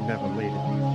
never laid it.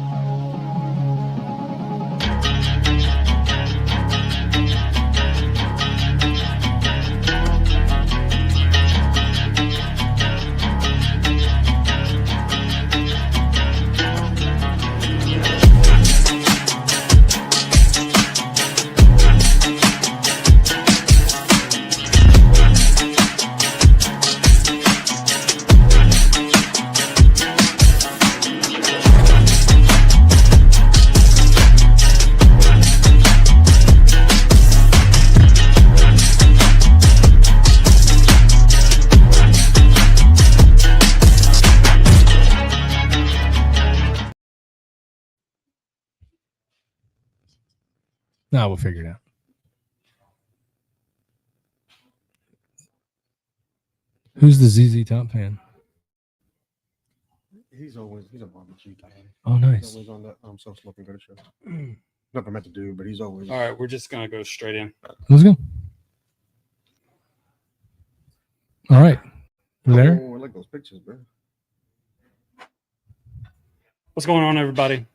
No, we'll figure it out. Who's the ZZ Top fan? He's a barbecue guy. Oh, nice. He's always on the So Smokin Good show. Nothing meant to do, but he's always. All right, we're just gonna go straight in. Let's go. All right. You there? Oh, I like those pictures, bro. What's going on, everybody?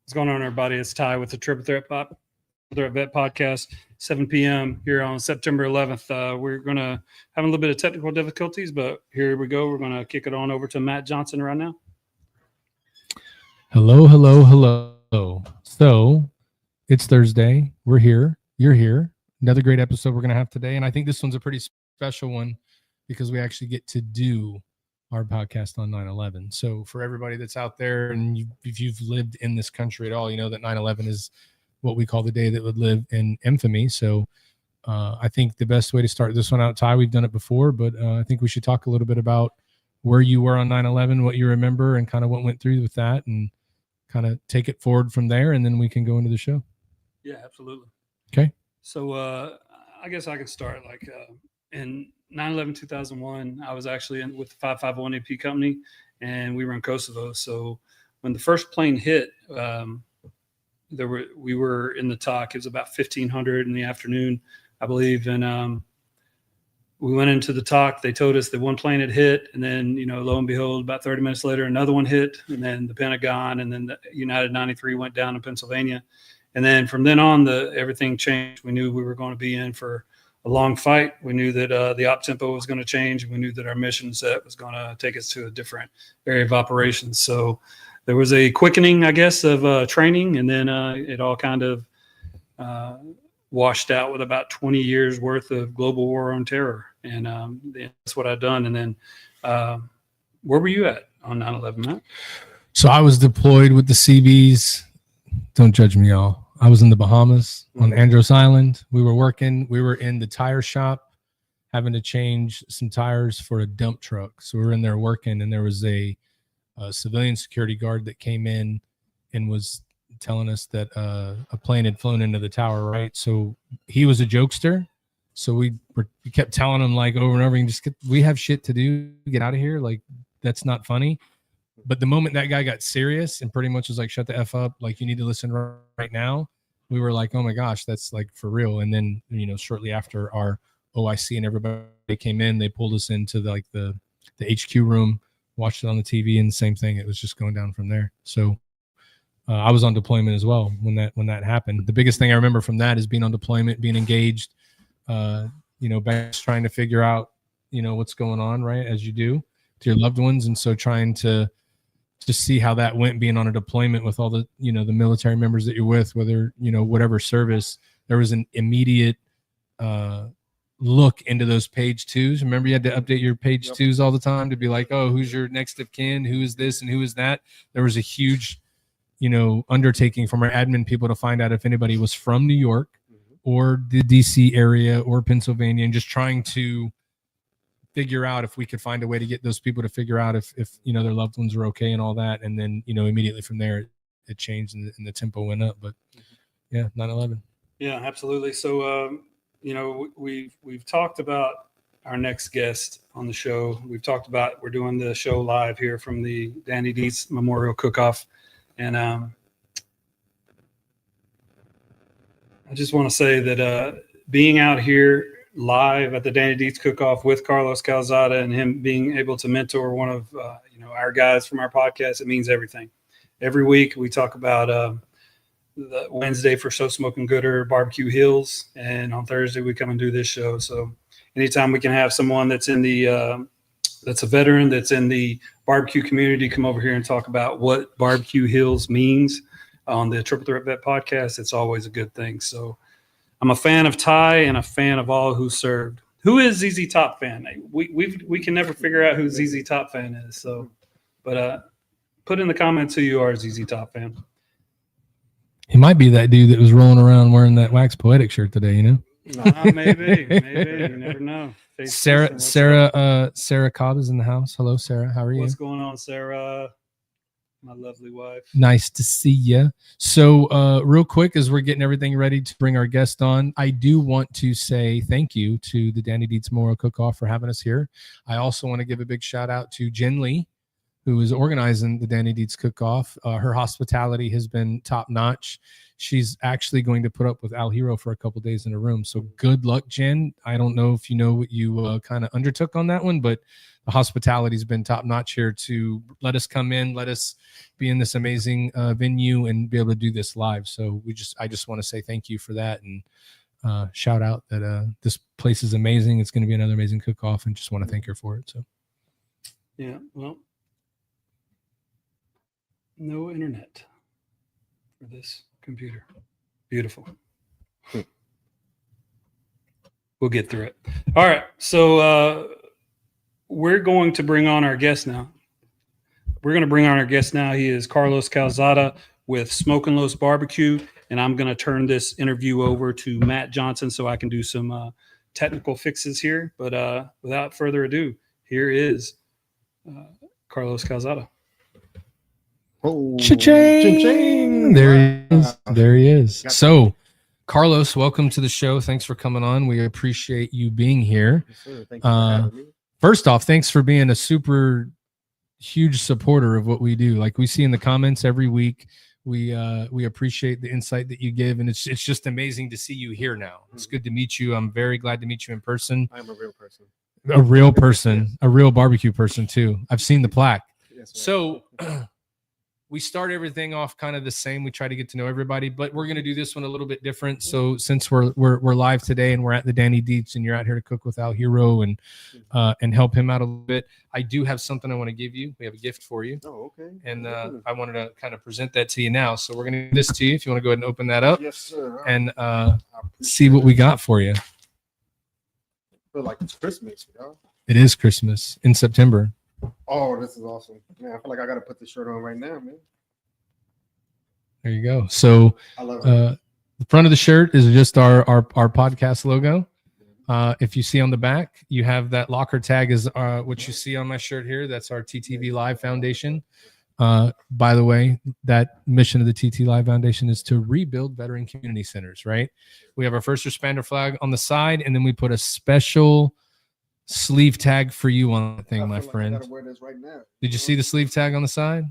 What's going on, everybody? It's Ty with the Triple Threat Vet Podcast, 7 p.m. here on September 11th. We're going to have a little bit of technical difficulties, but here we go. We're going to kick it on over to Matt Johnson right now. Hello, hello, hello. So it's Thursday. We're here. You're here. Another great episode we're going to have today. And I think this one's a pretty special one because we actually get to do our podcast on 9/11. So for everybody that's out there, and if you've lived in this country at all, you know that 9/11 is what we call the day that would live in infamy. So I think the best way to start this one out, Ty, we've done it before, but I think we should talk a little bit about where you were on 9/11, what you remember, and kind of what went through with that, and kind of take it forward from there, and then we can go into the show. Yeah, absolutely. Okay. So I guess I can start in 9/11 2001. I was actually with the 551 AP company, and we were in Kosovo. So when the first plane hit, we were in the TOC. It was about 1500 in the afternoon, I believe, and we went into the TOC. They told us that one plane had hit, and then lo and behold, about 30 minutes later, another one hit, and then the Pentagon, and then the United 93 went down in Pennsylvania. And then from then on, everything changed. We knew we were going to be in for a long fight. We knew that the op tempo was going to change. We knew that our mission set was going to take us to a different area of operations. So there was a quickening, I guess, of training, and then it all kind of washed out with about 20 years worth of global war on terror. And that's what I've done. And then where were you at on 9/11, Matt? So I was deployed with the CBs. Don't judge me, y'all. I was in the Bahamas on Andros Island. We were working. We were in the tire shop having to change some tires for a dump truck. So we were in there working, and there was a civilian security guard that came in and was telling us that a plane had flown into the tower, right? So he was a jokester. So we kept telling him over and over, we have shit to do. Get out of here. That's not funny. But the moment that guy got serious and pretty much was shut the F up, you need to listen right now, we were like, oh my gosh, that's for real. And then, shortly after our OIC and everybody came in, they pulled us into the HQ room, watched it on the TV, and the same thing. It was just going down from there. So I was on deployment as well when that happened. The biggest thing I remember from that is being on deployment, being engaged, back trying to figure out, what's going on, right, as you do to your loved ones. And so trying to just see how that went, being on a deployment with all the, the military members that you're with, whether, whatever service, there was an immediate look into those page twos. Remember, you had to update your page twos all the time to be like, oh, who's your next of kin? Who is this and who is that? There was a huge, undertaking from our admin people to find out if anybody was from New York or the DC area or Pennsylvania, and just trying to figure out if we could find a way to get those people to figure out if their loved ones were okay and all that. And then, immediately from there, it changed and the tempo went up. But yeah, 9/11. Yeah, absolutely. So, we've talked about our next guest on the show. We've talked about, we're doing the show live here from the Danny Dietz Memorial Cook-Off. And I just want to say that being out here live at the Danny Dietz Cook-Off with Carlos Calzada and him being able to mentor one of our guys from our podcast, it means everything. Every week we talk about the Wednesday for So Smokin' Gooder Barbecue Hills, and on Thursday we come and do this show. So anytime we can have someone that's in the that's a veteran that's in the barbecue community come over here and talk about what Barbecue Hills means on the Triple Threat Vet podcast, it's always a good thing. So I'm a fan of Ty and a fan of all who served. Who is ZZ Top fan? We can never figure out who ZZ Top fan is. So, but put in the comments who you are, ZZ Top fan. He might be that dude that was rolling around wearing that Wax Poetic shirt today. You know? Maybe. You never know. Sarah Cobb is in the house. Hello, Sarah. How are you? What's going on, Sarah? My lovely wife. Nice to see you. So real quick, as we're getting everything ready to bring our guest on, I do want to say thank you to the Danny Dietz Memorial Cook-Off for having us here. I also want to give a big shout out to Jen Lee, who is organizing the Danny Dietz Cook-Off. Her hospitality has been top notch. She's actually going to put up with Al Hero for a couple days in a room. So good luck, Jen. I don't know if you know what you kind of undertook on that one, but the hospitality has been top notch here to let us come in, let us be in this amazing venue and be able to do this live. So I just want to say thank you for that, and shout out that this place is amazing. It's going to be another amazing cook-off, and just want to thank her for it. So, yeah, well, no internet for this computer. Beautiful. We'll get through it. All right. So we're going to bring on our guest now. He is Carlos Calzada with Smokin' Los Barbecue. And I'm going to turn this interview over to Matt Johnson so I can do some technical fixes here. But without further ado, here is Carlos Calzada. Oh, cha-ching! There he is. So, Carlos, welcome to the show. Thanks for coming on. We appreciate you being here. Yes, sir. Thank you for having me. First off, thanks for being a super huge supporter of what we do. Like we see in the comments every week, we appreciate the insight that you give, and it's just amazing to see you here now. It's good to meet you. I'm very glad to meet you in person. I'm a real person. A real person, a real barbecue person too. I've seen the plaque. Yes, So we start everything off kind of the same. We try to get to know everybody, but we're going to do this one a little bit different. So since we're live today and we're at the Danny Dietz and you're out here to cook with Al Hero and help him out a little bit, I do have something I want to give you. We have a gift for you. Oh, okay. And I wanted to kind of present that to you now. So we're going to give this to you if you want to go ahead and open that up. Yes, sir. And see what we got for you. I feel like it's Christmas, y'all. It is Christmas in September. Oh, this is awesome. Man, I feel like I got to put this shirt on right now, man. There you go. So I love it. the front of the shirt is just our podcast logo. If you see on the back, you have that locker tag is what you see on my shirt here. That's our TTV Live Foundation. By the way, that mission of the TT Live Foundation is to rebuild veteran community centers, right? We have our first responder flag on the side, and then we put a special sleeve tag for you on that thing, my friend. I gotta wear this right now. Did you see the sleeve tag on the side?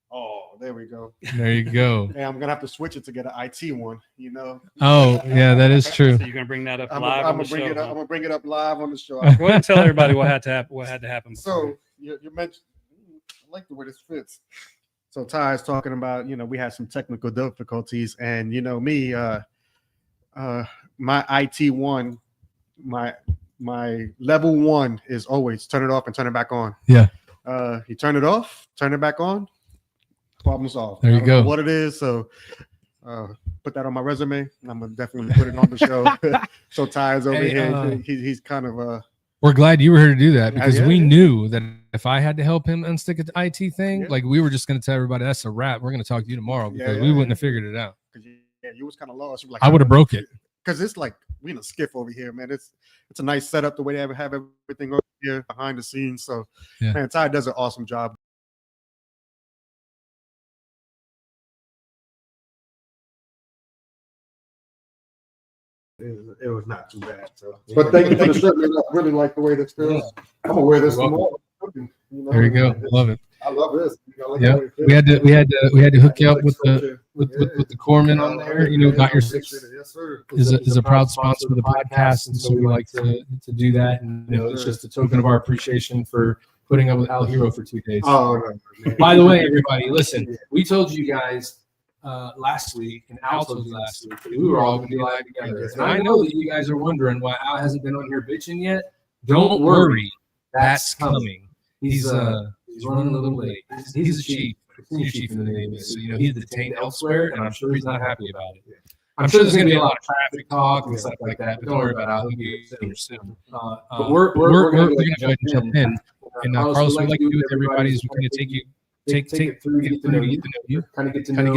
Oh, there we go. There you go. Yeah, I'm gonna have to switch it to get an IT one. You know. Oh, yeah, that is true. So you're going to bring that up I'm live on the gonna bring show. it up. I'm gonna bring it up live on the show. Go ahead and tell everybody what had to happen. So you mentioned, I like the way this fits. So Ty is talking about, we had some technical difficulties, and me, my IT one, my level one is always turn it off and turn it back on. Yeah. You turn it off, turn it back on, problem solved. There you I don't go. know what it is, so put that on my resume. I'm gonna definitely put it on the show. So Ty's over here. He's kind of we're glad you were here to do that, because we yeah. knew that if I had to help him unstick an IT thing, Yeah. like we were just going to tell everybody that's a wrap. We're going to talk to you tomorrow because we wouldn't have figured it out. you was kind of lost. You were like, I would have broke it. because it's like we in a skiff over here, man. It's a nice setup the way they have everything over here behind the scenes. So Yeah. man, Ty does an awesome job. It was not too bad. So, but thank you for the shirt, man. I really like the way this feels. I'm gonna wear this tomorrow. There you go. Love it. I love this. I like Yeah, the way it fits. we had to hook you up Like with the structure. with the Corpsman on there. You know, got your six Yes, sir. is a proud sponsor of the podcast, and so we like to do that. And you know, it's just a token of our appreciation for putting up with Al Hero for 2 days. Oh, no, man. By the way, everybody, listen, we told you guys last week, and Al told you last week, that we were all going to be live together. And I know that you guys are wondering why Al hasn't been on here bitching yet. Don't worry, that's coming. He's running a little late. He's a chief. Senior chief in the Navy, so you know he's detained elsewhere, and I'm sure he's not happy about it. I'm sure there's going to be a lot of traffic talk and stuff like that, but don't worry about it. He'll be here soon. But we're going to go ahead and jump in. And Carlos, what we like to do with everybody is we kind of take it through, get to know you, kind of get to know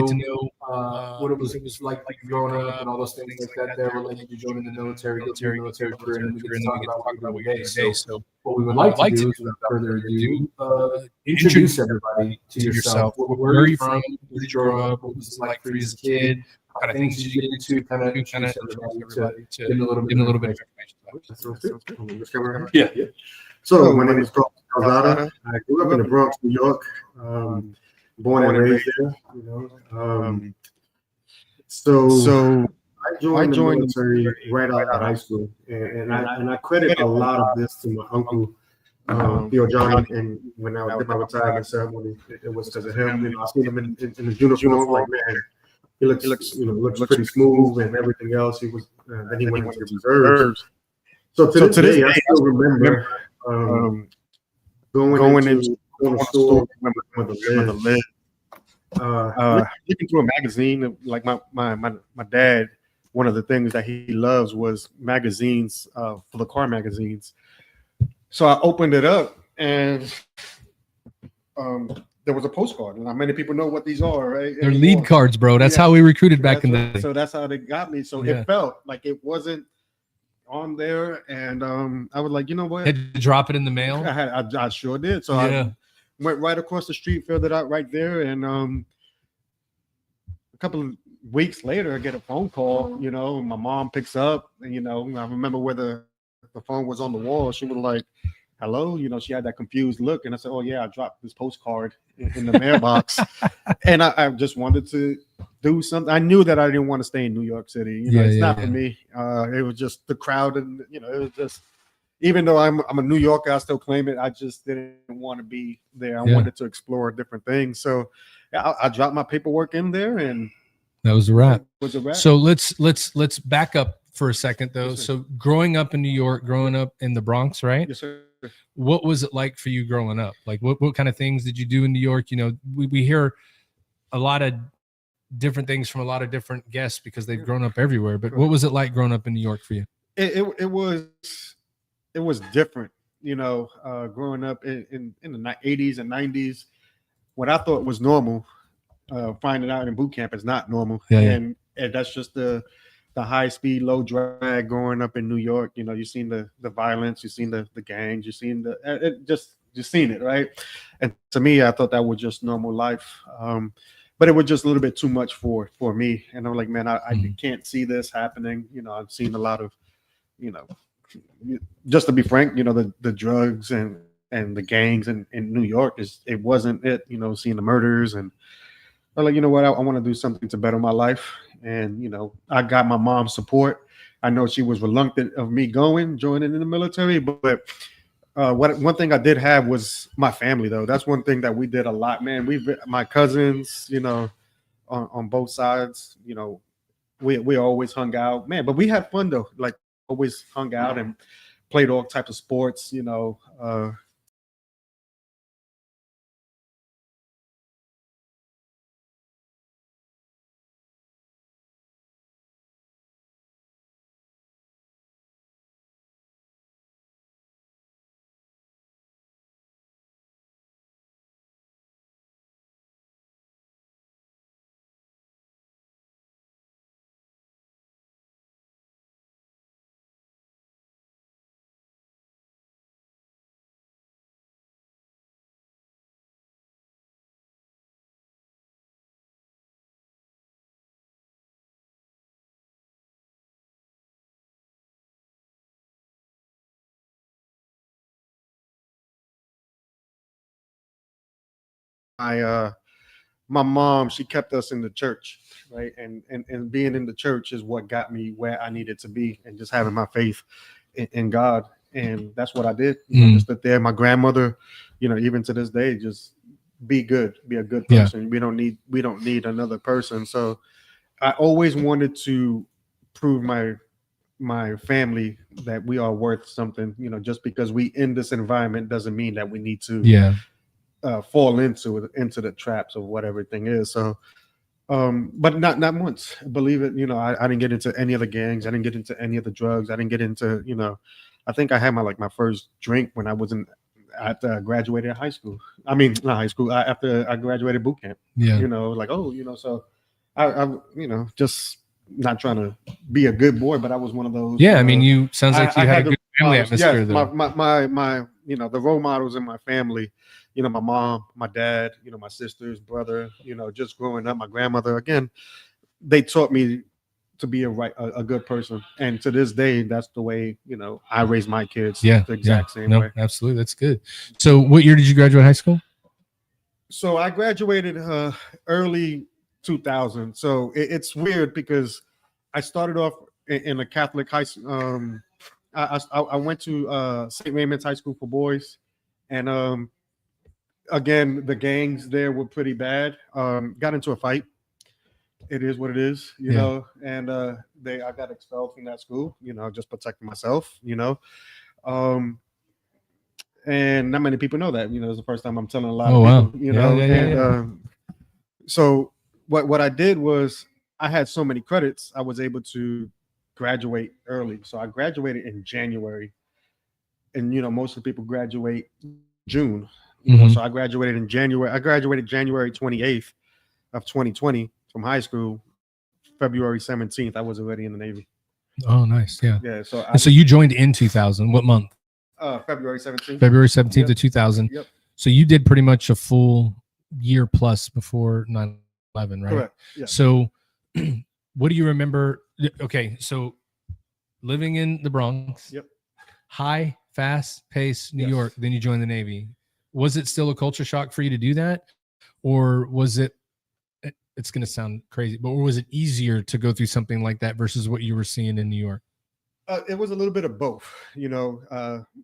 what it was like growing up and all those things like that. There, we'll let you join in the military career, and then we can talk about what you day. So what we would like to do is, without further ado, introduce everybody to yourself. Where are you from? Where did you grow up? What was it like for you as a kid? What kind of things did you get into? Kind of introduce everybody to give them a little bit of information. Yeah. So my name is Calzada. I grew up in the Bronx, New York. Born and raised there. You know. So I joined the military right out of high school, and I credit a lot of this to my uncle, Theo Johnny. And when I did my retirement ceremony, it was because of him. You know, I seen him in his uniform. Like, man, he looks pretty smooth and everything else. He was then he went into the reserves. So to this day, I still remember going into the store with the lid. Looking through a magazine, like my dad, one of the things that he loves was magazines, for the car magazines. So I opened it up, and there was a postcard, and not many people know what these are, right? They're lead cards, bro. That's how we recruited back in the day. So that's how they got me. So it felt like it wasn't on there, and I was like, you know what? Had you drop it in the mail? I sure did. So I went right across the street, filled it out right there, and a couple of weeks later, I get a phone call. You know, my mom picks up, and you know, I remember where the phone was on the wall. She was like, "Hello," you know, she had that confused look, and I said, "Oh yeah, I dropped this postcard in the mailbox," and I just wanted to do something. I knew that I didn't want to stay in New York City. You know, it's not for me. It was just the crowd, and you know, it was just. Even though I'm a New Yorker, I still claim it. I just didn't want to be there. I wanted to explore different things. So I dropped my paperwork in there, and that was a wrap. So let's back up for a second though. Yes, so growing up in New York, growing up in the Bronx, right? Yes, sir. What was it like for you growing up? Like what kind of things did you do in New York? You know, we hear a lot of different things from a lot of different guests because they've grown up everywhere. But what was it like growing up in New York for you? It was different, you know, growing up in the 80s and 90s. What I thought was normal, finding out in boot camp is not normal. And that's just the high speed, low drag growing up in New York. You know, you've seen the violence, you've seen the gangs, you've seen just seen it, right? And to me, I thought that was just normal life. But it was just a little bit too much for me. And I'm like, man, I can't see this happening. You know, I've seen a lot of, you know, just to be frank, you know, the drugs and the gangs in New York it wasn't it, you know, seeing the murders. And I'm like, you know what, I want to do something to better my life. And, you know, I got my mom's support. I know she was reluctant of me joining in the military, but one thing I did have was my family, though. That's one thing that we did a lot, man. My cousins, you know, on both sides, you know, we always hung out, man, but we had fun though. Like, always hung out and played all types of sports, you know, my mom, she kept us in the church, right? And being in the church is what got me where I needed to be, and just having my faith in God. And that's what I did. Just that there. My grandmother, even to this day, just be good, be a good person. Yeah. We don't need another person. So I always wanted to prove my family that we are worth something. Just because we in this environment doesn't mean that we need to fall into the traps of what everything is. So but not once, believe it. I didn't get into any of the gangs. I didn't get into any of the drugs. I didn't get into, I think I had my first drink when I was after I graduated high school. I mean, not high school, after I graduated boot camp. Yeah. So I just not trying to be a good boy, but I was one of those. Yeah. I mean, you sounds like you had a good family atmosphere. Yes, my the role models in my family, my mom, my dad, my sisters, brother, just growing up, my grandmother, again, they taught me to be a good person. And to this day, that's the way, I raise my kids. Yeah. The exact same way. Absolutely. That's good. So what year did you graduate high school? So I graduated early 2000. So it's weird because I started off in a Catholic high school. I went to St. Raymond's High School for boys. And again, the gangs there were pretty bad. Got into a fight. It is what it is, you know. And I got expelled from that school, just protecting myself, and not many people know that, it's the first time I'm telling a lot of people, so what I did was I had so many credits, I was able to graduate early. So I graduated in January, and most of the people graduate June. So I graduated in January. I graduated January 28th of 2020 from high school. February 17th, I was already in the Navy. Oh, nice. Yeah. Yeah. So you joined in 2000. What month? February 17th. February 17th of 2000. Yep. So you did pretty much a full year plus before 9/11, right? Correct. Yeah. So what do you remember? Okay. So living in the Bronx. Yep. High, fast pace, New York. Then you joined the Navy. Was it still a culture shock for you to do that? Or was it, it's going to sound crazy, but was it easier to go through something like that versus what you were seeing in New York? It was a little bit of both,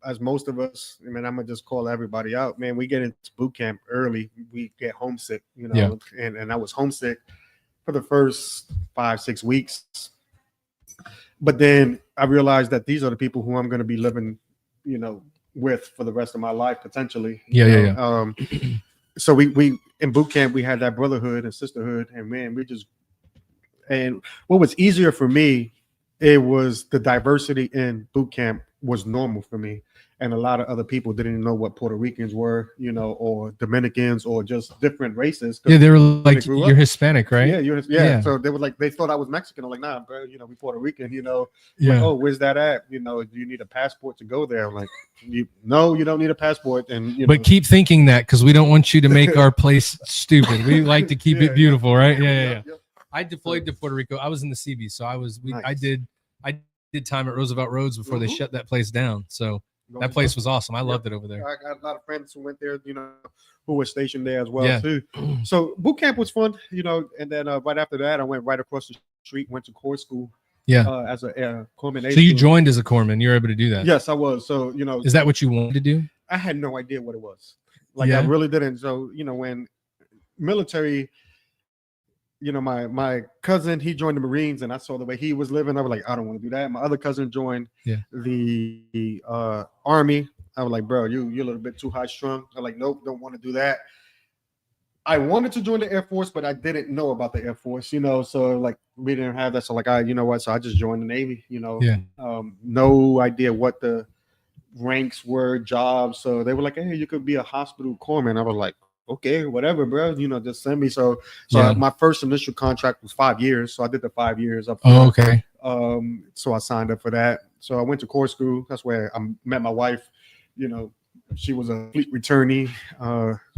as most of us, I'm going to just call everybody out, man, we get into boot camp early. We get homesick, and I was homesick for the first 5-6 weeks. But then I realized that these are the people who I'm going to be living, with for the rest of my life, potentially. So we in boot camp, we had that brotherhood and sisterhood, and man, and what was easier for me, it was the diversity in boot camp was normal for me. And a lot of other people didn't know what Puerto Ricans were, or Dominicans, or just different races. Yeah, they were like, you're Hispanic, right? Yeah. So they were like, they thought I was Mexican. I'm like, nah, bro, we Puerto Rican, Like, oh, where's that at? Do you need a passport to go there? I'm like, no, you don't need a passport. And but keep thinking that, because we don't want you to make our place stupid. We like to keep it beautiful, right? Yeah. I deployed to Puerto Rico. I was in the CB, so I did time at Roosevelt Roads before they shut that place down. So that place was awesome. I loved it over there. I got a lot of friends who went there, who were stationed there as well too. So boot camp was fun, and then right after that, I went right across the street, went to corps school. As a corpsman. So you joined as a corpsman. You're able to do that. Yes, I was. So is that what you wanted to do? I had no idea what it was. I really didn't. So when military, my cousin, he joined the Marines, and I saw the way he was living. I was like, I don't want to do that. My other cousin joined the Army. I was like, bro, you're a little bit too high strung. I'm like, nope, don't want to do that. I wanted to join the Air Force, but I didn't know about the Air Force, so like we didn't have that. So like, so I just joined the Navy, no idea what the ranks were, jobs. So they were like, hey, you could be a hospital corpsman. I was like, okay, whatever, bro, just send me. So my first initial contract was 5 years. So I did the 5 years up there. Oh, okay. So I signed up for that. So I went to corps school. That's where I met my wife. She was a fleet returnee.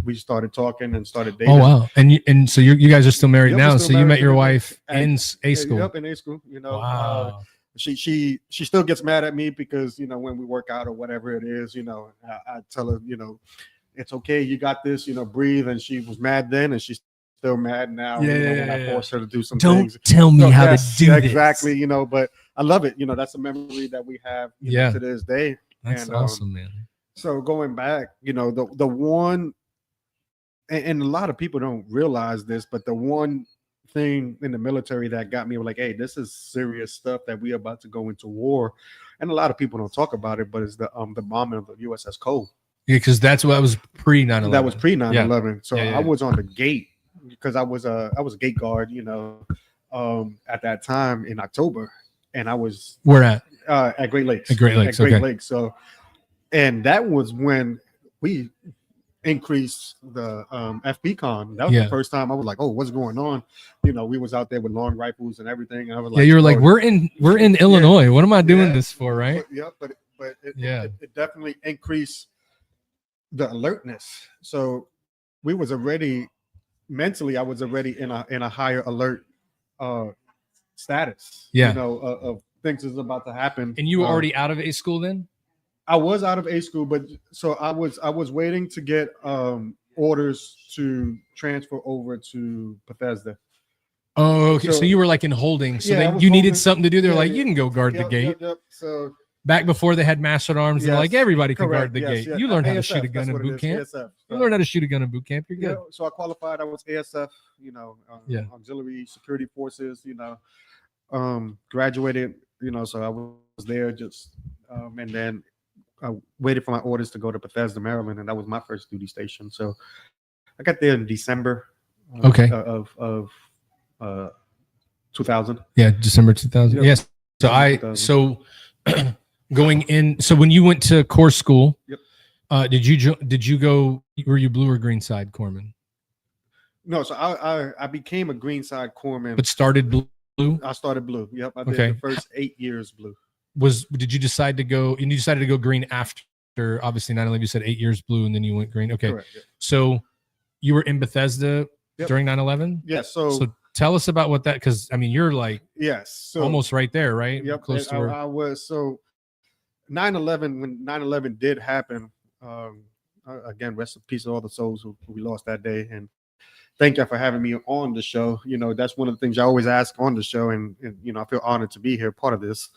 We started talking and started dating. Oh wow! And so you guys are still married now. So you met your wife in A school. Yep, in A school. Wow. She still gets mad at me because when we work out or whatever it is, I tell her, it's okay. You got this, breathe. And she was mad then, and she's still mad now. When I forced her to do some Don't things. tell me how to do this. Exactly. But I love it. That's a memory that we have to this day. That's awesome, man. So going back, the one, and a lot of people don't realize this, but the one thing in the military that got me like, hey, this is serious stuff that we're about to go into war. And a lot of people don't talk about it, but it's the bombing of the USS Cole. Yeah, because that's what was pre 9/11. That was pre 9/11. Yeah. So I was on the gate because I was a gate guard, at that time in October, and I was where at Great Lakes. At Great Lakes. Great Lakes. So, and that was when we increased the FPCon. That was the first time I was like, oh, what's going on? We was out there with long rifles and everything. And I was like, you were like, we're in Illinois. What am I doing this for, right? But it definitely increased the alertness. So we was already mentally, I was already in a higher alert status. Of things is about to happen. And you were already out of A school then? I was out of A school, but so I was waiting to get orders to transfer over to Bethesda. Oh, okay. So you were like in holding. So then you needed something to do. They're like, you can go guard the gate. So back before they had mastered arms, they're like, everybody can guard the gate. You learned how to shoot a gun in boot camp. You learned how to shoot a gun in boot camp. You're good. So I qualified. I was ASF. Auxiliary Security Forces. Graduated. So I was there just, and then I waited for my orders to go to Bethesda, Maryland, and that was my first duty station. So I got there in December. Of 2000. Yeah, December 2000. Yep. Yes. So 2000. Going in. So when you went to corps school, yep. Did you go? Were you blue or green side corpsman? No. So I became a green side corpsman, but started blue. I started blue. Yep. I did the first 8 years blue. Did you decide to go? And you decided to go green after obviously 9/11. You said 8 years blue, and then you went green. Okay. Correct, yeah. So you were in Bethesda during 9/11. Yes. So tell us about what that, because I mean you're like almost right there, right? Yep. Close to where I was. So 9/11, when 9/11 did happen, again, rest in peace to all the souls who we lost that day, and thank you for having me on the show. That's one of the things I always ask on the show, and I feel honored to be here, part of this.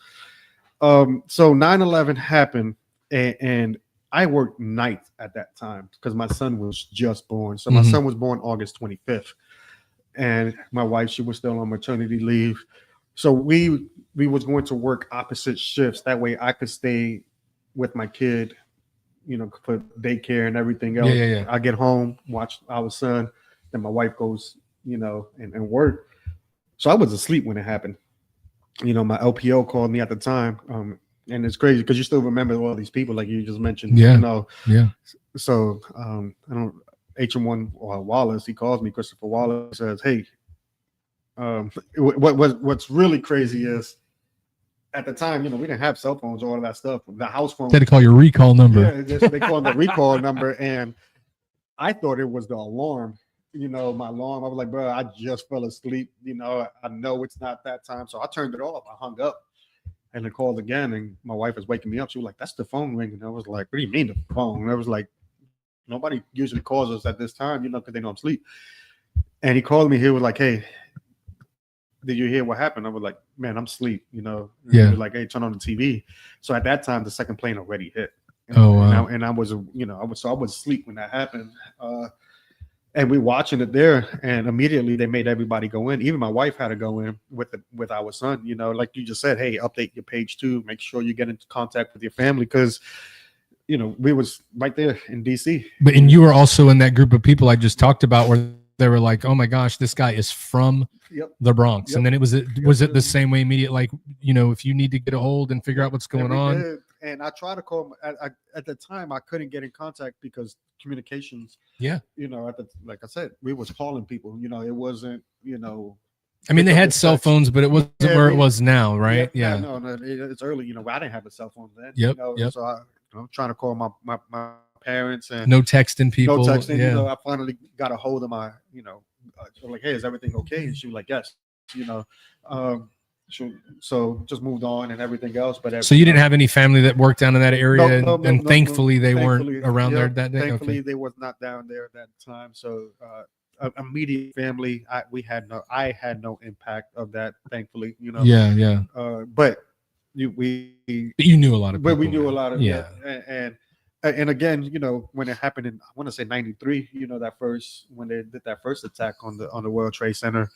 So 9/11 happened, and I worked nights at that time because my son was just born. So my son was born August 25th, and my wife, she was still on maternity leave. So we was going to work opposite shifts. That way I could stay with my kid, for daycare and everything else. Yeah. I get home, watch our son, then my wife goes, and work. So I was asleep when it happened. My LPO called me at the time. And it's crazy because you still remember all these people like you just mentioned. Yeah. So I don't HM1 Wallace, he calls me, Christopher Wallace, says, hey, what's really crazy is at the time, we didn't have cell phones, all of that stuff. The house phone. They had to call your recall number. Yeah, they called the recall number, and I thought it was the alarm. My alarm. I was like, bro, I just fell asleep. I know it's not that time, so I turned it off. I hung up, and then called again, and my wife was waking me up. She was like, "That's the phone ringing." I was like, "What do you mean the phone?" And I was like, "Nobody usually calls us at this time, because they know I'm asleep." And he called me. He was like, "Hey, did you hear what happened?" I was like, "Man, I'm asleep." He was like, "Hey, turn on the TV." So at that time, the second plane already hit. Oh wow! And I was, I was asleep when that happened. And we watching it there, and immediately they made everybody go in. Even my wife had to go in with our son. Like you just said, hey, update your page 2. Make sure you get into contact with your family because, we was right there in DC. And you were also in that group of people I just talked about where they were like, oh my gosh, this guy is from the Bronx. And then was it the same way immediate? Like, if you need to get a hold and figure out what's going on. And I tried to call him at the time. I couldn't get in contact because communications. Yeah. Like I said, we was calling people. It wasn't. I mean, they had cell phones, but it wasn't where it was now, right? Yeah. No, it's early. I didn't have a cell phone then. Yep. So I'm trying to call my parents and no texting people. No texting. Yeah. I finally got a hold of my. Like, hey, is everything okay? And she was like, yes. So just moved on and everything else. But So you didn't have any family that worked down in that area, and no, thankfully they thankfully, weren't around there yep, that day. Thankfully, Okay. they was not down there at that time. So immediate family, I had no impact of that. Thankfully, Yeah, yeah. But But you knew a lot of people. but we knew a lot of yeah. And again, when it happened in, I want to say 93, that first, when they did that first attack on the World Trade Center,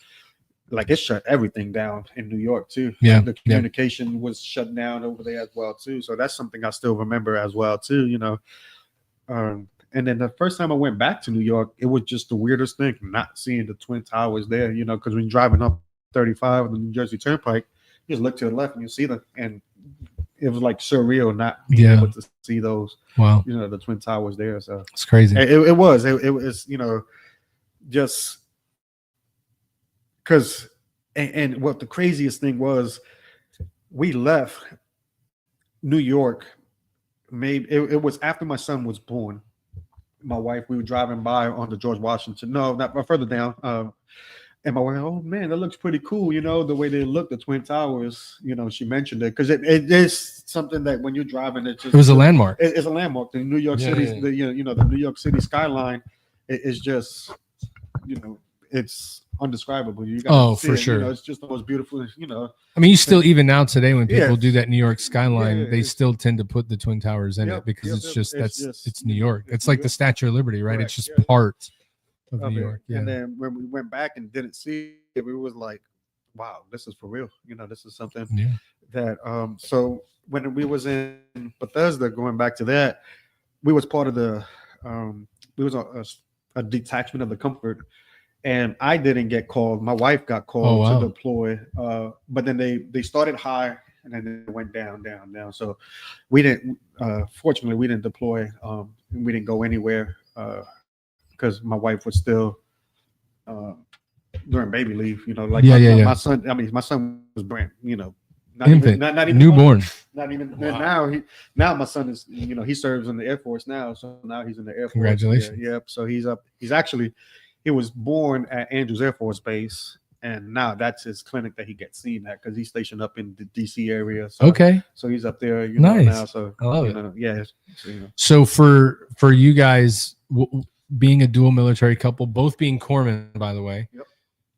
like it shut everything down in New York too. Yeah, the communication was shut down over there as well too. So that's something I still remember as well too. And then the first time I went back to New York, it was just the weirdest thing, not seeing the Twin Towers there. Because when you're driving up 35 on the New Jersey Turnpike, you just look to the left and you see them, and it was like surreal not being able to see those. Wow. The Twin Towers there. So it's crazy. It was just. Because, and what the craziest thing was, we left New York. Maybe it was after my son was born. My wife, we were driving by on the George Washington. No, not further down. And my wife, oh man, that looks pretty cool. The way they look, the Twin Towers. She mentioned it because it is something that when you're driving, it was a landmark. It's a landmark. The New York City, the New York City skyline is just, it's undescribable. You gotta see for it, sure. It's just the most beautiful. I mean, you still, even now today, when people do that New York skyline, Yeah, they still tend to put the Twin Towers in it because it's New York. It's like the Statue of Liberty, right? It's just part of New York. Yeah. And then when we went back and didn't see it, we was like, wow, this is for real. This is something that. So when we was in Bethesda, going back to that, we was part of the. We was a detachment of the Comfort. And I didn't get called. My wife got called to deploy. But then they started high and then they went down. So we didn't. Fortunately, we didn't deploy. We didn't go anywhere because my wife was still during baby leave. My son. I mean, my son was brand. Not infant, not even newborn. Not even now my son is. He serves in the Air Force now. So now he's in the Air Force. Congratulations. Yep. So he's up. He's actually. He was born at Andrews Air Force Base, and now that's his clinic that he gets seen at because he's stationed up in the DC area. So, so he's up there, nice. Now. So I love it. Yeah. So for you guys, being a dual military couple, both being corpsmen, by the way,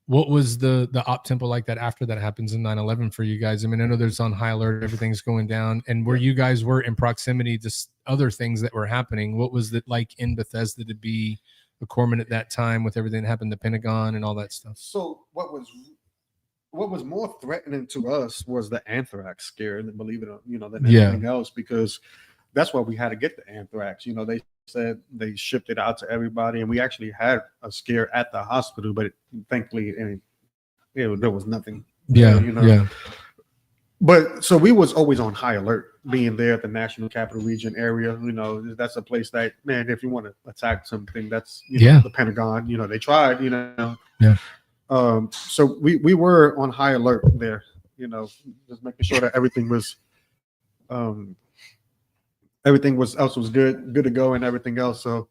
what was the op tempo like that after that happens in 9/11 for you guys? I mean, I know there's on high alert, everything's going down, and where you guys were in proximity to other things that were happening, what was it like in Bethesda to be a corpsman at that time with everything that happened to the Pentagon and all that stuff? So what was more threatening to us was the anthrax scare, believe it or than anything else, because that's why we had to get the anthrax. They said they shipped it out to everybody, and we actually had a scare at the hospital, but thankfully there was nothing. But so we was always on high alert, being there at the National Capital Region area. That's a place that, man, if you want to attack something, that's the Pentagon. They tried. So we were on high alert there. Just making sure that everything was good to go and everything else. So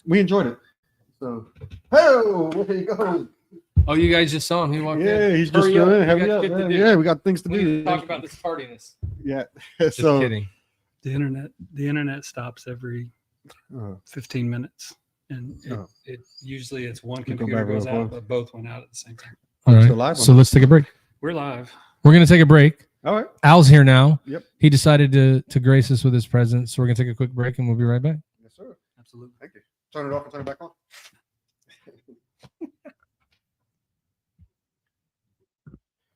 we enjoyed it. So there you go. Oh, you guys just saw him. He walked in. Yeah, he's just doing. Hurry up, man. Yeah, we got things to do. Talk about this tardiness. Yeah. Just kidding. The internet stops every 15 minutes, and it usually it's one computer goes out, but both went out at the same time. All right. So let's take a break. We're live. We're gonna take a break. All right. Al's here now. Yep. He decided to grace us with his presence, so we're gonna take a quick break, and we'll be right back. Yes, sir. Absolutely. Thank you. Turn it off and turn it back on.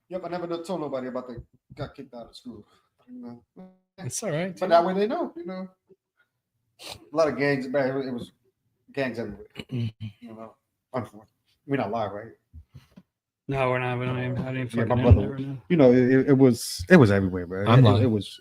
Yep, I never told nobody about the got kicked out of school. It's all right. But that way they know, A lot of gangs, it was gangs everywhere. Unfortunately. We're not live, right? No, we're not. We don't even. I didn't fucking my brother. It was everywhere, bro. It was.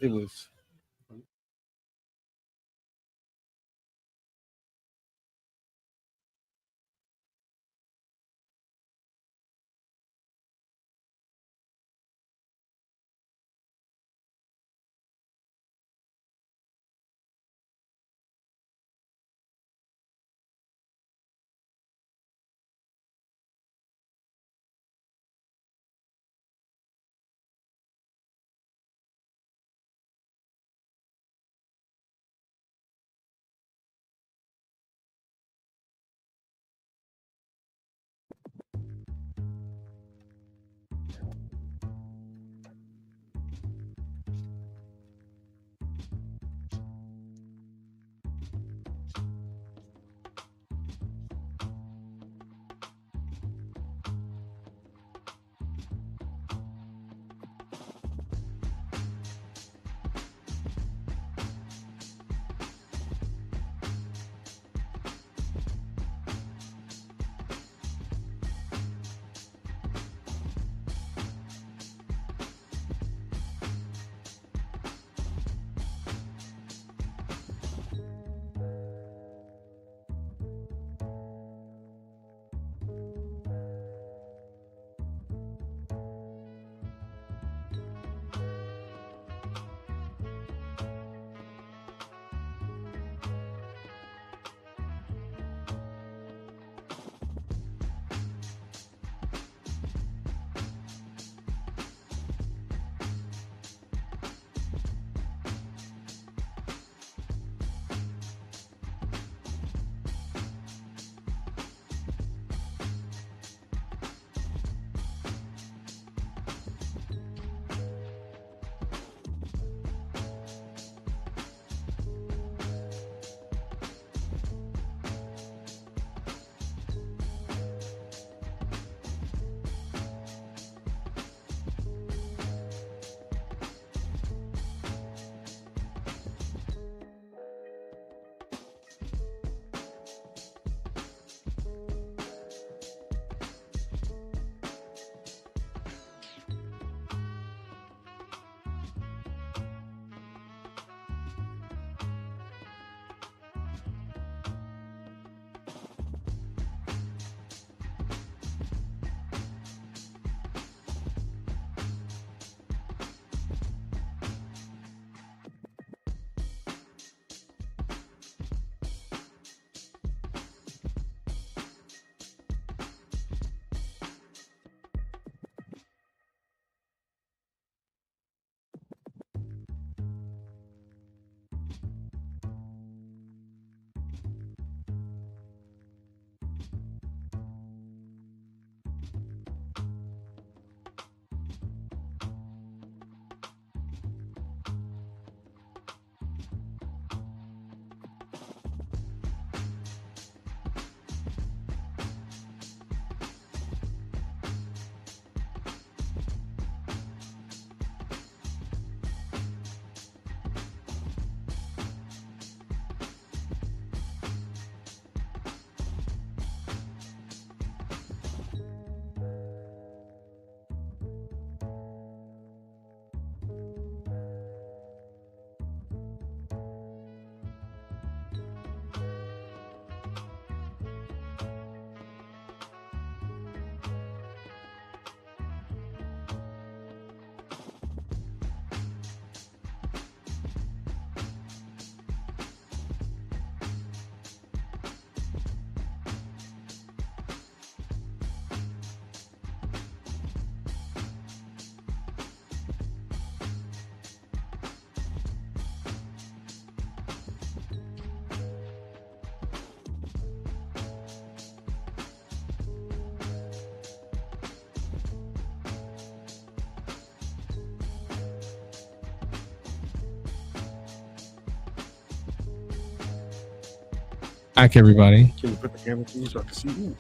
back, everybody. Can you put the camera to me so I can see? Ooh,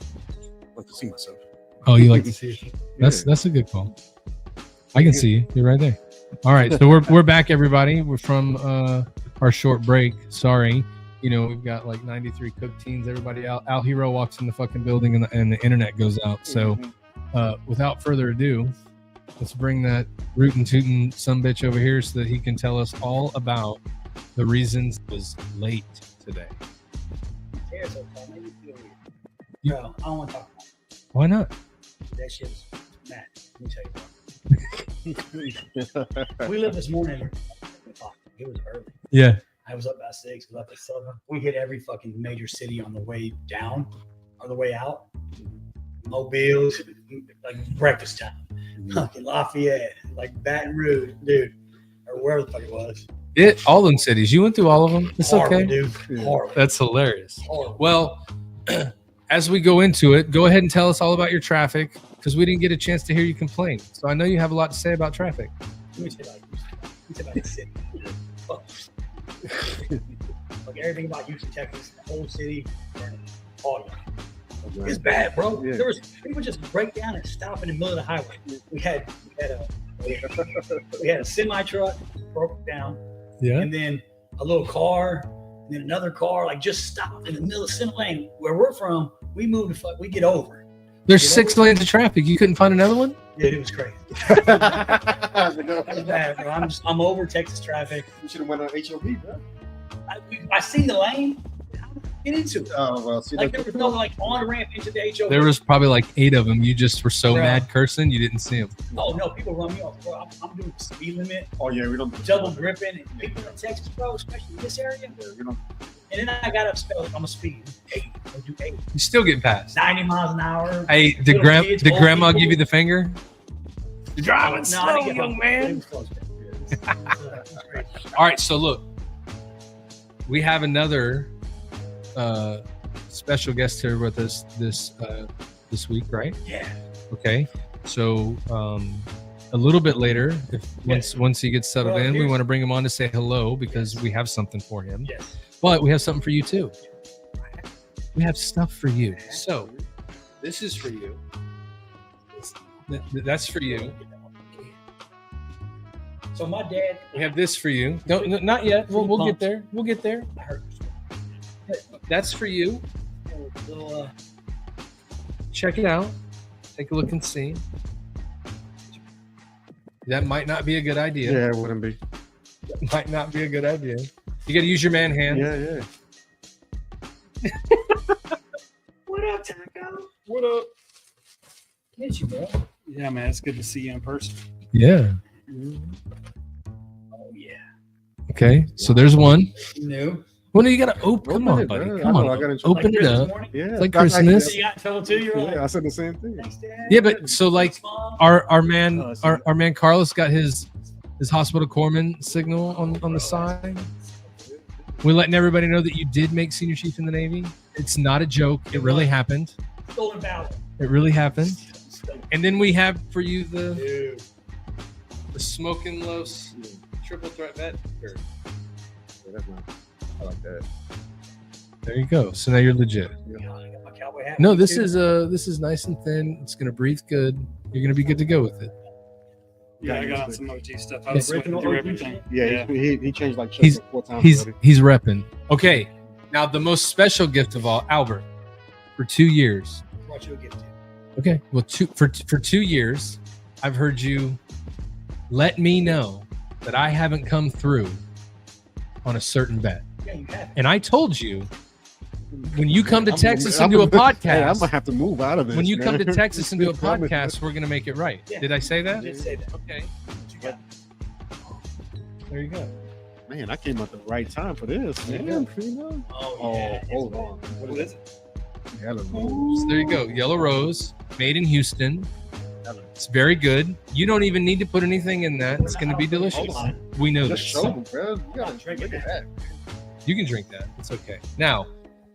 I like to see myself. Oh, you like to see it? That's a good call. I can see you. You're right there. All right, so we're back, everybody. We're from our short break. Sorry, we've got like 93 cooked teens. Everybody out. Al Hero walks in the fucking building and the internet goes out. So, without further ado, let's bring that rootin' tootin' sumbitch over here so that he can tell us all about the reasons he was late today. Bro, I don't want to talk about it. Why not? That shit was mad. Let me tell you, bro. We lived this morning. It was early. Yeah. I was up at 6, was up at 7. We hit every fucking major city on the way down or the way out. Mobile, like breakfast time. Fucking Lafayette, like Baton Rouge, dude, or wherever the fuck it was. All them cities. You went through all of them. It's Horrible, okay. dude. Horrible. That's hilarious. Horrible. Well, as we go into it, go ahead and tell us all about your traffic because we didn't get a chance to hear you complain. So I know you have a lot to say about traffic. Let me say about the city. Like everything about Houston, Texas, the whole city, all of it. It's bad, bro. Yeah. There was people just break down and stop in the middle of the highway. We had a semi truck broke down, and then a little car, and then another car, like just stopped in the middle of the center lane. Where we're from, we moved to we get over. There's 6 lanes of traffic. You couldn't find another one? Yeah, it was crazy. It's bad, bro. I'm over Texas traffic. You should have went on HOV, bro. I seen the lane. How did I get into it? Oh, well, see, Like there was no like on ramp into the HOV. There was probably like 8 of them. You just were so Bro. mad cursing, you didn't see them. Oh no, people run me off, bro. I'm doing the speed limit, Oh, yeah, we don't. double gripping, and people in Texas, bro, especially in this area. Yeah, we don't. And then I got upset. I'm a speed 80. I'll do 80, You still get past. 90 miles an hour. Hey, did Little kids, old grandma people. give you the finger? You're driving No, I slow, didn't get young my- it man. was close, man. It was crazy. All right, so look, we have another special guest here with us this week, right? Yeah. Okay, so a little bit later, once he gets settled Well, in, we here's- want to bring him on to say hello because we have something for him. Yes. But we have something for you too. We have stuff for you. So this is for you. That's for you. So my dad. We have this for you. No, not yet. We'll get there. We'll get there. I heard That's for you. little, Check it out. Take a look and see. That might not be a good idea. Yeah, it wouldn't be. Might not be a good idea. You got to use your man hand. Yeah. what up, Taco? What up? Miss you, bro. Yeah, man, it's good to see you in person. Yeah. Oh yeah. Okay. So there's one. No. Well, no, you got to open. Come Open on, it, buddy. bro. Come I know, I on. gotta- Open it Christmas up. morning? Yeah. Like that's actually- Christmas. You got fellow too. You're like, Yeah, I said the same thing. thanks, Dad. Yeah, but so like Thanks, Mom. our man Oh, I see. our man Carlos got his hospital corpsman signal on the side. We're letting everybody know that you did make senior chief in the Navy. It's not a joke. It really happened. Stolen valor. It really happened. And then we have for you the Dude. Smokin Los triple threat vet. Sure. Yeah, that's nice. I like that. There you go. So now you're legit. I got my cowboy hat. No, Me this too. is nice and thin. It's gonna breathe good. You're gonna be good to go with it. Yeah, I got on some OT stuff. I was sweating Original through OT everything. shit? Yeah, he changed like He's- 4 times He's already. he's repping. Okay. Now the most special gift of all, Albert, for 2 years. Brought you a gift. Okay. Well, for 2 years, I've heard you let me know that I haven't come through on a certain bet. Yeah, you have. And I told you when you come to I'm- Texas I'm- and do a Hey, I'm podcast, gonna have to move out of this. when you come to man. Texas and do a It's coming. podcast, we're gonna make it right. Yeah. Did I say You that? did say that. Okay. What you got? There you go. Man, I came at the right time for this, man. You know? Oh, Oh, yeah. hold on. What is it? Hella So there you go. Yellow Rose, made in Houston. It's very good. You don't even need to put anything in that. It's gonna be delicious. Hold on. We know Just this. show them, bro. You gotta Drink look it. at that. You can drink that. It's okay. Now,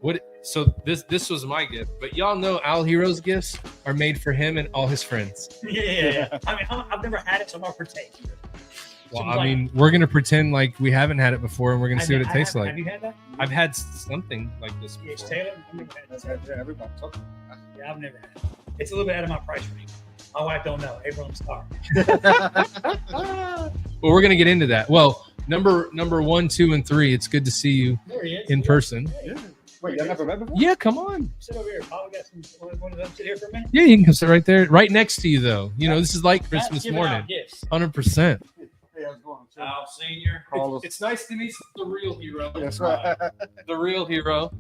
what? So this was my gift, but y'all know Al Hero's gifts are made for him and all his friends. Yeah. I mean, I've never had it, so I'm gonna partake. Well, Seems I like- mean, we're gonna pretend like we haven't had it before, and we're gonna see what it I tastes haven't- like. Have you had that? I've had something like this Yes, before. Taylor. I've never had that. Yeah, everybody talking. Yeah, I've never had it. It's a little bit out of my price range. My wife don't know. April, I'm sorry. Well, we're gonna get into that. Well, number 1, 2, and 3. It's good to see you There he is. in person. Yeah. Wait, y'all never met before? Yeah, come on. Sit over here. Paul, got some. Want to sit here for a minute? Yeah, you can come sit right there, right next to you, though. You know, this is like Christmas Giving out morning. Gifts. 100%. Hey, how's it going? Al Senior. Carlos. It's nice to meet the real hero. That's right. The real hero.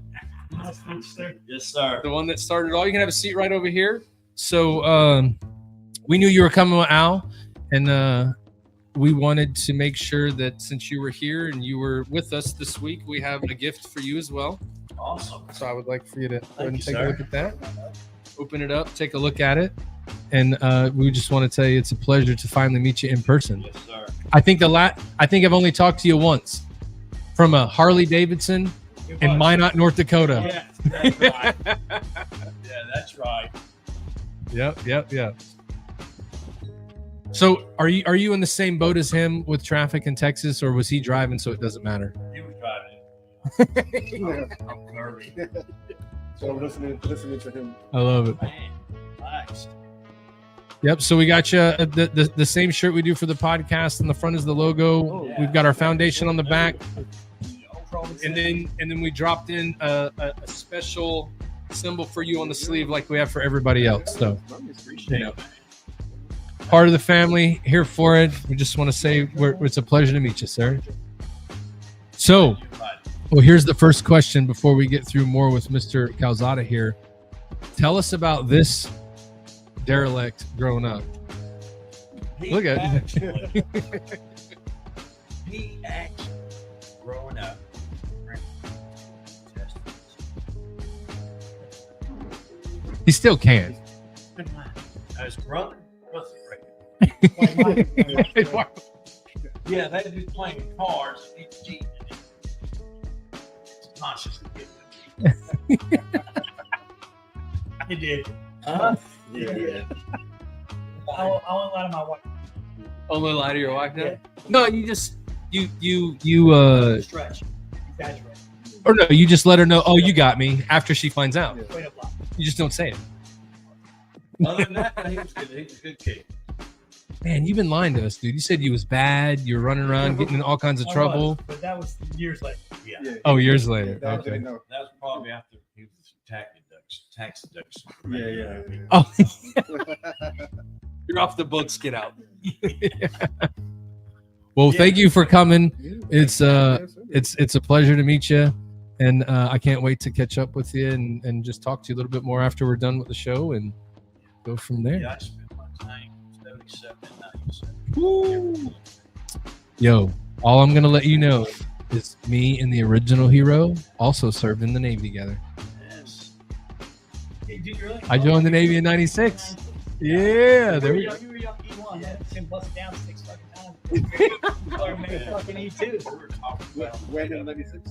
Nice to meet you, sir. Yes, sir. The one that started it all. You can have a seat right over here. So we knew you were coming with Al, and we wanted to make sure that since you were here and you were with us this week, we have a gift for you as well. Awesome. So I would like for you to go ahead and you, take a sir. look at that. Open it up, take a look at it. And we just want to tell you it's a pleasure to finally meet you in person. Yes, sir. I think I've only talked to you once from a Harley Davidson in Minot, North Dakota. Yeah, that's right. Yeah, that's right. Yep. So are you in the same boat as him with traffic in Texas, or was he driving so it doesn't matter? He was driving. I'm nervous. So listening to him. I love it. Man, nice. Yep. So we got you the same shirt we do for the podcast. On the front is the logo. Oh, yeah. We've got our foundation on the back, And and then we dropped in a special symbol for you on the sleeve, like we have for everybody else. So Appreciate it. part of the family, here for it. We just want to say it's a pleasure to meet you, sir. So, well, here's the first question before we get through more with Mr. Calzada here. Tell us about this derelict growing up. Look at it. He actually, growing up, He still can. his brother was yeah, they was playing cards and he cheated. Consciously getting He did. Huh? Yeah. I won't lie to my wife. Only lie to your wife now? Yeah. No, you just you Stretch. Exaggerate. or no, you just let her know, oh, you got me after she finds out. Wait a lot. You just don't say it. Other than that, he was good. He was a good kid. Man, you've been lying to us, dude. You said you was bad, you were running around getting in all kinds of I trouble. was, but that was years later. Yeah. Oh, years later. That Okay. didn't know. That was probably after he was tax deduction. Yeah. Oh, you're off the books. Get out. Well, thank you for coming. It's a pleasure to meet you, and I can't wait to catch up with you and just talk to you a little bit more after we're done with the show and go from there. Yeah, I spent my time 77 and 97. Woo. Yo, all I'm gonna let you know is me and the original hero also served in the Navy together. Yes. Hey, did you really? I joined the Navy in '96. Yeah, there we You go. were young E1. Yeah, Tim busted down 6 fucking times. Or maybe fucking E2. We were talking about When in '96?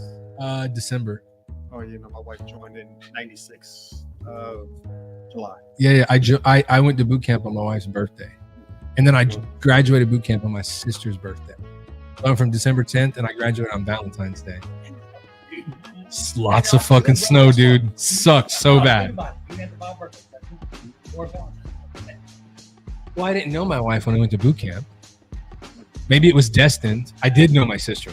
December. Oh, my wife joined in '96, July. Yeah. I went to boot camp on my wife's birthday, and then I graduated boot camp on my sister's birthday. I'm from December 10th, and I graduated on Valentine's Day. Lots of fucking snow, dude. Sucks so bad. You had to buy a birthday present or Valentine's Day. Well, I didn't know my wife when I went to boot camp. Maybe it was destined. I did know my sister.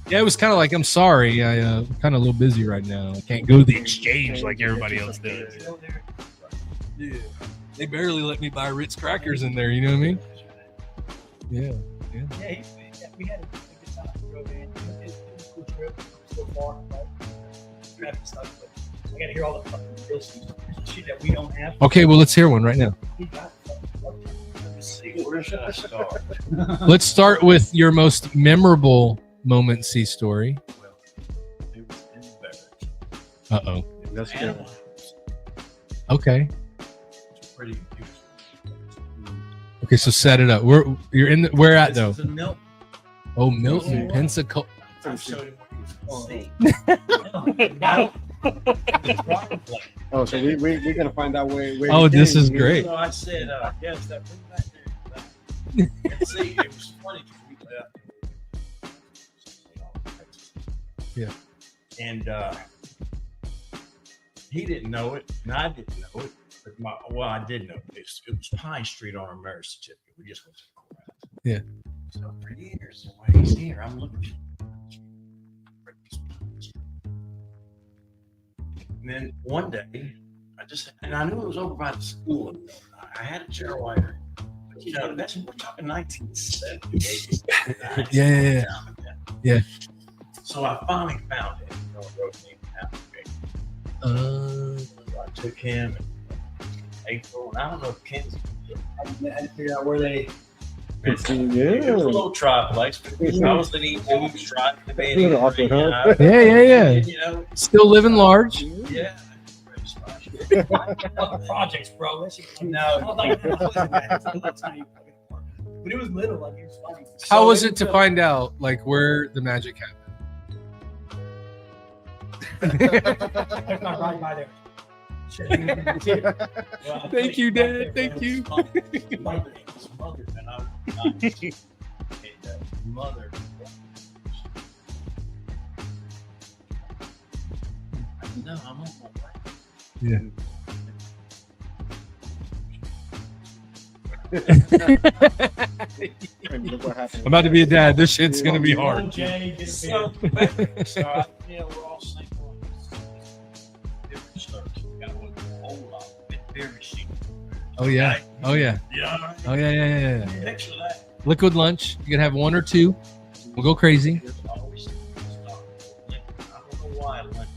Yeah, it was kind of like, I'm sorry, I'm kind of a little busy right now. I can't go to the exchange like everybody else does. Go there. Yeah. They barely let me buy Ritz crackers in there, you know what I mean? Yeah. Yeah, we had a good time. We drove in. It was a cool trip. So far, but traffic stuff. But I got to hear all the fucking real shit that we don't have. Okay, well, let's hear one right now. We got fucking Let's see, where should I start? Let's start with your most memorable moment C story. Well, it was in beverage. Uh-oh. That's good. Animals. Okay. It's pretty confusing. Okay, so set it up. Where at This though? is in Milton. Oh, Milton, Pensacola. I showed him what he was seeing. Oh, so we're gonna find out where Oh, you this came. is great. So I said, yes, that bring that there. And see, it was funny because we left. Yeah. And he didn't know it, and I didn't know it. But I did know it. It was Pine Street on our marriage certificate. We just went to the courthouse. Yeah. So for years, when he's here, I'm looking. And then one day, I knew it was over by the school. I had a chair wire. But, you know, we're talking 1970. Yeah. So I finally found it. You know, wrote me out. So I took him in April, and I don't know if Kenzie. I had to figure out where they. It was a little try place. I was the neat dude trying to be Little awkward, huh? Yeah. You know, Still living large. yeah. Projects, bro. That shit. No. But it was little, like it was funny. How was it to find out like where the magic happened? There's not right by there. Thank you, Dad. Thank you. Mother. No, I'm on my way. Yeah. And look what happened. I'm about to be a dad. This shit's gonna be hard. So we're all single. Different starts. Got a whole lot of beer machine. Oh yeah. Yeah. Yeah. Picture that. Liquid lunch. You can have one or two. We'll go crazy. There's always stuff. I don't know why I went.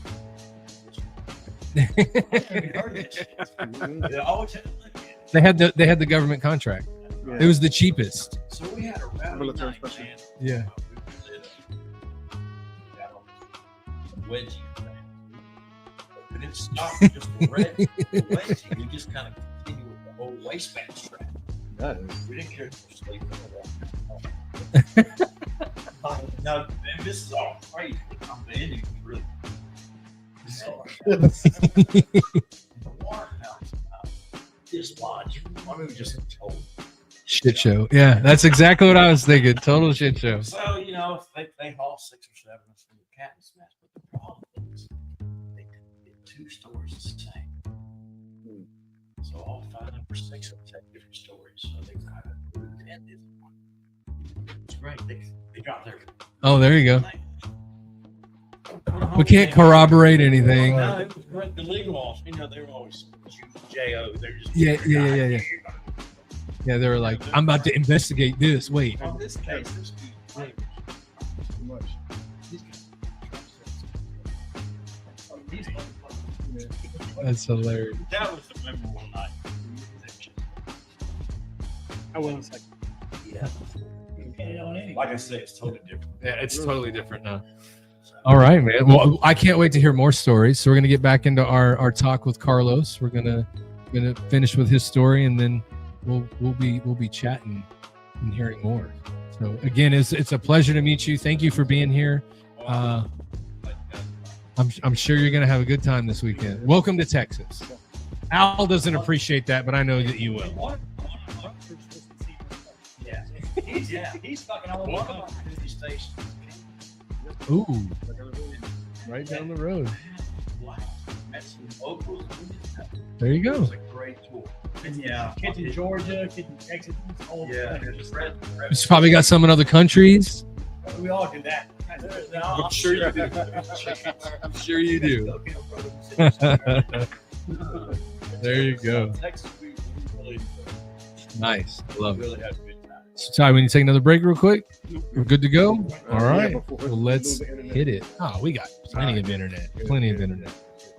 They always had They had the government contract. Yeah. It was the cheapest. So we had a rowdy Military night, special. man. Yeah. We got a wedgie. We didn't stop with just the wedgie. We just kind of continued with the whole waistband strap. That is. We didn't care if we were sleeping or what. Now, and this is all crazy. I'm the ending was really bizarre. The waterhouse dislodged. I mean, we just told. Shit show. Yeah, that's exactly what I was thinking. Total shit show. So, you know, they haul 6 or 7 of us from the captain's mess, but the problem is they couldn't get 2 stories the same. So all 5 or 6 of them had different stories. So they kind of moved in this one. It's great. They dropped everything. Oh, there you go. We can't corroborate anything. No, it was great. The legal office, you know, they were always J.O. They're just Yeah. Yeah, they were like, I'm about to investigate this. Wait. In this case, this dude Too much. That's hilarious. that was the memorable night. I was like, Yeah. Like I said, it's totally different. Yeah, it's totally different now. All right, man. Well, I can't wait to hear more stories. So we're gonna get back into our talk with Carlos. We're gonna finish with his story, and then we'll be chatting and hearing more. So again, it's a pleasure to meet you. Thank you for being here. I'm sure you're gonna have a good time this weekend. Welcome to Texas. Al doesn't appreciate that, but I know that you will. he's fucking all One over. of the 50 stations. Ooh, right down the road. Met some locals. There you It go. was a great tour. Yeah, kids in Georgia, kids in Texas, all Yeah, It's probably got some in other countries. we all do that. I'm sure you do. I'm sure you do. There you go. Texas, we really, Nice. I love it. really had a good time. So, Ty, we need to take another break real quick. We're good to go. All right. before Well, let's hit it. Oh, we got plenty of internet. Plenty of internet.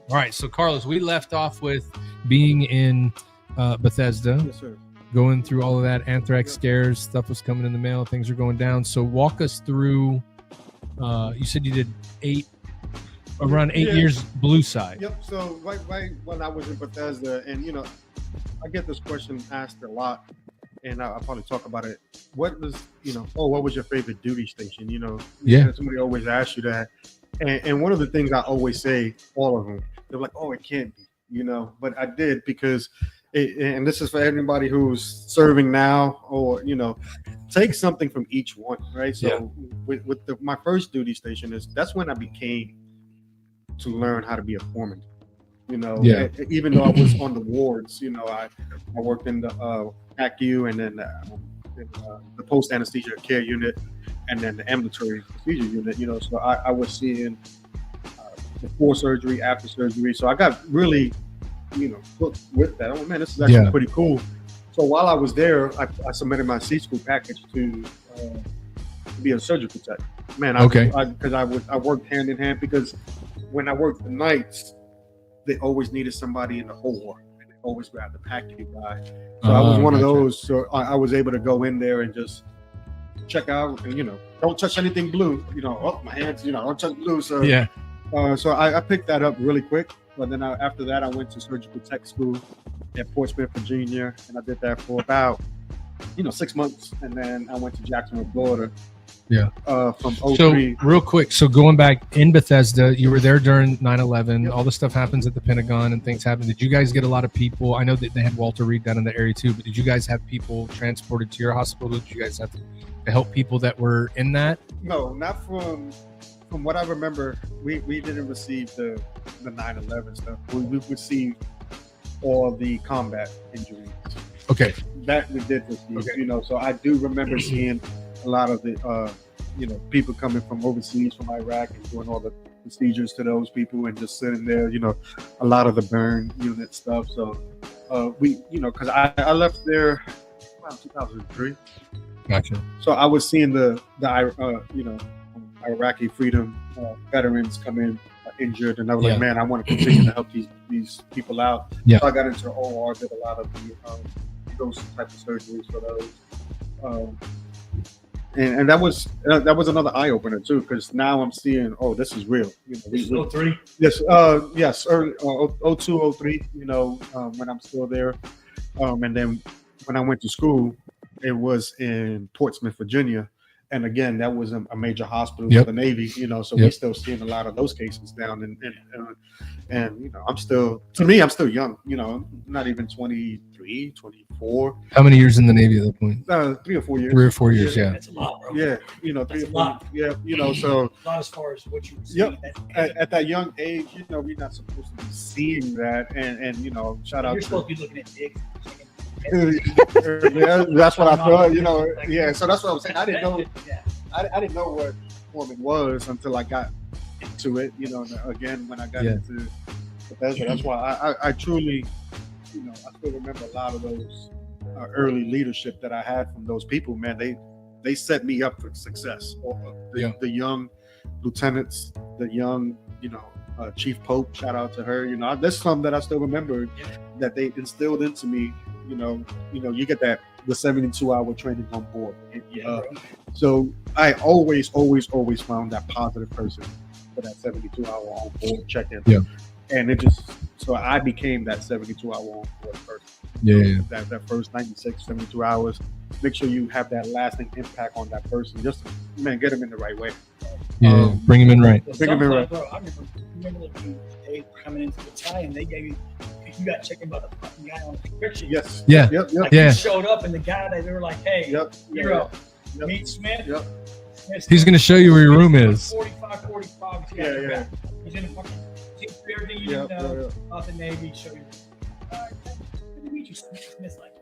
All right. So, Carlos, we left off with being in Bethesda, Yes, sir. going through all of that anthrax scares. Stuff was coming in the mail. Things are going down. So, walk us through. You said you did around 8 Yeah. years blue side. Yep. So right when I was in Bethesda, and I get this question asked a lot, and I'll probably talk about it. What was what was your favorite duty station? Yeah. Somebody always asks you that, and one of the things I always say, all of them, they're like, oh, it can't be, but I did because and this is for anybody who's serving now, or take something from each one, right? So with my first duty station that's when I became to learn how to be a foreman. Even though I was on the wards, I worked in the PACU, and then the post anesthesia care unit, and then the ambulatory procedure unit. So I was seeing before surgery, after surgery. So I got really, hooked with that. Oh man, this is actually pretty cool. So while I was there, I submitted my C school package to be a surgical tech. Man, because I worked hand in hand, because when I worked the nights, they always needed somebody in the OR, and they always grabbed the PACU guy. So I was one of those. So I was able to go in there and just check out, and don't touch anything blue. My hands, don't touch blue. So so I picked that up really quick. But then after that, I went to surgical tech school at Portsmouth, Virginia, and I did that for about 6 months, and then I went to Jacksonville, Florida. From 03. So real quick, so going back in Bethesda, you were there during 9/11. All the stuff happens at the Pentagon and things happen. Did you guys get a lot of people? I know that they had Walter Reed down in the area too, but did you guys have people transported to your hospital? Did you guys have to help people that were in that? No, not from what I remember. We didn't receive the 9/11 stuff. We received all the combat injuries. Okay. That we did receive. So I do remember seeing a lot of the people coming from overseas, from Iraq, and doing all the procedures to those people, and just sitting there, a lot of the burn unit stuff. So we, because I left there around 2003. Gotcha. So I was seeing the Iraqi freedom veterans come in injured, and I was like, man, I want to continue to help these people out. So I got into OR, did a lot of those type of surgeries for those. And that was another eye opener too, because now I'm seeing, this is real. This is 03? Yes, early 02, 03. When I'm still there, and then when I went to school, it was in Portsmouth, Virginia, and again, that was a major hospital for the Navy. So we're still seeing a lot of those cases down, and I'm still young. I'm not even 23, 24. How many years in the Navy at that point? 3 or 4 years. 3 or 4 years, That's a lot, bro. Yeah, 3 or 4. Yeah, so not as far as what you were seeing. At that young age, we're not supposed to be seeing that, and shout out. You're supposed to be looking at dicks. Yeah, that's what I thought. So that's what I was saying. I didn't know. I didn't know what foreman was until I got into it. Again, when I got into Bethesda, that's why I truly, I still remember a lot of those early leadership that I had from those people. Man, they set me up for success. The young lieutenants, the young, Chief Pope. Shout out to her. There's some that I still remember that they instilled into me. You get the 72-hour training on board. So I always found that positive person for that 72-hour on board check-in. And it just, so I became that 72-hour on board person. That first 96, 72 hours. Make sure you have that lasting impact on that person. Just get them in the right way. Bring them in right. Bring them in right. Bro, I remember they coming into the battalion, they gave you got checking about the fucking guy on the prescription. Yes. Yeah. Yep. You showed up, and the guy they were like, "Hey, you're up. Meet Smith." Yep. He's gonna show you where your room is. 45. Yeah. He's in the fucking everything you need to know about the Navy. Show you. Good to meet you, Smith. Like,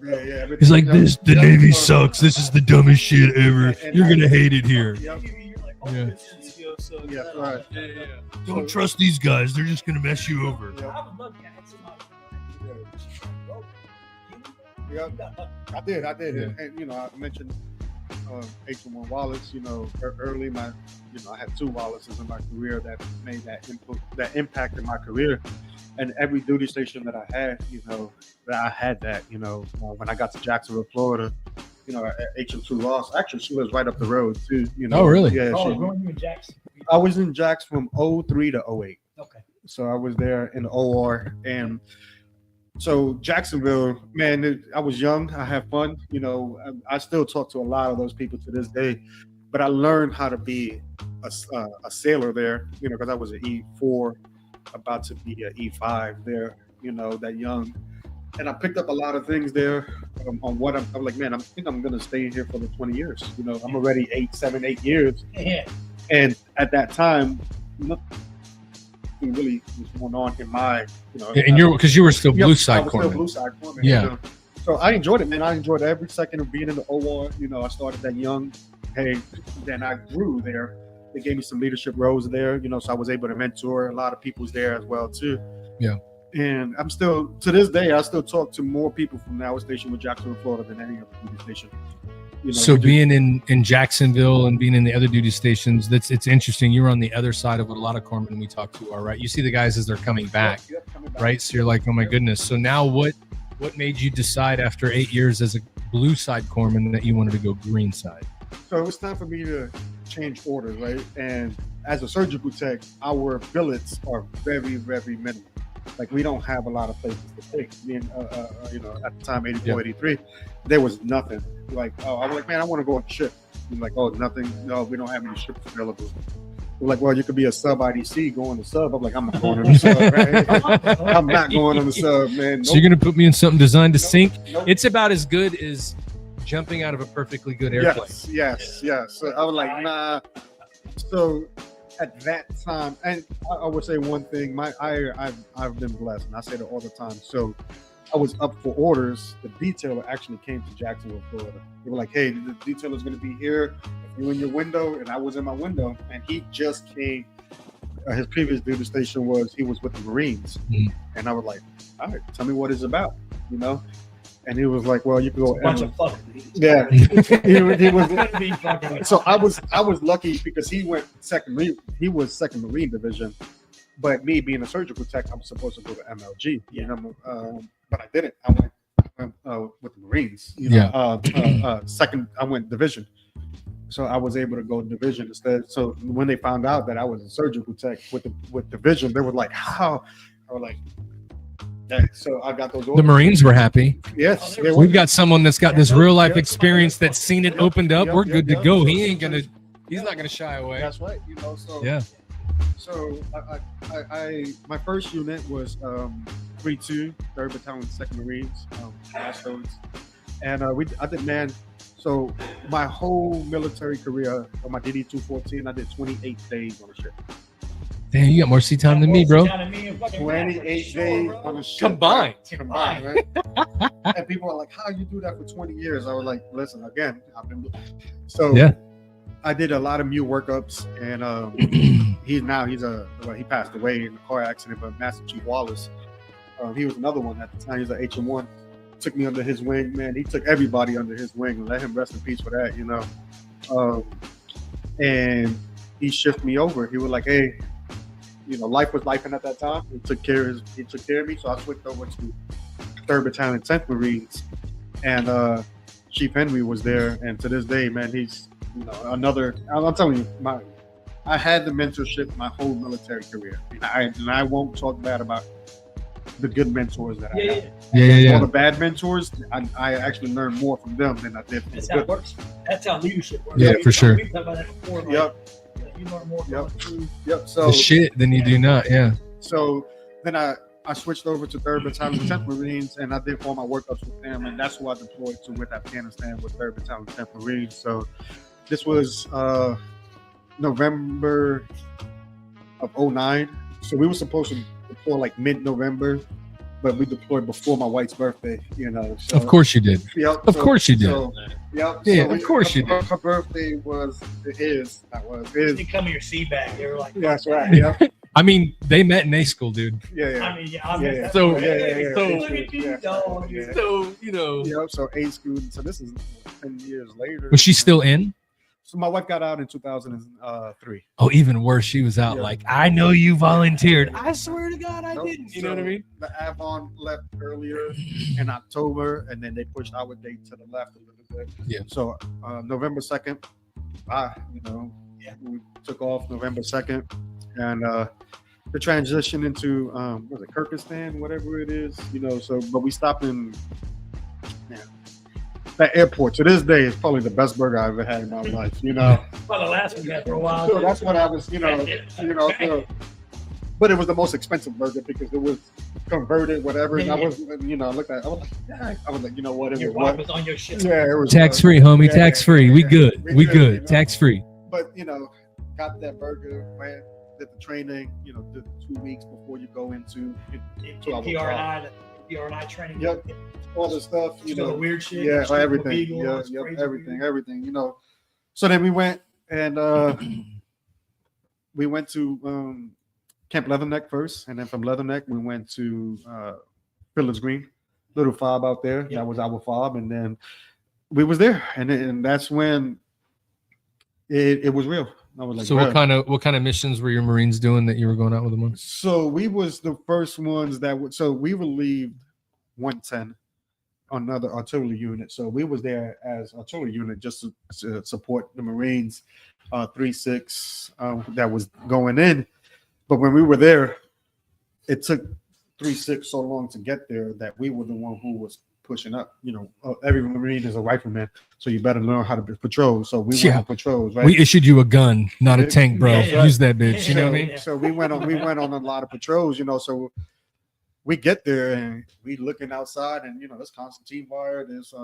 Yeah. He's like, "This, the Navy sucks. This is the dumbest shit ever. You're gonna hate it here." You're like, Right. Don't trust these guys. They're just gonna mess you over. I would love to have somebody. I did. And I mentioned H1 Wallace. Early I had 2 Wallaces in my career that made that impact in my career. And every duty station that I had, when I got to Jacksonville, Florida, HM2 Ross. Actually, she lives right up the road too. Oh, really? Yeah. Growing you in Jackson. I was in Jax from 03 to 08. Okay. So I was there in the OR, and so Jacksonville, man, I was young. I had fun. I still talk to a lot of those people to this day, but I learned how to be a sailor there. Because I was an E4, about to be an E5 there. That young and I picked up a lot of things there on what I'm like, man, I think I'm going to stay here for the 20 years. You know, I'm already 8 years. Yeah. And at that time, nothing really was going on in my, you know. And because you were still blue side I was corner. still blue side corner. Yeah. You know? So I enjoyed it, man. I enjoyed every second of being in the OR. You know, I started that young. Hey, then I grew there. They gave me some leadership roles there, you know, so I was able to mentor a lot of people's there as well too. Yeah. And I'm still, to this day, I still talk to more people from our station with Jacksonville, Florida than any other duty station. You know, so being in Jacksonville and being in the other duty stations, it's interesting. You're on the other side of what a lot of corpsmen we talk to are, right? You see the guys as they're coming back, coming back. right? So you're like, oh my goodness. So now what made you decide after 8 years as a blue side corpsman that you wanted to go green side? So it was time for me to change orders, right? And as a surgical tech, our billets are very, very minimal. Like we don't have a lot of places to take. Being, you know, at the time, 84, 83, there was nothing. Like, oh, I was like, man, I want to go on a ship. I'm like, oh, nothing. No, we don't have any ships available. They're like, well, you could be a sub IDC going to sub. I'm like, I'm not going on the sub, right? I'm not going on the sub, man. Nope. So you're gonna put me in something designed to sink? Nope. It's about as good as jumping out of a perfectly good airplane. Yes. So I was like, nah. So at that time, and I would say one thing, I've been blessed, and I say that all the time. So I was up for orders. The detailer actually came to Jacksonville, Florida. They were like, hey, the detailer's going to be here. If you're in your window, and I was in my window, and he just came. His previous duty station was, he was with the Marines. Mm-hmm. And I was like, all right, tell me what it's about, you know? And he was like, well, you can go. A bunch of fucking. Yeah. he was. Gonna be fucking. So I was lucky because he went second. He was second Marine Division, but me being a surgical tech, I'm supposed to go to MLG. You know, but I didn't. I went with the Marines. You know, second. I went division, so I was able to go division instead. So when they found out that I was a surgical tech with division, they were like, "How?" I was like. Yeah, so I got those orders. The Marines were happy. Yes, We've got someone that's got this real life experience that's seen it opened up. We're good to go. He's not gonna shy away. That's right. You know, so yeah. So I my first unit was 3-2, 3rd Battalion, 2nd Marines, Crossroads, and I did man. So my whole military career on my DD 214, I did 28 days on a ship. Damn, you got more seat time than me, bro. 28 days on a ship. Combined, right? And people are like, "How you do that for 20 years?" I was like, "Listen, again, I've been." So yeah, I did a lot of MU workups, and he passed away in a car accident. But Master Chief Wallace, he was another one at the time. He was an HM1. Took me under his wing, man. He took everybody under his wing, and let him rest in peace for that, you know. And he shifted me over. He was like, "Hey." You know, life was life, and at that time, he took care of me. So I switched over to 3rd Battalion, 10th Marines, and Chief Henry was there. And to this day, man, he's another. I'm telling you, I had the mentorship my whole military career, and I won't talk bad about the good mentors that I had. Yeah. All the bad mentors, I actually learned more from them than I did from the good ones. That's how leadership works. Yeah, for sure. We've talked about that before. Like, yep. You learn more. Yep. So the shit than you do not. Yeah. So then I switched over to 3rd Battalion, 10th Marines, and I did all my workups with them, and that's who I deployed to with Afghanistan with 3rd Battalion, 10th Marines. So this was November of 2009. So we were supposed to deploy like mid-November, but we deployed before my wife's birthday, you know. So, of course you did. Yep. Of course you did. Of course you did. Her birthday was his. They come in your sea bag. They were like, that's right. Yeah. I mean, they met in A school, dude. Yeah. I mean, So, look at you, dog. So, you know. Yep. So A school. So this is 10 years later. Was she still in? So my wife got out in 2003. Oh, even worse, she was out. Yeah. Like, I know you volunteered. I swear to God, I didn't. You know what I mean? The Avon left earlier in October, and then they pushed our date to the left a little bit. Yeah. So November 2nd, we took off November 2nd, and the transition into was it Kyrgyzstan, whatever it is, you know. So, but we stopped in. That airport to this day is probably the best burger I've ever had in my life, you know. Well, the last one got for a while. So that's what I was, you know. So, but it was the most expensive burger because it was converted, whatever. And I was, you know, I looked at it, I was like, yeah. I was like, you know what? It Your was wife what? was on your shit. Yeah, it was Tax free, homie. yeah, Tax free. We good. We you know? good. Tax free. But you know, got that burger, ran, did the training. You know, did 2 weeks before you go into our PRNI training. Yep. All the stuff, you know, the weird shit. yeah, Street everything, Beagle, yeah, it's yep, crazy everything, weird. everything, you know. So then we went and we went to Camp Leatherneck first, and then from Leatherneck we went to Village Green, little fob out there. Yep. That was our fob, and then we was there, and that's when it was real. I was like, So what kind of missions were your Marines doing that you were going out with them on? So we was the first ones that would. So we relieved 110, another artillery unit. So we was there as artillery unit just to support the Marines, 3-6 that was going in. But when we were there, it took 3-6 so long to get there that we were the one who was pushing up. You know, every Marine is a rifleman, so you better learn how to patrol. So we went on patrols, right? We issued you a gun, not a tank, bro. Yeah. Use that bitch. You know what I mean? So we went on a lot of patrols, you know. So we get there and we looking outside, and you know, there's Constantine fire, there's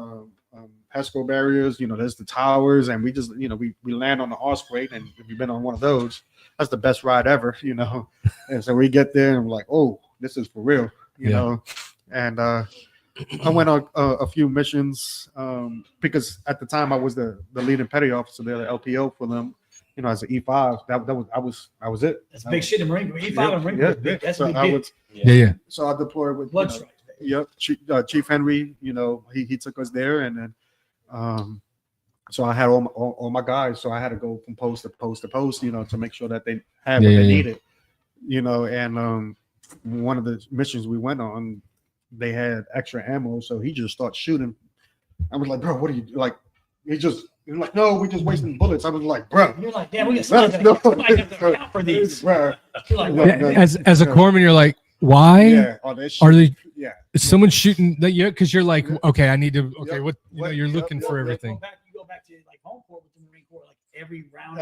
Pesco barriers, you know, there's the towers, and we just, you know, we land on the Osprey, and if you've been on one of those, that's the best ride ever, you know. And so we get there and we're like, oh, this is for real, you know. And I went on a few missions because at the time I was the leading petty officer there, the LPO for them. You know, as an E5, I was it. That's big shit in Marine Corps. E5 and Marine Corps is big. That's so big. I was, Yeah. So I deployed with Blood you know, strikes. Yep, Chief Henry. You know, he took us there, and then so I had all my guys. So I had to go from post to post to post, you know, to make sure that they had what they needed. You know, and one of the missions we went on, they had extra ammo, so he just started shooting. I was like, bro, what are you like? He's like, no, we just wasting bullets. I was like, bro. You're like, damn, we got somebody have to account for these. Bro. You're like, As a corpsman, you're like, why? Yeah. Are they? Yeah. Is someone shooting that? Yeah, because you're like, okay, I need to. Okay, Yep. what? You know, you're looking for everything. You go back to like home corps with the Marine Corps, like every round,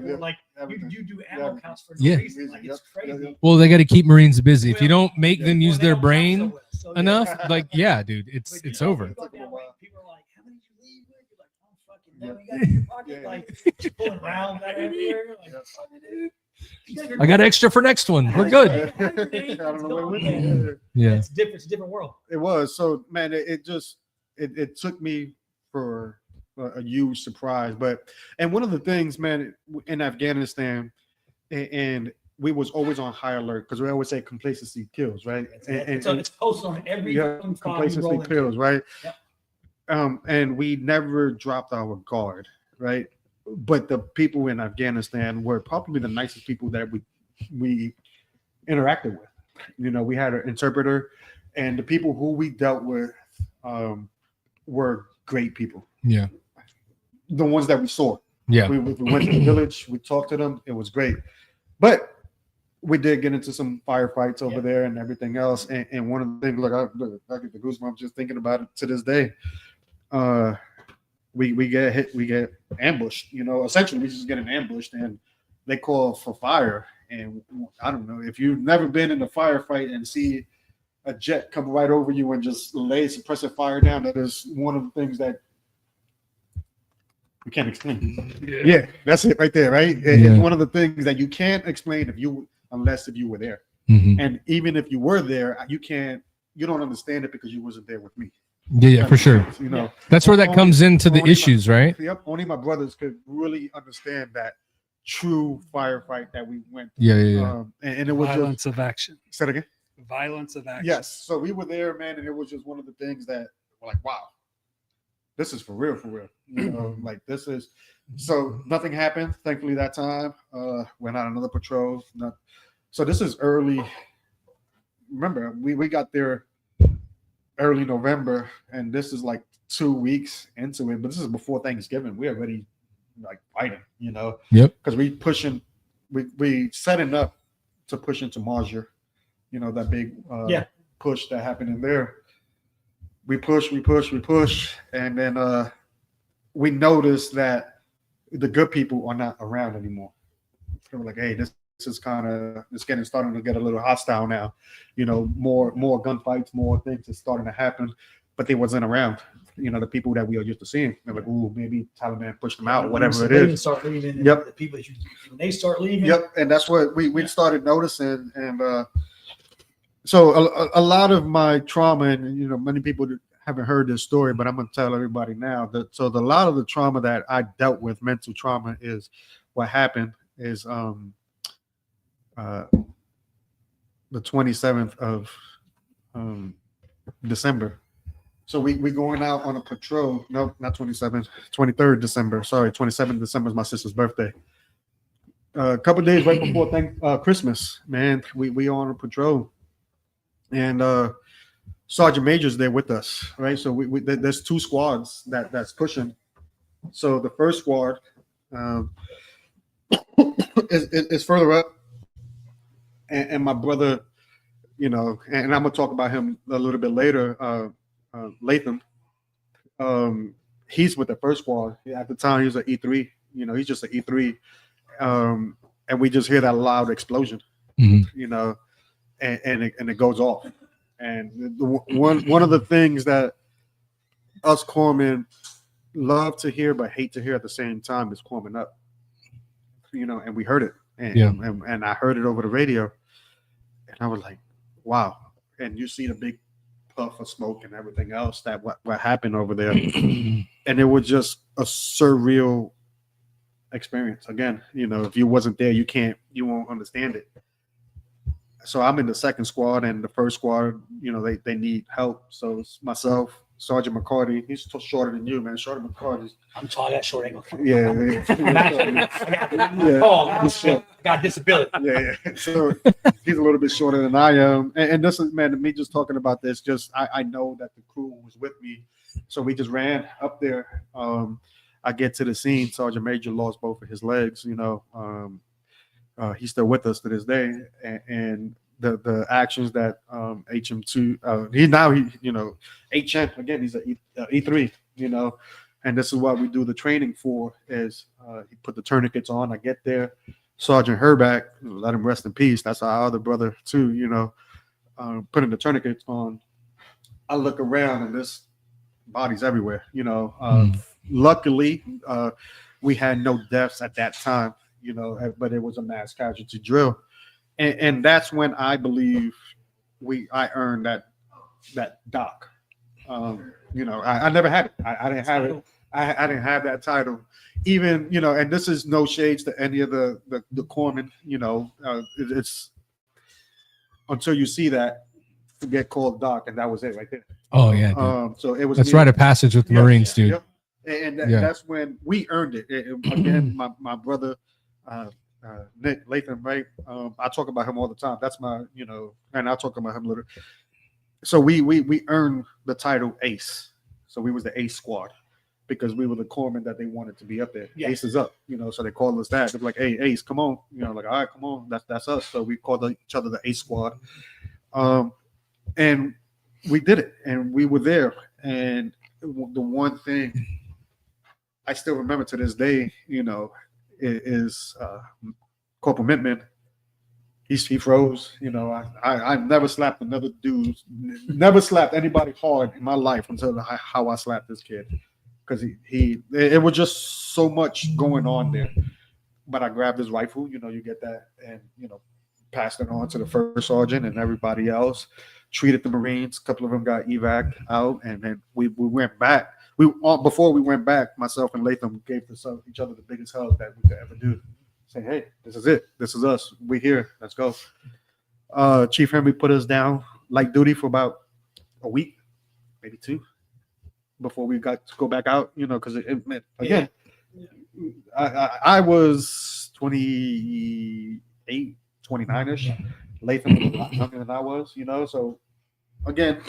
yeah, like everything. you do ammo counts for Yeah. no reason. Like it's crazy. Well, they got to keep Marines busy. If you don't make them use Well, they their don't brain count so well. So, enough, like, yeah, dude, it's But, you it's know, over. you go down, like, people are like, how many did you leave with? You're like, oh, fucking hell, you got in your pocket, Yeah. like pulling around back everywhere. You're like, fucking dude. I got extra for next one. We're good. I don't know where we went. Yeah. It's different. It's a different world. It was. So man, it took me for a huge surprise. And one of the things, man, in Afghanistan, and we was always on high alert because we always say complacency kills, right? It's posted on every fucking file we complacency roll into. kills, right? Yep. And we never dropped our guard, right? But the people in Afghanistan were probably the nicest people that we interacted with. You know, we had an interpreter, and the people who we dealt with were great people. Yeah. The ones that we saw. Yeah. We went to the village, we talked to them, it was great. But we did get into some firefights over there and everything else. And one of the things, I get the goosebumps just thinking about it to this day. We get hit, we get ambushed, you know, essentially we just getting ambushed, and they call for fire. And I don't know if you've never been in a firefight and see a jet come right over you and just lay suppressive fire down. That is one of the things that we can't explain. Yeah, that's it right there, right? It's one of the things that you can't explain unless you were there. Mm-hmm. And even if you were there, you don't understand it because you wasn't there with me. Yeah, for sure. You know, that's where that comes into the issues, right? Yep. Only my brothers could really understand that true firefight that we went through. Yeah. And it was Violence of action. Say it again. Violence of action. Yes. So we were there, man, and it was just one of the things that were like, wow, this is for real, for real. You know, like this is. So nothing happened, thankfully, that time. Went on another patrol. So this is early. Remember, we got there early November, and this is like 2 weeks into it. But this is before Thanksgiving. We're already like fighting, you know. Yep. Because we setting up to push into Marjor. You know, that big push that happened in there. We push, and then we noticed that the good people are not around anymore. They were like, hey, this is kind of starting to get a little hostile now. You know, more gunfights, more things are starting to happen, but they wasn't around. You know, the people that we are used to seeing. They're like, ooh, maybe Taliban pushed them out, whatever it is. Start leaving. Yep. The people when they start leaving. Yep. And that's what we started noticing. And so a lot of my trauma, and you know, many people haven't heard this story, but I'm going to tell everybody now that a lot of the trauma that I dealt with, mental trauma, is what happened is the 27th of December. So we going out on a patrol. No, not 27th, 23rd December. Sorry, 27th December is my sister's birthday. A couple days right before Christmas, man, we on a patrol, and Sergeant Major's there with us, right? So there's two squads that's pushing. So the first squad is further up, and my brother, you know, and I'm gonna talk about him a little bit later. Latham, he's with the first squad. At the time, he was an E3. You know, he's just an E3, and we just hear that loud explosion. Mm-hmm. You know, and it goes off. And one of the things that us corpsmen love to hear but hate to hear at the same time is corpsman up. You know, and we heard it, and I heard it over the radio, and I was like, wow. And you see the big puff of smoke and everything else that what happened over there, and it was just a surreal experience. Again, you know, if you wasn't there, you won't understand it. So I'm in the second squad, and the first squad, you know, they need help. So it's myself, Sergeant McCarty. He's shorter than you, man. Sergeant McCarty's. I'm tall. I got short angle. Yeah. I got disability. Yeah. So he's a little bit shorter than I am. And this is, man, me just talking about this, just I know that the crew was with me. So we just ran up there. I get to the scene. Sergeant Major lost both of his legs, you know. He's still with us to this day. And the actions that HM2, he you know, HM, again, he's an E3, you know. And this is what we do the training for, is he put the tourniquets on. I get there. Sergeant Herback, let him rest in peace. That's our other brother too, you know, putting the tourniquets on. I look around and there's bodies everywhere, you know. Luckily, we had no deaths at that time, you know, but it was a mass casualty drill. And that's when I believe I earned that doc. You know, I never had it. I didn't have it. I didn't have that title. Even, you know, and this is no shades to any of the corpsmen, you know, it's until you see that, to get called doc, and that was it right there. Oh yeah. So it was. That's rite of passage with the Marines, dude. Yep. And that's when we earned it. Again, my brother, Nick Latham, right? I talk about him all the time. That's my, you know, and I'll talk about him later. So we earned the title Ace. So we was the Ace squad, because we were the corpsmen that they wanted to be up there. Yeah. Ace is up, you know. So they called us that. They're like, "Hey, Ace, come on," you know, like, "All right, come on, that's us." So we called each other the Ace squad, and we did it, and we were there. And the one thing I still remember to this day, you know, is Corporal Mittman. He froze, you know. I never slapped another dude, never slapped anybody hard in my life until how I slapped this kid, because it was just so much going on there. But I grabbed his rifle, you know, you get that, and you know, passed it on to the first sergeant and everybody else. Treated the Marines. A couple of them got evac out, and then we went back. Before we went back, myself and Latham gave each other the biggest hug that we could ever do. Say, hey, this is it. This is us. We're here. Let's go. Chief Henry put us down light duty for about a week, maybe two, before we got to go back out, you know, because it meant, again, I was 28, 29-ish. Latham was a lot younger than I was, you know. So, again,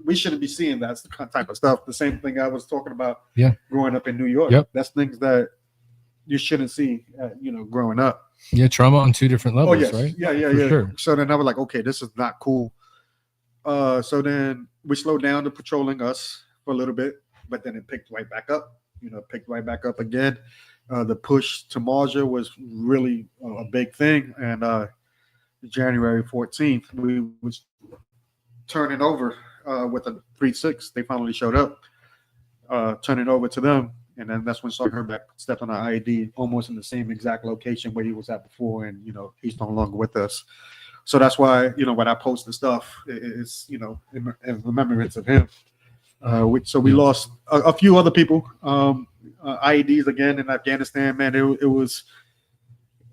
we shouldn't be seeing that type of stuff. The same thing I was talking about growing up in New York. Yep. That's things that you shouldn't see, you know, growing up. Yeah, trauma on two different levels, right? Yeah. Sure. So then I was like, okay, this is not cool. So then we slowed down to patrolling us for a little bit, but then it picked right back up, you know, picked right back up again. The push to Marja was really a big thing, and January 14th, we was turning over with a 3-6. They finally showed up, turning over to them, and then that's when Sergeant Herbeck stepped on our IED, almost in the same exact location where he was at before, and he's no longer with us. So that's why when I post the stuff, it's in remembrance of him. So we lost a few other people, IEDs again in Afghanistan. Man, it was.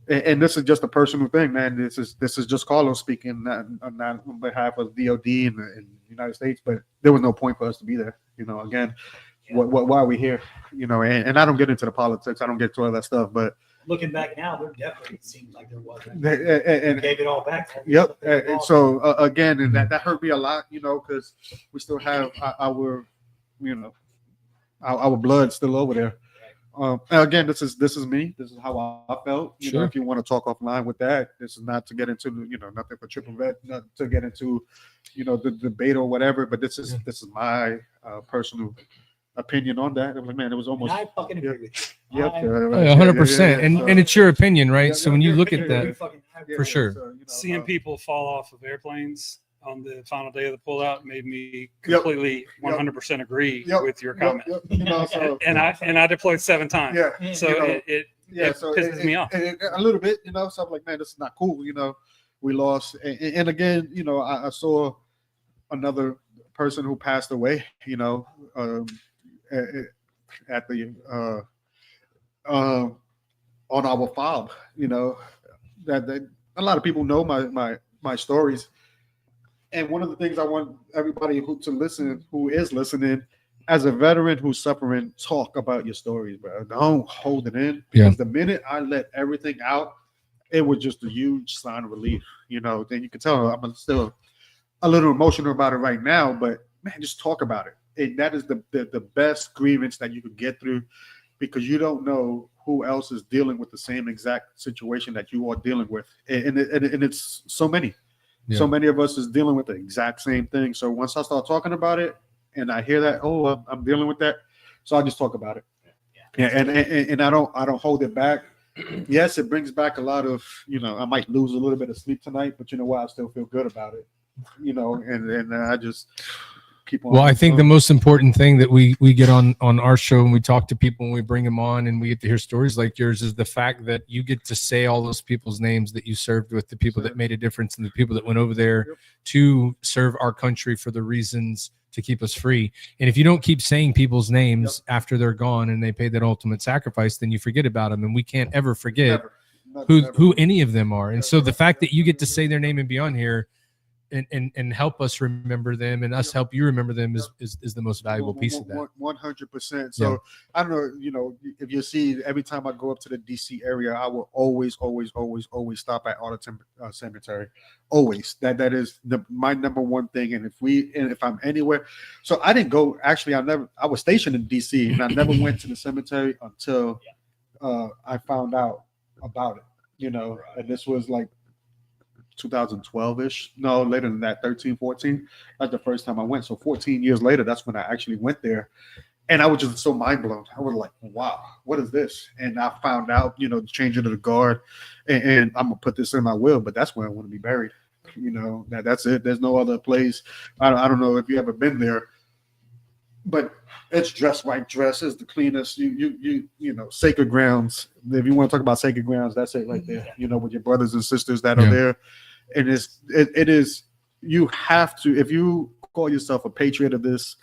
And this is just a personal thing, man. This is just Carlos speaking, not on behalf of DOD in the United States. But there was no point for us to be there. Again, why are we here? And I don't get into the politics. I don't get to all that stuff. But looking back now, there definitely seems like there was. And gave it all back. Yep. And so again, and that hurt me a lot, because we still have our blood still over there. Again, this is me. This is how I felt. Sure. If you want to talk offline with that, this is not to get into nothing for Triple Vet, not to get into the debate or whatever. But this is my personal opinion on that. I'm like, man, it was almost. And I fucking agree with you. Yep. 100%. And it's your opinion, right? So when you look at that, for sure. So, Seeing people fall off of airplanes on the final day of the pullout made me completely 100% agree with your comment. And I deployed 7 times. Yeah. So it pisses me off. A little bit, so I'm like, man, this is not cool. We lost. And again, I saw another person who passed away, at the on our fob, that a lot of people know my stories. And one of the things I want everybody who is listening, as a veteran who's suffering, talk about your stories, bro. Don't hold it in. Because the minute I let everything out, it was just a huge sign of relief. Then you can tell I'm still a little emotional about it right now, but man, just talk about it. And that is the best grievance that you could get through, because you don't know who else is dealing with the same exact situation that you are dealing with. And it's so many. Yeah. So many of us is dealing with the exact same thing. So once I start talking about it and I hear that, I'm dealing with that, so I just talk about it. And I don't hold it back. Yes, it brings back a lot of, I might lose a little bit of sleep tonight, but you know what? I still feel good about it. And I just keep on. Well, I think the most important thing that we get on our show, and we talk to people and we bring them on and we get to hear stories like yours, is the fact that you get to say all those people's names that you served with, the people that made a difference and the people that went over there to serve our country for the reasons to keep us free. And if you don't keep saying people's names after they're gone and they paid that ultimate sacrifice, then you forget about them. And we can't ever forget who any of them are. And so the fact that you get to say their name and be on here and help us remember them and us help you remember them is the most valuable piece of that. 100%. So I don't know, if you see, every time I go up to the DC area, I will always stop at Arlington Cemetery. Always. That is my number one thing. And if I'm anywhere, so I didn't go. Actually, I was stationed in DC, and I never went to the cemetery until I found out about it. And this was like 2012-ish. No, later than that, 13, 14. That's the first time I went. So 14 years later, that's when I actually went there. And I was just so mind blown. I was like, wow, what is this? And I found out, the changing of the guard. And I'm going to put this in my will, but that's where I want to be buried. That's it. There's no other place. I don't know if you ever been there, but it's dress white dress is the cleanest. You sacred grounds. If you want to talk about sacred grounds, that's it right there. With your brothers and sisters that are there. And it is, you have to, if you call yourself a patriot of this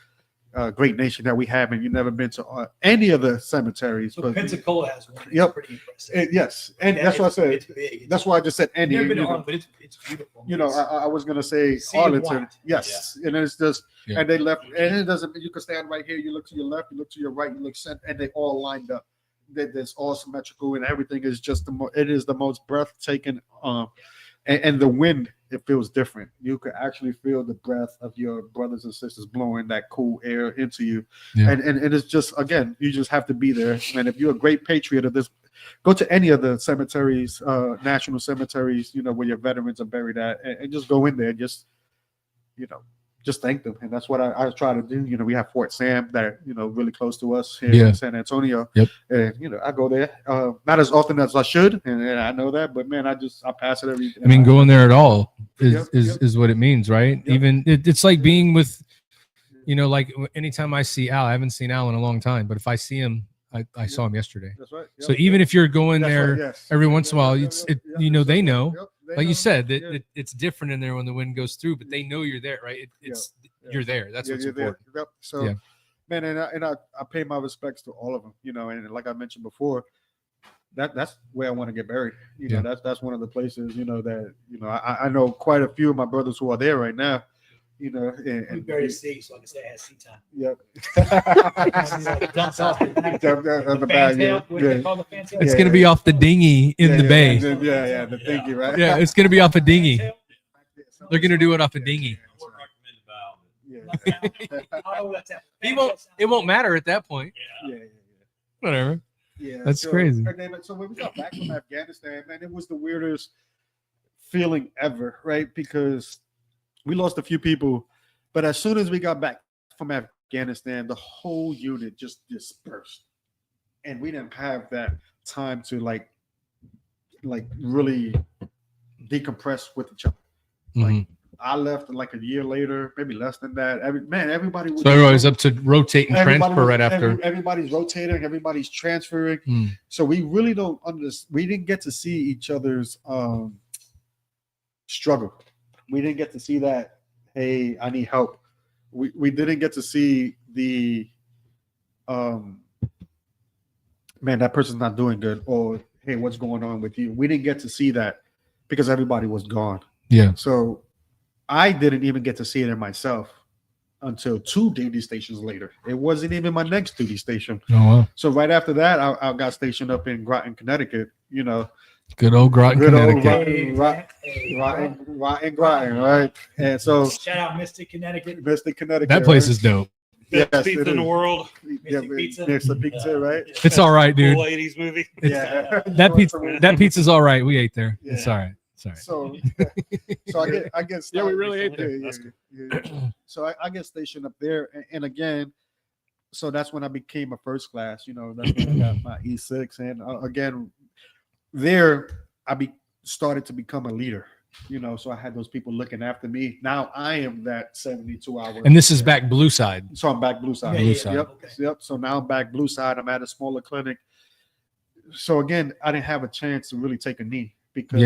great nation that we have, and you've never been to any of the cemeteries. So Pensacola has one. Yep. Pretty impressive. Yes. And that's what I said. It's big. That's why I just said any. Never been to Arlington, but it's beautiful. I was going to say Arlington. Yes. Yeah. And it's just, and they left, and it doesn't, you can stand right here, you look to your left, you look to your right, you look center, and they all lined up. That's all symmetrical, and everything is just it is the most breathtaking. And the wind, it feels different. You could actually feel the breath of your brothers and sisters blowing that cool air into you. Yeah. And it's just, again, you just have to be there. And if you're a great patriot of this, go to any of the cemeteries, national cemeteries, where your veterans are buried at, and just go in there and just just thank them. And that's what I try to do. You know, we have Fort Sam that, you know, really close to us here Yeah. in San Antonio. Yep. And, you know, I go there, not as often as I should. And I know that, but man, I pass it every. I mean, going there at all Yep, is what it means, right? Yep. Even it's like being with, you know, like anytime I see Al, I haven't seen Al in a long time, but if I see him, I saw him yesterday. That's right. So even if you're going That's there right, yes. every once in a while, Yep, it's yep, it, yep, you know, yep, they yep, know, yep, they like know. you said, that Yeah. it's different in there when the wind goes through, but they know you're there, right? It's Yeah. you're there. That's what's you're there. important. Yep. So, Yeah. man, and I pay my respects to all of them, you know, and like I mentioned before, that's where I want to get buried. You know, Yeah. that's one of the places, you know, that, you know, I know quite a few of my brothers who are there right now, you know, We and buried C, so I can say I had C time. yep. Dumps off the back. Dump that on the back, yeah. Fantail, what do they Yeah. call the fantail? It's Yeah. gonna be off the dinghy in the bay. Yeah, the thingy, right? Yeah, it's gonna be off a dinghy. Fantail? They're gonna do it off a dinghy. I would recommend valve. Yeah. Oh, that's that. It won't matter at that point. Yeah. Whatever. Yeah, That's so, crazy. So when we got back from Afghanistan, man, it was the weirdest feeling ever, right? Because we lost a few people, but as soon as we got back from Afghanistan, the whole unit just dispersed, and we didn't have that time to like really decompress with each other. Mhm. I left like a year later, maybe less than that. Everybody was So everybody's up to rotate and Everybody transfer was- right after. everybody's rotating, everybody's transferring. Mm. So we really don't we didn't get to see each other's struggle. We didn't get to see that, hey, I need help. We didn't get to see the man, that person's not doing good, or hey, what's going on with you? We didn't get to see that because everybody was gone. Yeah. So I didn't even get to see it in myself until 2 duty stations later. It wasn't even my next duty station. Oh wow. So right after that, I got stationed up in Groton, Connecticut. You know, Good old Groton, good old Connecticut. Groton, right? And so Shout out Mystic, Connecticut. Mystic, Connecticut. That place right? is dope. Yes, Best pizza it in the is. world. Yeah, Mystic Pizza. Mystic Pizza, right? It's all right, dude. Cool 80s movie. Yeah, That pizza's all right. We ate there. Yeah. It's all right. It's all right. So I get Yeah, we really ate there. yeah, yeah. So I get stationed up there, and again, so that's when I became a first class. You know, that's when I got my E6, and again, there I started to become a leader. You know, so I had those people looking after me. Now I am that 72-hour. And this is back blue side. So I'm back blue side. Yeah, Blue yeah, side. Yep. okay. Yep. So now I'm back blue side. I'm at a smaller clinic. So again, I didn't have a chance to really take a knee because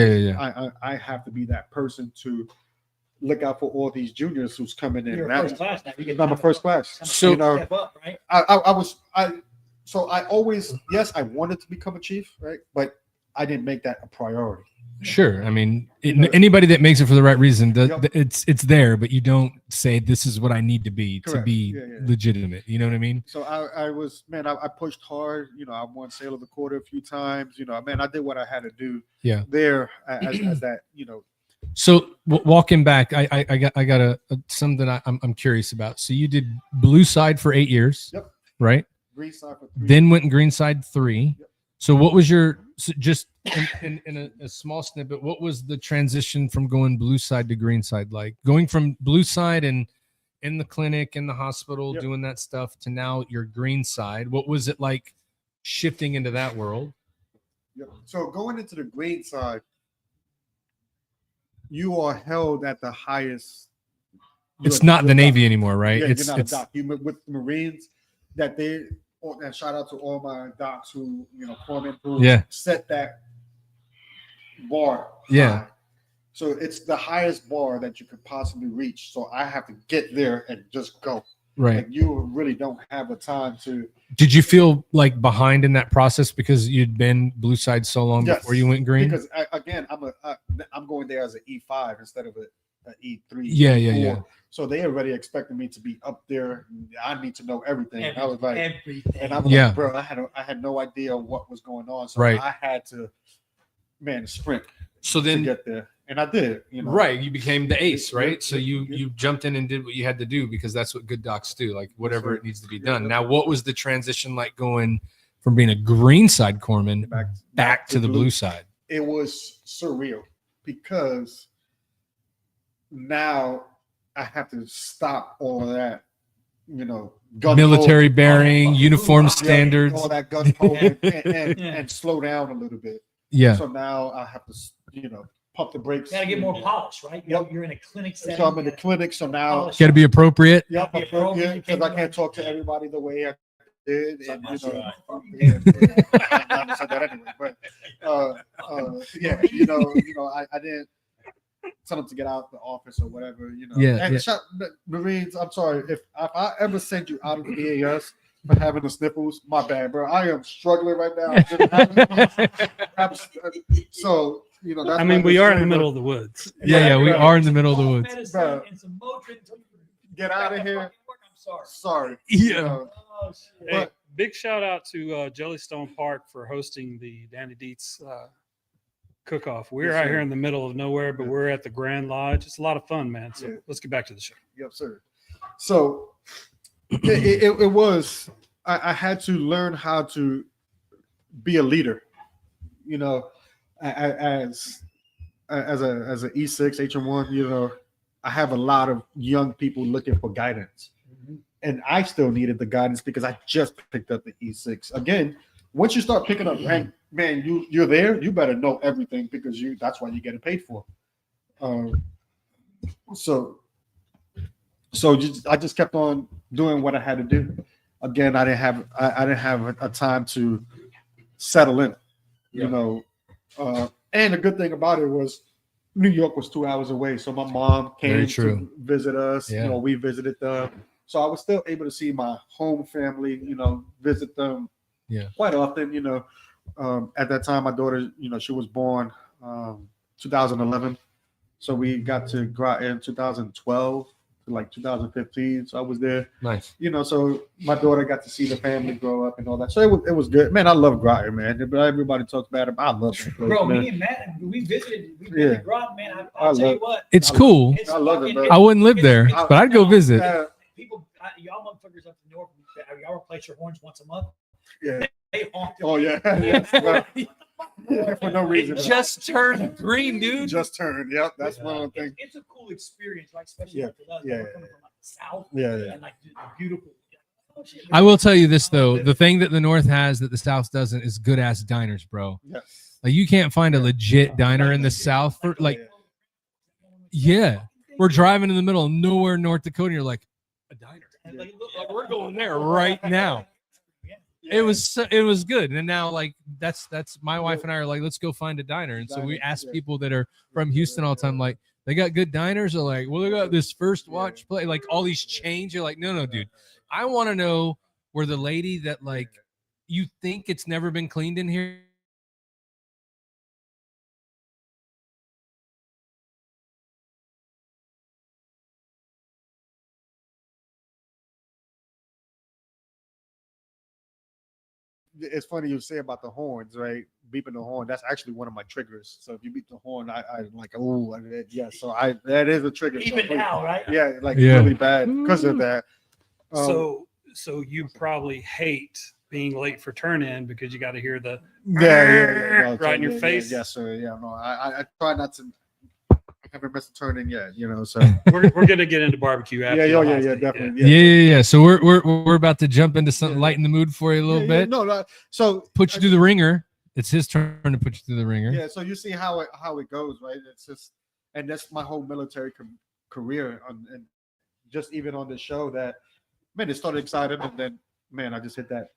I have to be that person to look out for all these juniors who's coming in. You're Now, first class now. You get I'm a first class. So- You know, step up, right? I always, yes, I wanted to become a chief, right? But I didn't make that a priority. Sure. I mean, know- anybody that makes it for the right reason, Yep. it's there, but you don't say this is what I need to be Correct. to be Yeah, yeah. legitimate. You know what I mean? So I pushed hard. You know, I won Sale of the Quarter a few times. You know, man, I did what I had to do. Yeah. There as that, you know. So walking back, I got a something I'm curious about. So you did blue side for 8 years, Yep. right? Green side for 3. Then went in green side 3. Yep. So what was your just in a small snippet? What was the transition from going blue side to green side like? Going from blue side and in the clinic, in the hospital, Yep. doing that stuff to now your green side. What was it like shifting into that world? Yep. So going into the green side, you are held at the highest. It's not the Navy anymore, right? Yeah, it's you're not a doc. You with the Marines that they. And shout out to all my docs who, you know, corpsmen who set that bar. Yeah. high. So it's the highest bar that you could possibly reach. So I have to get there and just go. right. Like you really don't have a time to. Did you feel like behind in that process because you'd been blue side so long Yes, before you went green? Because I'm going there as an E5 instead of an E3. Yeah. E4. So they already expected me to be up there. I need to know everything. I was like, everything. and I was Yeah. like, bro, I had no idea what was going on. So Right. I had to, sprint So to then, get there. And I did, you know. right, you became the ace, right? Yep, So yep, you yep. you jumped in and did what you had to do because that's what good docs do, like whatever right. it needs to be Yeah, done. yep. Now, what was the transition like going from being a green side corpsman back to the blue side? It was surreal because now I have to stop all of that, you know, gun Military mode, bearing, uniform yeah, standards. all that gun mode, and slow down a little bit. Yeah. So now I have to, you know, pump the brakes. You gotta get more polish, right? Yep. You're in a clinic setting. So I'm in the clinic, so now Got to be appropriate. yep, be appropriate. because I can't talk to everybody the way I did, and you know, I'm not said that anyway. But yeah, you know, I didn't tell them to get out of the office or whatever, you know. Yeah, And yeah. Marines, I'm sorry if I ever send you out of the EAS for having the sniffles, my bad, bro. I am struggling right now. So you know, that's I mean, my we are in the disclaimer. middle of the woods. Yeah, we are in the middle of the woods. Bro. And some Motrin until you Get out of here. I'm sorry. Sorry. Yeah. Oh, shit. Hey, But- big shout out to Jellystone Park for hosting the Danny Dietz cook-off. We're Yes, out sir. here in the middle of nowhere, but we're at the Grand Lodge. It's a lot of fun, man. So Yeah. let's get back to the show. Yep, sir. So it was. I had to learn how to be a leader. You know, as a E6 HM1, you know, I have a lot of young people looking for guidance, and I still needed the guidance because I just picked up the E6. Again, once you start picking up rank, man, you're there. You better know everything because that's why you're getting paid for. I just kept on doing what I had to do. Again, I didn't have a time to settle in, you know. And the good thing about it was New York was 2 hours away, so my mom Very came true. to visit us. Yeah. You know, we visited them, so I was still able to see my home family. You know, visit them. Yeah. Quite often. You know, at that time, my daughter, you know, she was born 2011, so we got to go out in 2012 to like 2015. So I was there. Nice. You know, so my daughter got to see the family grow up and all that. So it was good. Man, I love Groton, man. Everybody talks about it, but I love it. Bro, man. me and Matt, we visited Yeah. Groton, man. I I'll tell love- you what. It's cool. It's I love it, fucking- bro. I wouldn't live there, it's- but I'd go visit. People, y'all motherfuckers up in New York, y'all replace your horns once a month. Yeah. They honk. Oh yeah. For no reason. just turned green, dude. Just turned. Yep. That's one of the things. It's a cool experience, right? Especially Yeah, like for us, yeah, we're coming from like the south, Yeah, yeah. and like the beautiful. Oh, shit, I will tell you this though: the thing that the North has that the South doesn't is good ass diners, bro. Yes. Like you can't find a legit diner in the South for like. Yeah, we're driving in the middle of nowhere, North Dakota. And you're like, a diner. And like, look, Like, we're going there right now. It was good, and now like that's my wife and I are like, let's go find a diner, and so we ask people that are from Houston all the time, like they got good diners, or like, well, they got this First Watch play, like all these chains. You're like, no, dude, I want to know where the lady that like you think it's never been cleaned in here. It's funny you say about the horns, right? Beeping the horn. That's actually one of my triggers. So if you beep the horn, I like, oh, yeah. So that is a trigger. even now, right? Yeah, like Yeah. really bad because of that. So you probably hate being late for turn in because you got to hear the yeah. No, right in your yeah, face. Yes, sir. Yeah, no, I try not to. I haven't missed a turn in yet, you know. So we're gonna get into barbecue after. yeah, the yeah, hot yeah, take, definitely. Yeah. So we're about to jump into something, Yeah. lighten the mood for you a little bit. No. So Put you through the ringer. It's his turn to put you through the ringer. yeah, so you see how it goes, right? It's just, and that's my whole military career, and just even on this show that, man, it started excited, and then, man, I just hit that,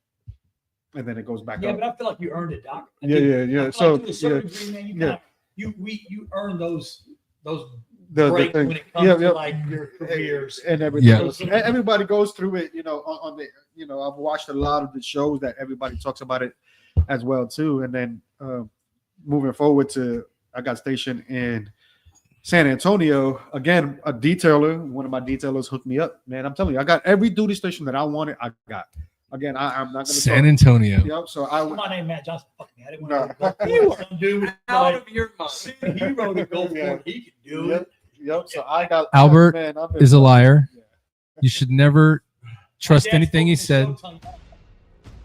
and then it goes back Yeah, up. but I feel like you earned it, Doc. I Yeah, do. yeah, I yeah. feel So like to a certain yeah, degree, man, you yeah. you earn those the breaks thing. when it comes Yeah, to yeah. like your careers. And everything. Yeah. else. And everybody goes through it, you know, on the, you know, I've watched a lot of the shows that everybody talks about it as well too. And then moving forward to, I got stationed in San Antonio. Again, a detailer, one of my detailers hooked me up, man. I'm telling you, I got every duty station that I wanted. I got. Again, I'm not going to San Antonio. Yep. So I My name Matt Johnson. Fucking, I didn't No. want to go. Some dude was like, your hero to go for Yeah. it. He can do Yep. it. Yep. So I got Albert man, I've been- is a liar. Yeah. You should never trust Dad's anything he spoken said. so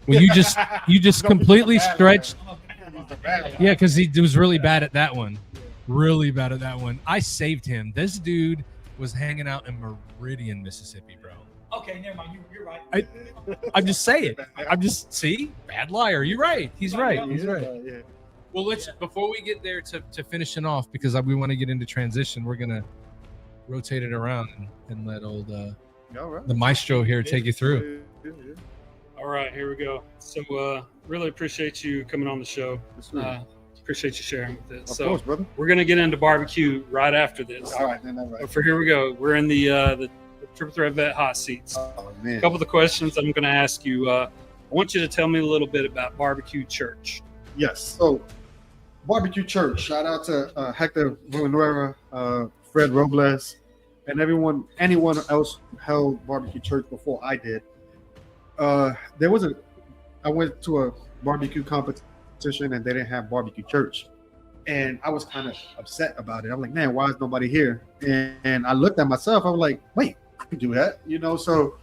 Well, you just No, he's completely a bad stretched. man. He's a bad man. Yeah, because he was really bad at that one. Really bad at that one. I saved him. This dude was hanging out in Meridian, Mississippi, bro. Okay, never mind. You're right. I'm just saying. See, bad liar. You're right. He's right. He's right. Yeah. Well, let's before we get there to finishing off, because we want to get into transition. We're gonna rotate it around and let old the maestro here take you through. All right, here we go. So, really appreciate you coming on the show. Appreciate you sharing with us. Of course, brother. We're gonna get into barbecue right after this. All right, then. All right. But for here we go. We're in the Triple Threat Vet hot seats. Oh, man. A couple of the questions I'm going to ask you. I want you to tell me a little bit about Barbecue Church. Yes. So, Barbecue Church. Shout out to Hector Villanueva, Fred Robles, and anyone else who held Barbecue Church before I did. I went to a barbecue competition and they didn't have Barbecue Church, and I was kind of upset about it. I'm like, man, why is nobody here? And I looked at myself. I was like, wait, I can do that, So,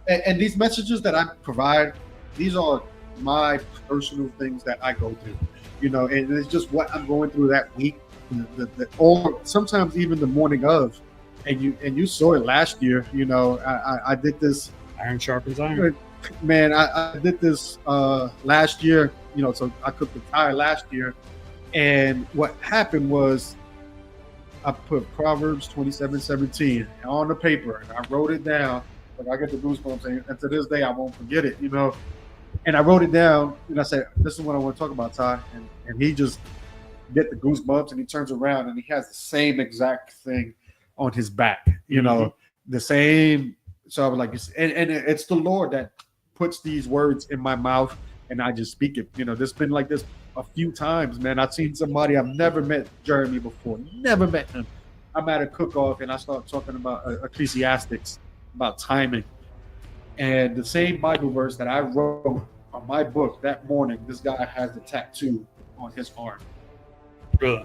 and these messages that I provide, these are my personal things that I go through, and it's just what I'm going through that week, or sometimes even the morning of. And you saw it last year, I did this. Iron sharpens iron. Man, I did this last year, so I cooked the tire last year. And what happened was I put Proverbs 27:17 on the paper and I wrote it down. Like, I get the goosebumps, and to this day I won't forget it, And I wrote it down and I said, this is what I want to talk about, Ty. And he just get the goosebumps and he turns around and he has the same exact thing on his back, the same. So I was like, and it's the Lord that puts these words in my mouth and I just speak it. There's been like this a few times, man. I've seen somebody, I've never met Jeremy before, never met him. I'm at a cook-off and I start talking about Ecclesiastics, about timing. And the same Bible verse that I wrote on my book that morning, this guy has the tattoo on his arm. Really?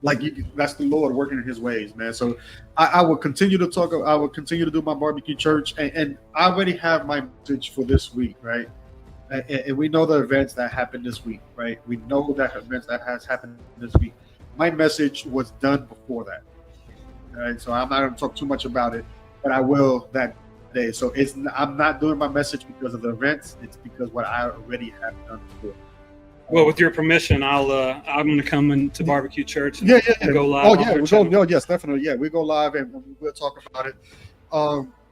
Like, that's the Lord working in his ways, man. So I will continue to talk. I will continue to do my Barbecue Church. And I already have my message for this week, right? And we know the events that happened this week, right? We know that events that has happened this week. My message was done before that, right? So I'm not going to talk too much about it, but I will that day. So I'm not doing my message because of the events. It's because what I already have done before. Well, with your permission, I'm going to come into Barbecue Church and go live. Oh yeah, yes, definitely. Yeah, we go live and we'll talk about it.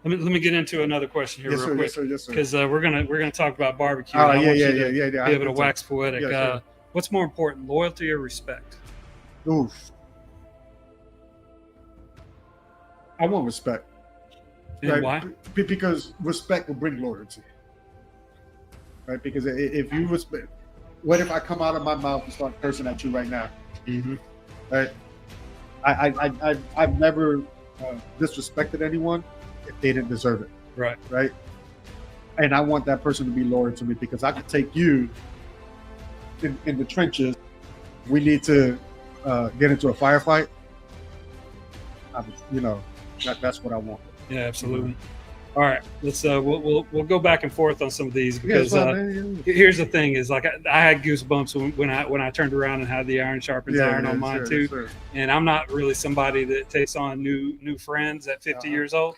Let me get into another question here real quick. Yes, sir. Because we're gonna talk about barbecue. Yeah. Be able to wax poetic. Yes, what's more important, loyalty or respect? Oof. I want respect. And right? why? Because respect will bring loyalty. Right? Because if you respect, what if I come out of my mouth and start cursing at you right now? Mm-hmm. Right? I've never disrespected anyone if they didn't deserve it. Right. And I want that person to be loyal to me because I could take you in the trenches. We need to get into a firefight. That's what I want. Yeah, absolutely. All right, let's we'll go back and forth on some of these because here's the thing: is like I had goosebumps when I turned around and had the iron sharpens iron on mine too. Sure. And I'm not really somebody that takes on new friends at 50 years old,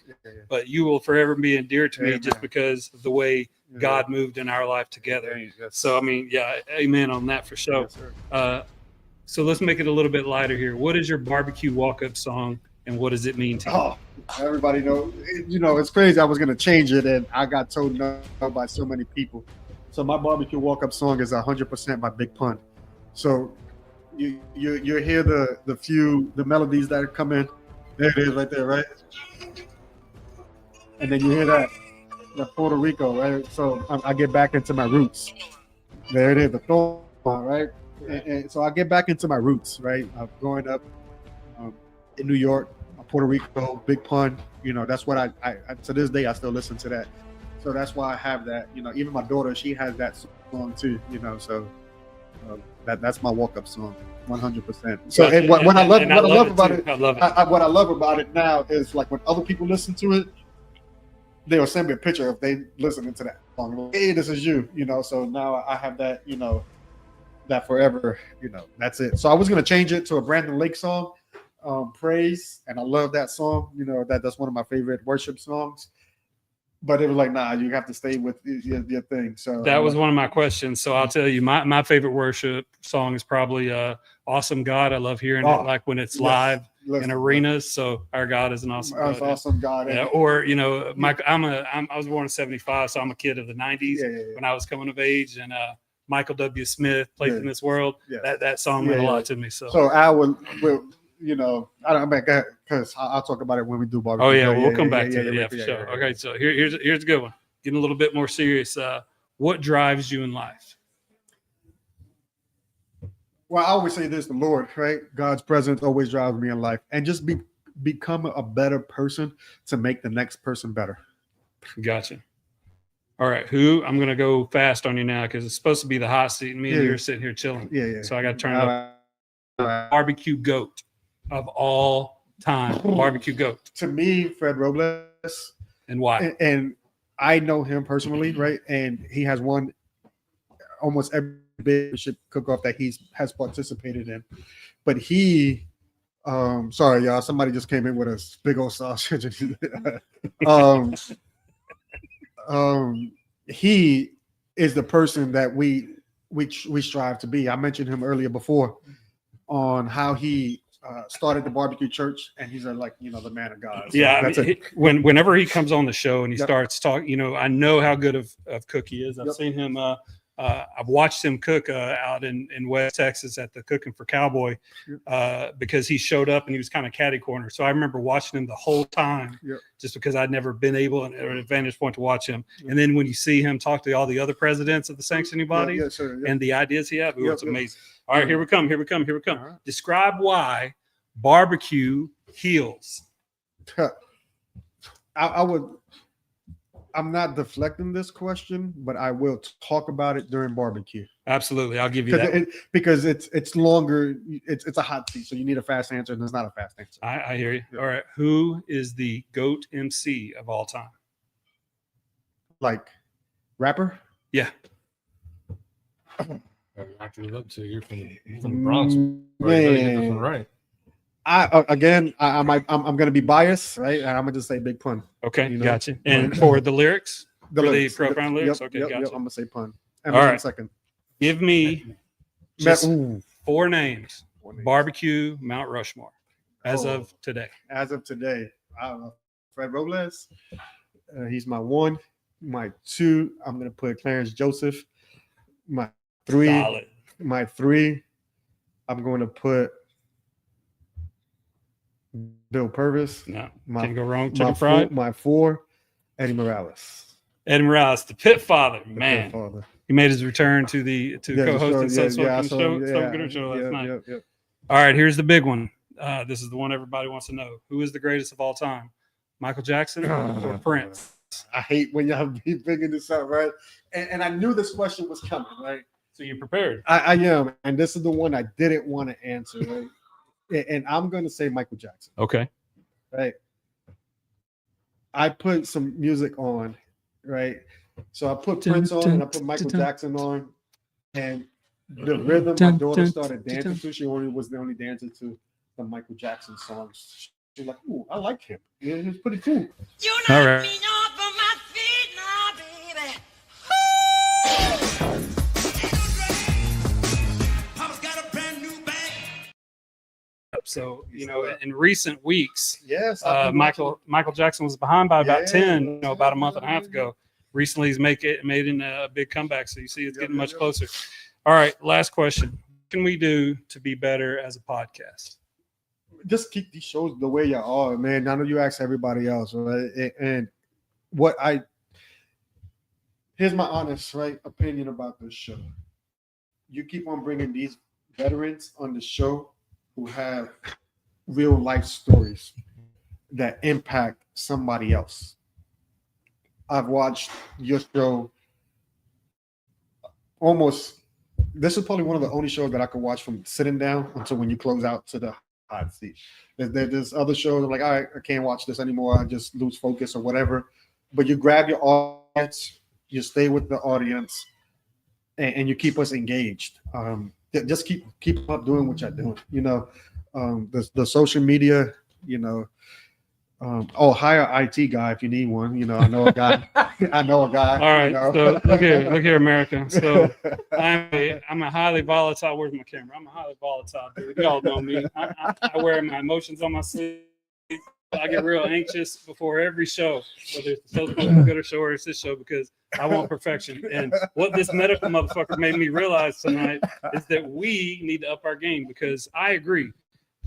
but you will forever be endeared to me just because of the way God moved in our life together. So I mean, amen on that for sure. Yes, so let's make it a little bit lighter here. What is your barbecue walk-up song? And what does it mean to you? Oh, everybody knows. It's crazy. I was going to change it, and I got told no by so many people. So my barbecue walk-up song is 100% by Big Pun. So you hear the melodies that come in. There it is right there, right? And then you hear that Puerto Rico, right? So I get back into my roots. There it is, the thorn, right? And so I get back into my roots, right? Growing up in New York, Puerto Rico, Big Pun, that's what I to this day I still listen to that. So that's why I have that. Even my daughter, she has that song too. So that's my walk-up song, 100%. So and what I love about it now is like when other people listen to it, they'll send me a picture if they listening to that song. Hey, this is you. So now I have that. That forever. That's it. So I was gonna change it to a Brandon Lake song. Praise, and I love that song. You know, that's one of my favorite worship songs. But it was like, nah, you have to stay with your thing. So that was one of my questions. So I'll tell you, my favorite worship song is probably "Awesome God." I love hearing it, like when it's live in arenas. So our God is an awesome God. Awesome God. Yeah. Or you know, Mike, I was born in '75, so I'm a kid of the '90s when I was coming of age, and Michael W. Smith, Place in This World. That song meant a lot to me. So I will. You know, I don't because I'll talk about it when we do barbecue. Oh yeah, we'll come back to it. For sure. Okay, so here's a good one. Getting a little bit more serious. What drives you in life? Well, I always say this: the Lord, right? God's presence always drives me in life, and just become a better person to make the next person better. Gotcha. All right, I'm gonna go fast on you now because it's supposed to be the hot seat, and me and you're sitting here chilling. So I got to turn up. Barbecue goat of all time. Barbecue goat. To me, Fred Robles. And why? And I know him personally, right? And he has won almost every big cook-off that he has participated in. But he, sorry, y'all, somebody just came in with a big old sausage. He is the person that we strive to be. I mentioned him earlier before on how he started the barbecue church, and he's the man of God. So yeah, whenever he comes on the show and he starts talking, I know how good of cook he is. I've seen him. I've watched him cook out in West Texas at the Cooking for Cowboy because he showed up and he was kind of catty corner. So I remember watching him the whole time just because I'd never been able at an advantage point to watch him. And then when you see him talk to all the other presidents of the sanctioning bodies and the ideas he had, it's amazing. All right, here we come. Right. Describe why barbecue heals. I'm not deflecting this question, but I will talk about it during barbecue. Absolutely, I'll give you that because it's longer. It's a hot seat, so you need a fast answer, and it's not a fast answer. I hear you. All right, who is the GOAT MC of all time? Like rapper? Yeah. Knocked it up to you're from the Bronx, right? I'm gonna be biased, right? And I'm gonna just say Big Pun. Okay, gotcha. And for the lyrics, the profound lyrics, gotcha. I'm gonna say Pun. All right, second. Give me just 4 names. Barbecue Mount Rushmore as of today. As of today, Fred Robles. He's my 1. My 2, I'm gonna put Clarence Joseph. My 3, solid. My 3, I'm going to put Bill Purvis. No, can't go wrong. Chicken fried. My 4, Eddie Morales. Eddie Morales, the Pit Father, man. He made his return to co-hosting Smokin show last night. All right, here's the big one. This is the one everybody wants to know. Who is the greatest of all time? Michael Jackson or Prince? I hate when y'all be figuring this out, right? And I knew this question was coming, right? So you're prepared. I am, and this is the one I didn't want to answer, right? And I'm going to say Michael Jackson. Okay. Right. I put some music on, right? So I put Prince on and I put Michael Jackson on, and the rhythm my daughter started dancing to. She was the only dancer to the Michael Jackson songs. She's like, "Ooh, I like him. Yeah, he's pretty cool." All right. So, in recent weeks, Michael Jackson was behind by about 10, about a month and a half ago. Recently, he's made a big comeback. So you see it's getting much closer. All right, last question. What can we do to be better as a podcast? Just keep these shows the way you are, man. I know you ask everybody else, right? And here's my honest, opinion about this show. You keep on bringing these veterans on the show who have real life stories that impact somebody else. I've watched your show this is probably one of the only shows that I can watch from sitting down until when you close out to the hot seat. There's other shows I'm like, all right, I can't watch this anymore. I just lose focus or whatever. But you grab your audience, you stay with the audience, and you keep us engaged. Just keep up doing what you're doing. the social media, hire IT guy if you need one. I know a guy. I know a guy. All right. So look here, America. So I'm a highly volatile. Where's my camera? I'm a highly volatile dude. Y'all know me. I wear my emotions on my sleeve. I get real anxious before every show, whether it's the Smokin Gooder show or it's this show, because I want perfection. And what this medical motherfucker made me realize tonight is that we need to up our game, because I agree.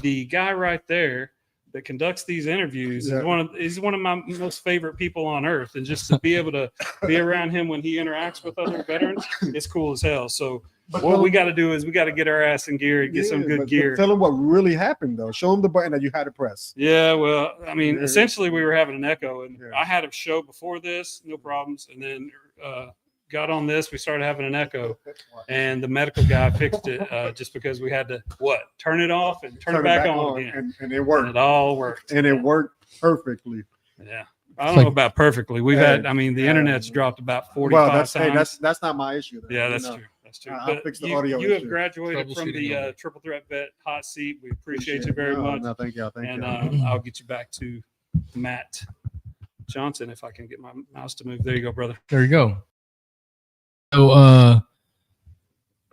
The guy right there that conducts these interviews is one of my most favorite people on earth, and just to be able to be around him when he interacts with other veterans, it's cool as hell. So what we got to do is we got to get our ass in gear and get some good gear. Tell him what really happened, though. Show him the button that you had to press. Yeah, well, I mean, essentially we were having an echo, and I had a show before this, no problems, and then got on this, we started having an echo, and the medical guy fixed it just because we had to turn it off and turn it back on again, and it worked. And it all worked, and it worked perfectly. Yeah. I don't know about perfectly. We've had, I mean, the internet's dropped about 45 times. That's not my issue, though. Yeah, that's true. That's true. I'll fix the audio you have issue. graduated from the Triple Threat Vet hot seat. We appreciate you very much. No, thank you. Thank and you. I'll get you back to Matt Johnson if I can get my mouse to move. There you go, brother. There you go. So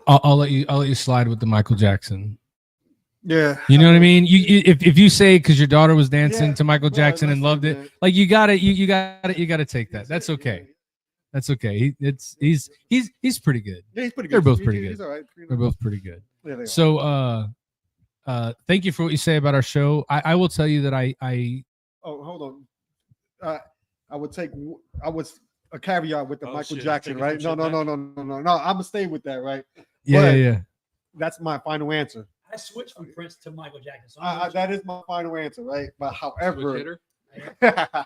I'll let you slide with the Michael Jackson. Yeah, you know what I mean. If you say because your daughter was dancing to Michael Jackson and loved it, like you got to take that. That's okay. That's okay. He's pretty good. Yeah, he's pretty good. They're both pretty good. He's all right. They're both pretty good. Yeah, they are. So thank you for what you say about our show. I will tell you that I hold on. I was a caveat with the Michael Jackson, right? No. I'm gonna stay with that, right? Yeah. That's my final answer. I switched from Prince to Michael Jackson. So that is my final answer, right? But however,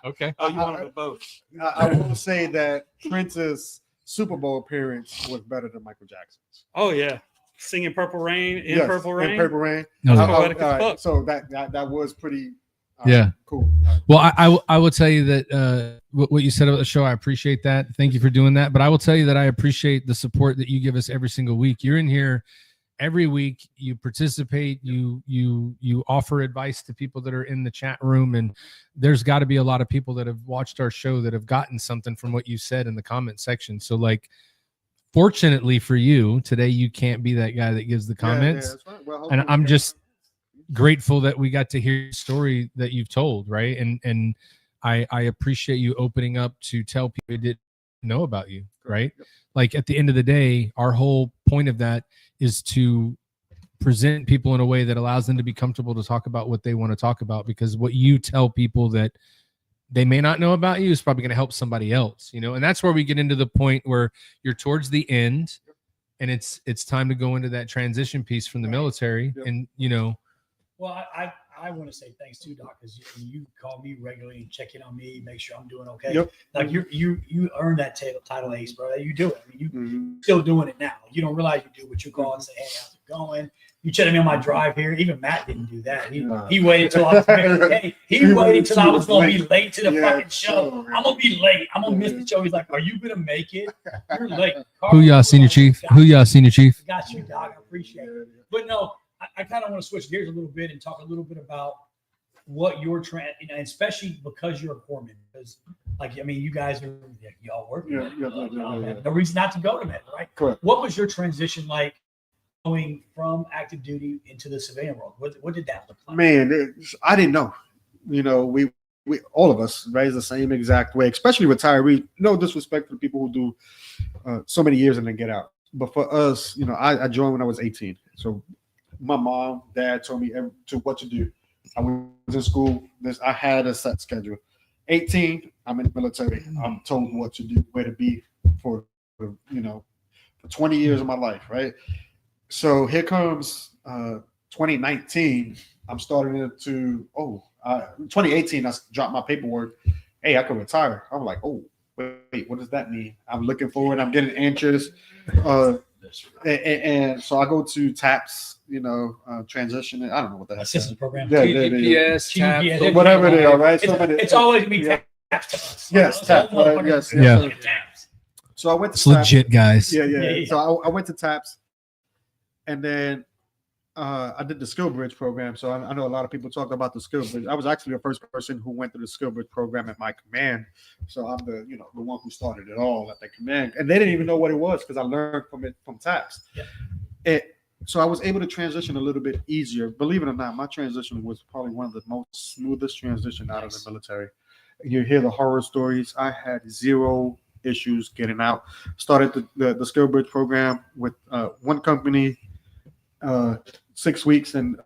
okay. Oh, you want them both? I will say that Prince's Super Bowl appearance was better than Michael Jackson's. Oh yeah, singing "Purple Rain" in Purple Rain. In Purple Rain. No. Right. So that was pretty. Cool. Well, I will tell you that what you said about the show, I appreciate that. Thank you for doing that. But I will tell you that I appreciate the support that you give us every single week. You're in here every week. You participate. You offer advice to people that are in the chat room, and there's got to be a lot of people that have watched our show that have gotten something from what you said in the comment section. So, like, fortunately for you, today you can't be that guy that gives the comments, that's right. Well, and I'm just grateful that we got to hear the story that you've told, right? And I appreciate you opening up to tell people who didn't know about you, right? Yep. Like at the end of the day, our whole point of that is to present people in a way that allows them to be comfortable to talk about what they want to talk about, because what you tell people that they may not know about you is probably going to help somebody else, and that's where we get into the point where you're towards the end and it's time to go into that transition piece from the military. Yep. And well, I want to say thanks too, Doc, because you call me regularly and check in on me, make sure I'm doing okay. Yep. Like you earned that title ace, bro. You do it. I mean, you still doing it now. You don't realize you do what you call and say, hey, how's it going? You checked me on my drive here. Even Matt didn't do that. He waited till I was he waited till I was going to be late to the fucking show. I'm going to be late. I'm going to miss the show. He's like, are you going to make it? You're late. Who y'all, Senior Chief? Who y'all, Senior Chief? Got you, Doc. I appreciate it. But no, I kind of want to switch gears a little bit and talk a little bit about what you're trying, especially because you're a corpsman. Because, you guys are, y'all work. Yeah. No reason not to go to med, right? Correct. What was your transition like going from active duty into the civilian world? What did that look like? Man, I didn't know. We all of us raised the same exact way, especially retirees. No disrespect to the people who do so many years and then get out. But for us, I joined when I was 18. So my mom, dad told me what to do. I was in school. I had a set schedule. 18, I'm in the military. I'm told what to do, where to be for 20 years of my life, right? So here comes 2019. I'm starting to 2018. I dropped my paperwork. Hey, I can retire. I'm like, oh, wait, what does that mean? I'm looking forward. I'm getting anxious. And so I go to TAPS, transition. I don't know what the heck. Assistance program. Yeah, TPS, TAPS, whatever they are, right? It's always going to be TAPS. Yes, TAPS. Right? Yes. Yeah. So I went to it's legit, guys. Yeah. So I went to TAPS, and then I did the Skill Bridge program, so I know a lot of people talk about the Skill Bridge. I was actually the first person who went through the Skill Bridge program at my command, so I'm the one who started it all at the command, and they didn't even know what it was because I learned from it from TAPS. Yeah. So I was able to transition a little bit easier. Believe it or not, my transition was probably one of the most smoothest transition out of the military. You hear the horror stories. I had zero issues getting out. Started the Skill Bridge program with one company. 6 weeks and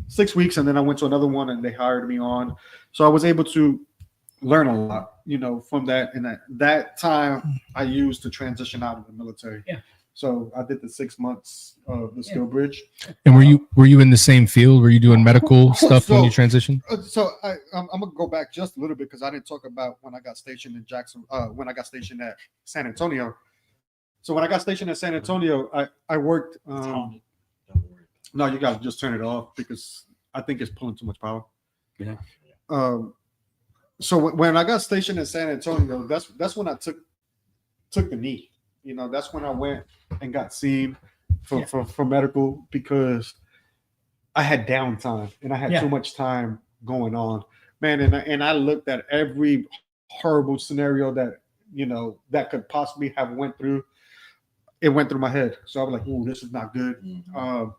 6 weeks, and then I went to another one and they hired me on. So I was able to learn a lot, from that. And that time I used to transition out of the military. Yeah. So I did the 6 months of the Skill Bridge. And were you in the same field? Were you doing medical stuff when you transitioned? So I'm gonna go back just a little bit because I didn't talk about when I got stationed in Jackson. When I got stationed at San Antonio. So when I got stationed at San Antonio, I worked. No, you gotta just turn it off because I think it's pulling too much power. Yeah. So when I got stationed at San Antonio, that's when I took the knee. That's when I went and got seen for medical because I had downtime and I had too much time going on, man. And I looked at every horrible scenario that that could possibly have went through. It went through my head. So I was like, "Ooh, this is not good." Mm-hmm.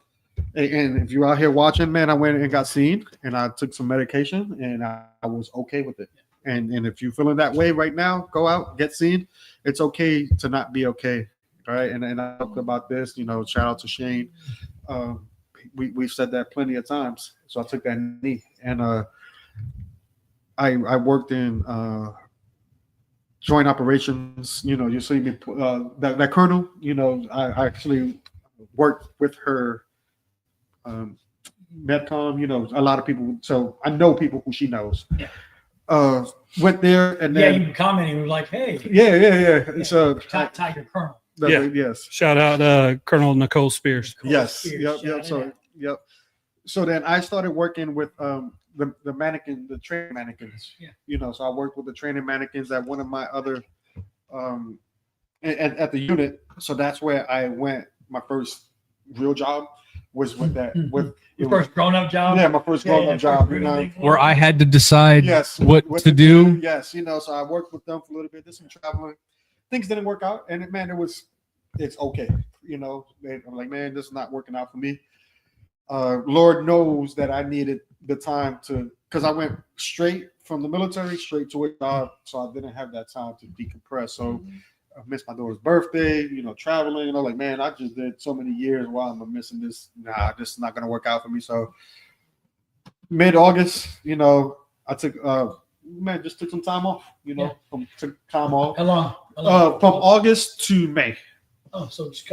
And if you're out here watching, man, I went and got seen, and I took some medication, and I was okay with it. And if you're feeling that way right now, go out, get seen. It's okay to not be okay, right? And I talked about this. Shout out to Shane. We've said that plenty of times. So I took that knee, and I worked in joint operations. You see me that colonel. I actually worked with her. Medcom, a lot of people. So I know people who she knows. Yeah. Went there and then you commented. We were like, "Hey, yeah." So Tiger Colonel." Yes. Shout out Colonel Nicole Spears. Yes. Yep. So then I started working with the mannequin, the training mannequins. Yeah. So I worked with the training mannequins at one of my other at the unit. So that's where I went. My first real job was with that. With your first grown-up job. Yeah, my first grown-up job. Where I had to decide what to do. Yes, so I worked with them for a little bit. Did some traveling. Things didn't work out, and man, it's okay. I'm like, man, this is not working out for me. Lord knows that I needed the time because I went straight from the military straight to a job, so I didn't have that time to decompress. So I missed my daughter's birthday, traveling, like, man, I just did so many years while I'm missing this. Nah, this is not going to work out for me. So mid-August, I took, just took some time off, took time off. How long? From August to May. Oh, so just a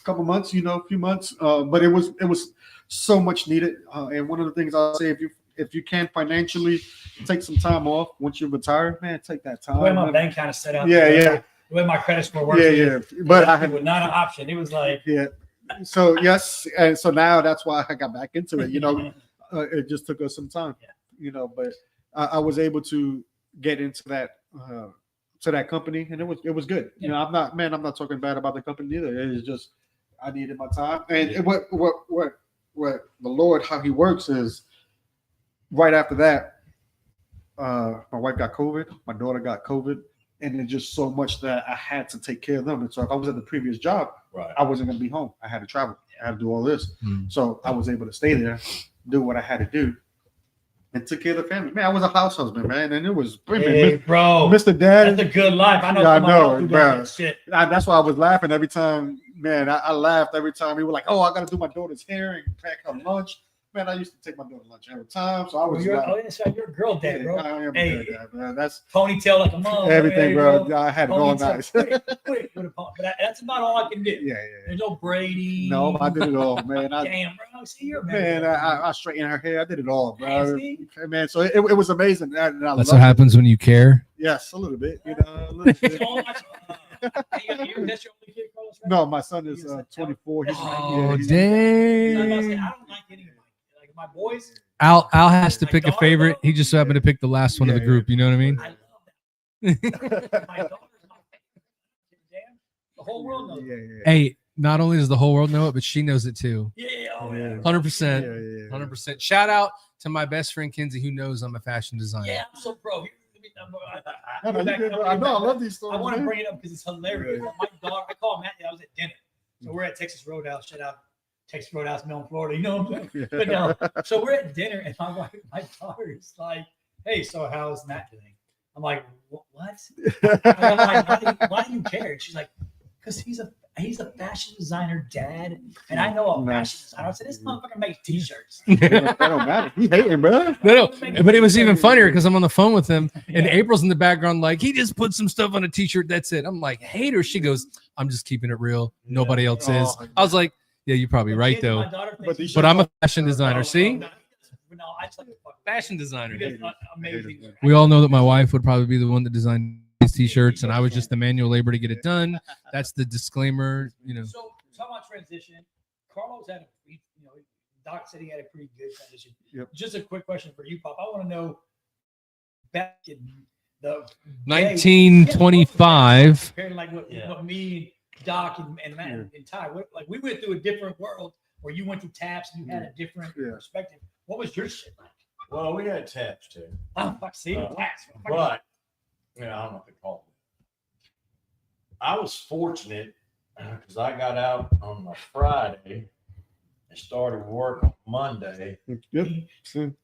couple months. A few months. But it was so much needed. And one of the things I'll say, if you can financially take some time off once you retire, man, take that time. The way my bank kind of set up. Yeah. The way my credit score works. Yeah. But it was not an option. It was like. Yeah. So yes, and so now that's why I got back into it. It just took us some time. Yeah. But I was able to get into that to that company, and it was good. Yeah. I'm not talking bad about the company either. It's just I needed my time, and what the Lord, how He works is right after that, my wife got COVID, my daughter got COVID, and it's just so much that I had to take care of them. And so if I was at the previous job, I wasn't going to be home. I had to travel. I had to do all this. So I was able to stay there, do what I had to do, and took care of the family. Man, I was a house husband, man, and it was bro, Mr. Dad. That's a good life. I know. Yeah, I know, bro. That shit. That's why I was laughing every time. Man, I laughed every time. We were like, "Oh, I got to do my daughter's hair and pack her lunch." Man, I used to take my daughter lunch every time, so I was. You're a girl dad, bro. I am a good dad, man. That's ponytail like a mom. everything, bro. I had it all nice. Quick with a but that's about all I can do. Yeah. There's no braiding. No, I did it all, man. Damn, bro. See, you're man. I straightened her hair. I did it all, bro. Man, so it was amazing. That's what happens when you care. Yes, a little bit. A little bit. That's your only kid, Carlos, right? No, my son is 24. He's dang. I don't like any of my boys. Al has to pick a favorite. He just so happened to pick the last one of the group. You know what I mean? I love that. My daughter's my favorite. Damn, the whole world knows. Hey, not only does the whole world know it, but she knows it too. Yeah. Oh, Yeah. 100%. Yeah. 100%. Shout out to my best friend Kinsey, who knows I'm a fashion designer. Yeah, I'm so pro. No, you good, bro. I know. I love these stories. I want to man. bring it up because it's hilarious. Yeah. My daughter, I call Matt. I was at dinner, so we're at Texas Roadhouse. Shout out Texas Roadhouse, Mill, Florida. You know what I'm saying? But no. So we're at dinner, and my daughter is like, "Hey, so how's Matt doing?" I'm like, "What?" I'm like, why do you care? And she's like, "Because he's a fashion designer, Dad, and I know a fashion designer." I said, "This motherfucker makes T-shirts." That don't matter. He hating, bro. No, but it was even funnier because I'm on the phone with him, and Yeah. April's in the background, like, he just put some stuff on a t-shirt. That's it. I'm like, hater. She goes, I'm just keeping it real. Nobody else is. Oh, I was like, yeah, you're probably right, though. But I'm a fashion designer. See? No, I just like the fucking Fashion designer. You guys are amazing. We all know that my wife would probably be the one that designed these t-shirts, and I was just the manual labor to get it done. That's the disclaimer, you know. So, talking about transition, Carlos had Doc said he had a pretty good transition. Yep. Just a quick question for you, Pop. I want to know back in the 1925. compared to like what me, Doc, and Matt and Ty, like we went through a different world where you went to taps and you had a different perspective. What was your shit like? Well, we had taps too. Oh, fuck, see, taps. But I don't know what they call it. I was fortunate because I got out on a Friday and started work on Monday Yep. in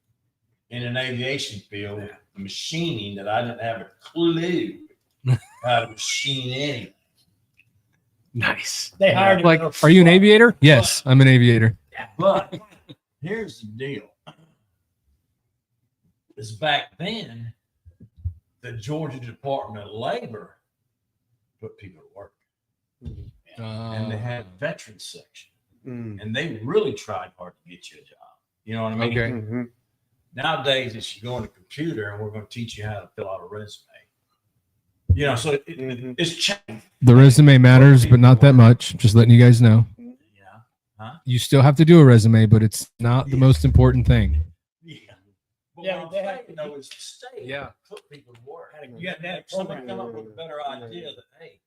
an aviation field, machining that I didn't have a clue how to machine anything. Nice. They hired Like, are you an aviator? Yes, I'm an aviator. But here's the deal. Is back then, the Georgia Department of Labor put people to work. And they had a veterans section. And they really tried hard to get you a job. You know what I mean? Okay. Mm-hmm. Nowadays, it's you go on a computer and we're going to teach you how to fill out a resume. You know, so it's changed. The resume matters, but not that much. Just letting you guys know. You still have to do a resume, but it's not the most important thing. But what I'm saying, though, is the state put people to work. You had that Somebody come up with a better idea that, hey,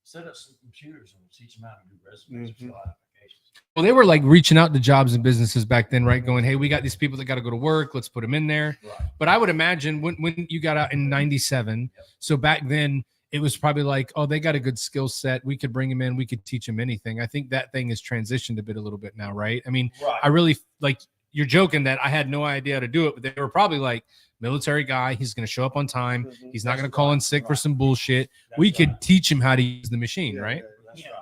set up some computers and we'll teach them how to do resumes and fill out applications. Well, they were like reaching out to jobs and businesses back then, right? Going, hey, we got these people that got to go to work. Let's put them in there. Right. But I would imagine when you got out in 97, so back then it was probably like, oh, they got a good skill set. We could bring them in. We could teach them anything. I think that thing has transitioned a little bit now, right? I mean, I really like, you're joking that I had no idea how to do it, but they were probably like, military guy, he's going to show up on time. He's not going to call in sick for some bullshit. We could teach him how to use the machine, right? That's right.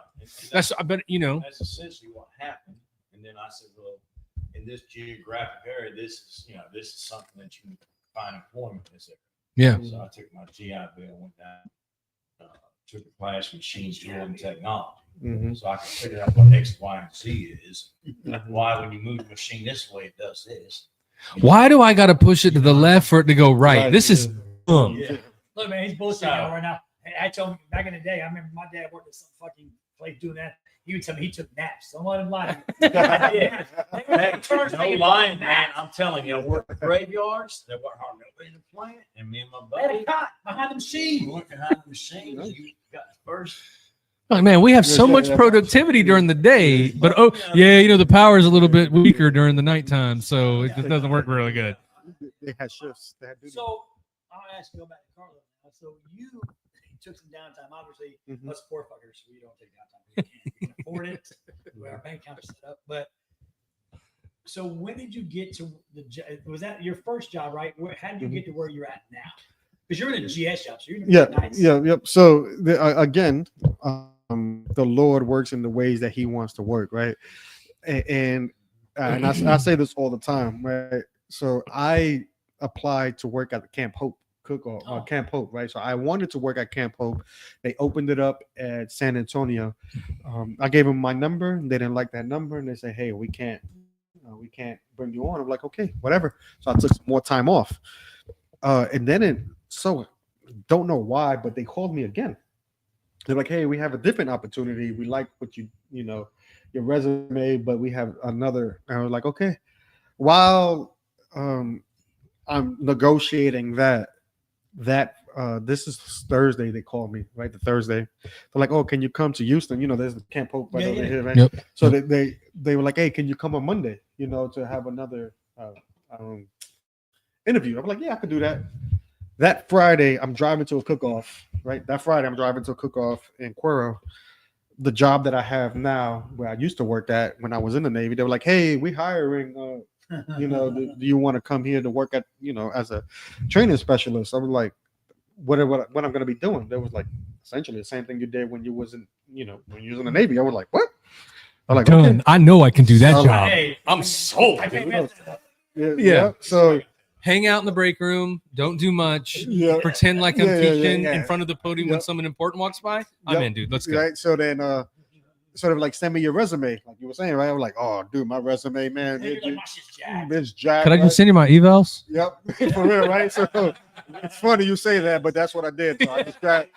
That's, but you know, that's essentially what happened. And then I said, well, in this geographic area, this is something that you can find employment in this area. Yeah. So I took my GI Bill, went down, took a class in machine tool and technology. So I can figure out what X, Y, and Z is. Why, when you move the machine this way, it does this. Why do I got to push it to the left for it to go right? This is dumb. Look, man, he's bullshitting right now. I told him back in the day, I remember my dad worked at some fucking place doing that. He would tell me he took naps. Don't let him lie. No lying, man. I'm telling you, I work at graveyards. They work hard in the plant, and me and my They had buddy a cot behind the machine. work behind the machine. You got first. Like, man, we have so much productivity during the day, but the power is a little bit weaker during the nighttime, so it just doesn't work really good. They had shifts. They had duty. So I'll ask you, go back to Carlos now. So you took some downtime. Obviously, us poor fuckers, we don't take downtime. We can afford it. Our bank account is set up. But so when did you get to was that your first job, right? How did you get to where you're at now? Because you're in a GS job, so you're in Yep. So again, the Lord works in the ways that He wants to work, right? And I say this all the time, right? So I applied to work at the Camp Hope Camp Hope, right? So I wanted to work at Camp Hope. They opened it up at San Antonio. I gave them my number. They didn't like that number, and they said, "Hey, we can't bring you on." I'm like, "Okay, whatever." So I took some more time off, and then don't know why, but they called me again. They're like, "Hey, we have a different opportunity. We like what your resume, but we have another." And I was like, "Okay." While I'm negotiating that this is Thursday. They called me, right? The Thursday. They're like, oh, can you come to Houston? You know, there's the Camp Hope right over here, right? Yep. So they were like, hey, can you come on Monday? You know, to have another interview. I'm like, yeah, I could do that. That Friday, I'm driving to a cook-off, right? That Friday, I'm driving to a cook-off in Cuero. The job that I have now, where I used to work at when I was in the Navy, they were like, hey, we hiring, you know, do you want to come here to work at, you know, as a training specialist? I was like, what I'm going to be doing? There was like essentially the same thing you did when you wasn't, you know, when you was in the Navy. I was like, what? I'm like, done. okay. I know I can do that I'm job. like, Hey, I'm sold. Yeah. So Hang out in the break room. Don't do much. yeah. Pretend like I'm teaching in front of the podium when Yep. someone important walks by. I'm in, dude. Let's go. Right. So then, sort of like send me your resume, like you were saying, right? I'm like, oh, dude, my resume, man, it's jacked. Could I right? just send you my evals? Yep, for real, right? So it's funny you say that, but that's what I did. So I just got,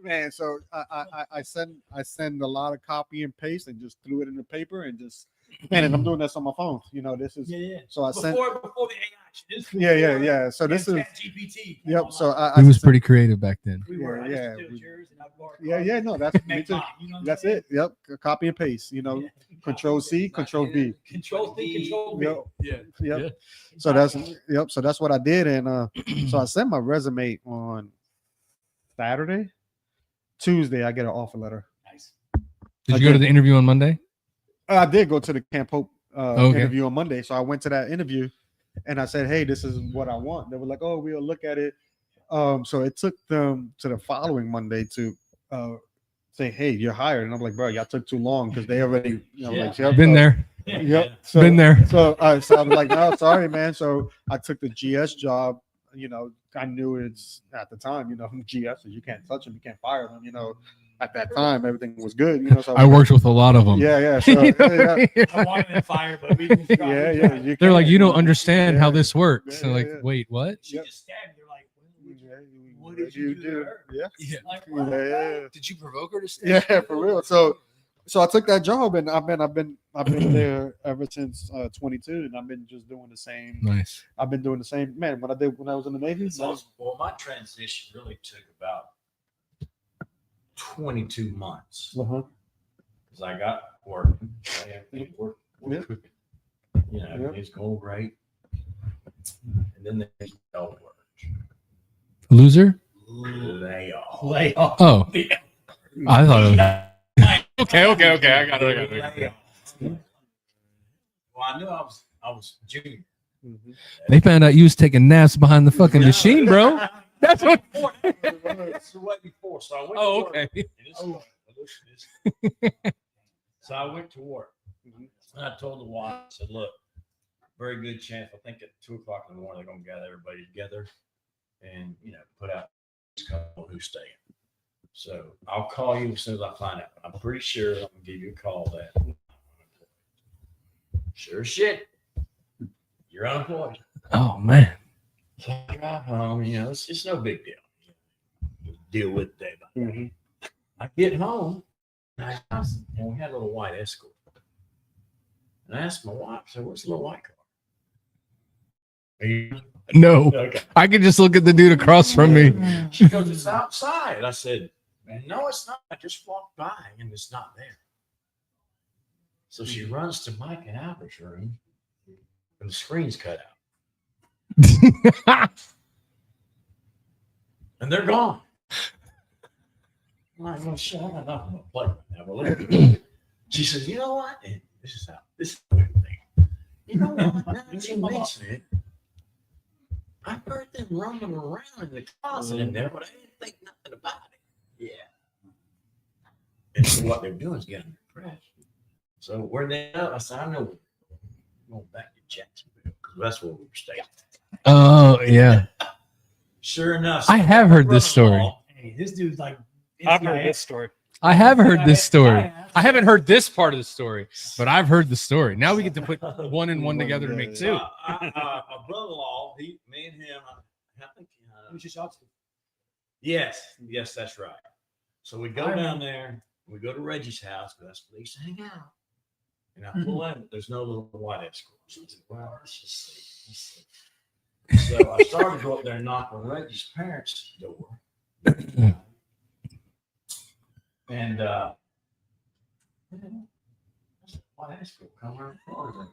man. So I send a lot of copy and paste and just threw it in the paper and just, man. And I'm doing this on my phone. You know, this is So I sent. Before the AI. Yeah. So this is GPT. Yep. So He was pretty creative back then. Yeah. No, that's me too. That's it. Yep. Copy and paste. You know, Control C, Control V. Control C, Control V. Yep. So that's what I did, and so I sent my resume on Saturday. Tuesday, I get an offer letter. Nice. Did you go to the interview on Monday? I did go to the Camp Hope interview on Monday, so I went to that interview, and I said, "Hey, this is what I want." They were like, "Oh, we'll look at it." So it took them to the following Monday to say, "Hey, you're hired," and I'm like, "Bro, y'all took too long because they already, like, yep, Been there. Yep. Been there. So I was like, "No, sorry, man." So I took the GS job. You know, I knew it's at the time. You know, GS, you can't touch them, you can't fire them. You know, at that time, everything was good. You know, so I worked with a lot of them. Yeah. So, I wanted to fire, but we didn't try. yeah. They're like, you don't understand how Yeah. this works. Yeah, And like, yeah. wait, what? She just stabbed me. They're like, what did you do to her? Yeah. Like, Yeah. Did you provoke her to stay? Yeah, for real. So I took that job, and I've been there ever since 22, and I've been just doing the same. Nice. I've been doing the same, man. When I was in the Navy. Well, my transition really took about 22 months Uh-huh. because I got working. I had to work. Yeah. You know, it's going great. And then there's no work. Loser? Layoff. Oh. I thought it was. Okay. I got it. Well, I knew I was junior. Mhm. They found out you was taking naps behind the fucking machine, bro. That's what. It's the way before. So I went Oh, to work. okay. So I went to work. And I told the wife, I said, look, very good chance. I think at 2:00 in the morning, they're going to gather everybody together and, you know, put out who's staying. So I'll call you as soon as I find out. I'm pretty sure I'm going to give you a call that. Sure as shit. You're unemployed. Oh man. So I drive home, you know, it's no big deal. Deal with it day by day. Mhm. I get home, and we had a little white Escort. And I asked my wife, I said, where's the little white car? Are you No. okay? I could just look at the dude across from me. She goes, it's outside. I said, no, it's not. I just walked by and it's not there. So she runs to Mike and Albert's room, and the screen's cut out. And they're gone. I'm like, well, shut up. I'm going to play with that. She says, you know what? And this is the weird thing. You know what? Now that you mention it, I heard them roaming around in the closet in there, but I didn't think nothing about it. Yeah. And so what they're doing is getting depressed. So where they at? I said, I know we're going back to Jacksonville because that's where we were staying. Oh yeah. Sure enough. I have heard this story. Hey, this dude's like, I've heard this story. I have heard this story. I haven't heard this part of the story, but I've heard the story. Now we get to put one and one together to make two. My brother-in-law, me and him, I think, yes, that's right. So we go down there, we go to Reggie's house, because that's where they used to hang out. And I pull in, there's no little white Escort. So I said, well, let's just see. So I started to go up there and knock on Reggie's parents' door. And why that's cool. Come around Florida.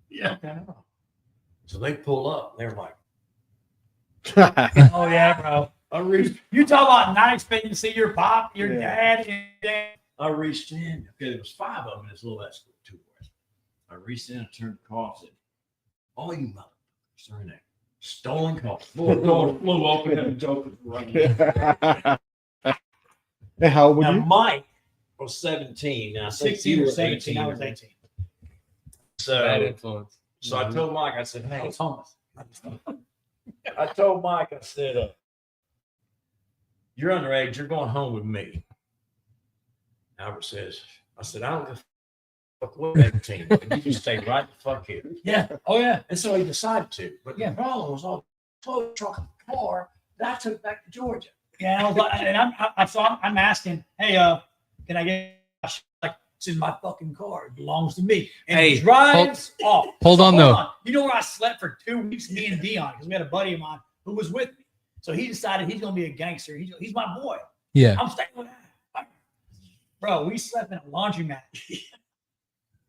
Yeah. Okay. So they pull up. They're like, Oh yeah, bro. You talk about not expecting to see your pop, your dad, and dad. I reached in. Okay, there was 5 of them in this little escort tour. I reached in and turned the car and said, "All you motherfuckers are in there. Stolen cars." Boy, the door flew open and the jokers were running. And how old were Now, you? Mike was 17. Now, 16 or 17. I was 18. Bad So, influence. so I told Mike, I said, I "Hey," was homeless. I told Mike, I said, "You're underage. You're going home with me." Albert says, I said, "I don't give a fuck what 18. You can stay right the fuck here." Yeah. Oh yeah. And so he decided to. But Yeah. the problem was all the tow truck and car that I took back to Georgia. Yeah. And I was like, and I'm asking, hey, can I get like it's in my fucking car? It belongs to me. And Hey, he drives off. hold on, though. You know where I slept for 2 weeks, me and Dion, because we had a buddy of mine who was with me. So he decided he's gonna be a gangster. He's my boy. Yeah. I'm staying with him. Bro, we slept in a laundromat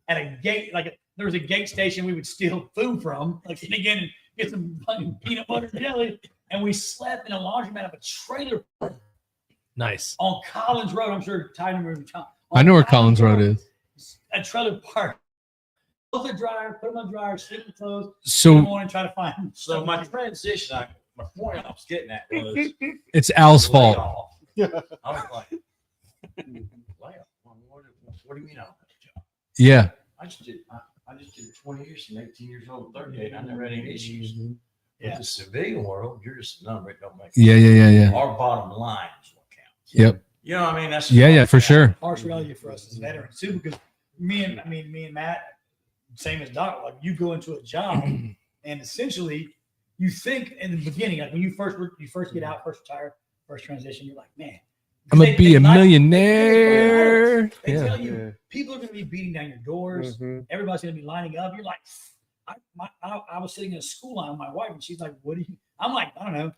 at a gate, there was a gate station we would steal food from, like and again, get some fucking peanut butter and jelly. And we slept in a laundromat of a trailer Nice. on Collins Road. I'm sure Ty remembers. I know where Collins Road is. A trailer park. Close the dryer, put them on the dryer, sleep the clothes. In the So morning, try to find them. So my transition, my point I was getting at was it's Al's fault. layoff. I was like, layoff? What do you mean I don't have a job? Yeah. I just did 20 years from 18 years old to 38. I never had any issues. Yeah. In the civilian world, you're just a number. It don't make Yeah. Our bottom line is what counts. Yep. You know what I mean? That's Yeah, for sure. Harsh reality for us as veterans too, because me and Matt, same as Doc, like you go into a job and essentially you think in the beginning, like when you first get out, first retire, first transition, you're like, man, I'm gonna be a like- millionaire. They Yeah. tell you people are going to be beating down your doors. Everybody's going to be lining up. You're like, I was sitting in a school line with my wife, and she's like, "What are you?" I'm like, "I don't know,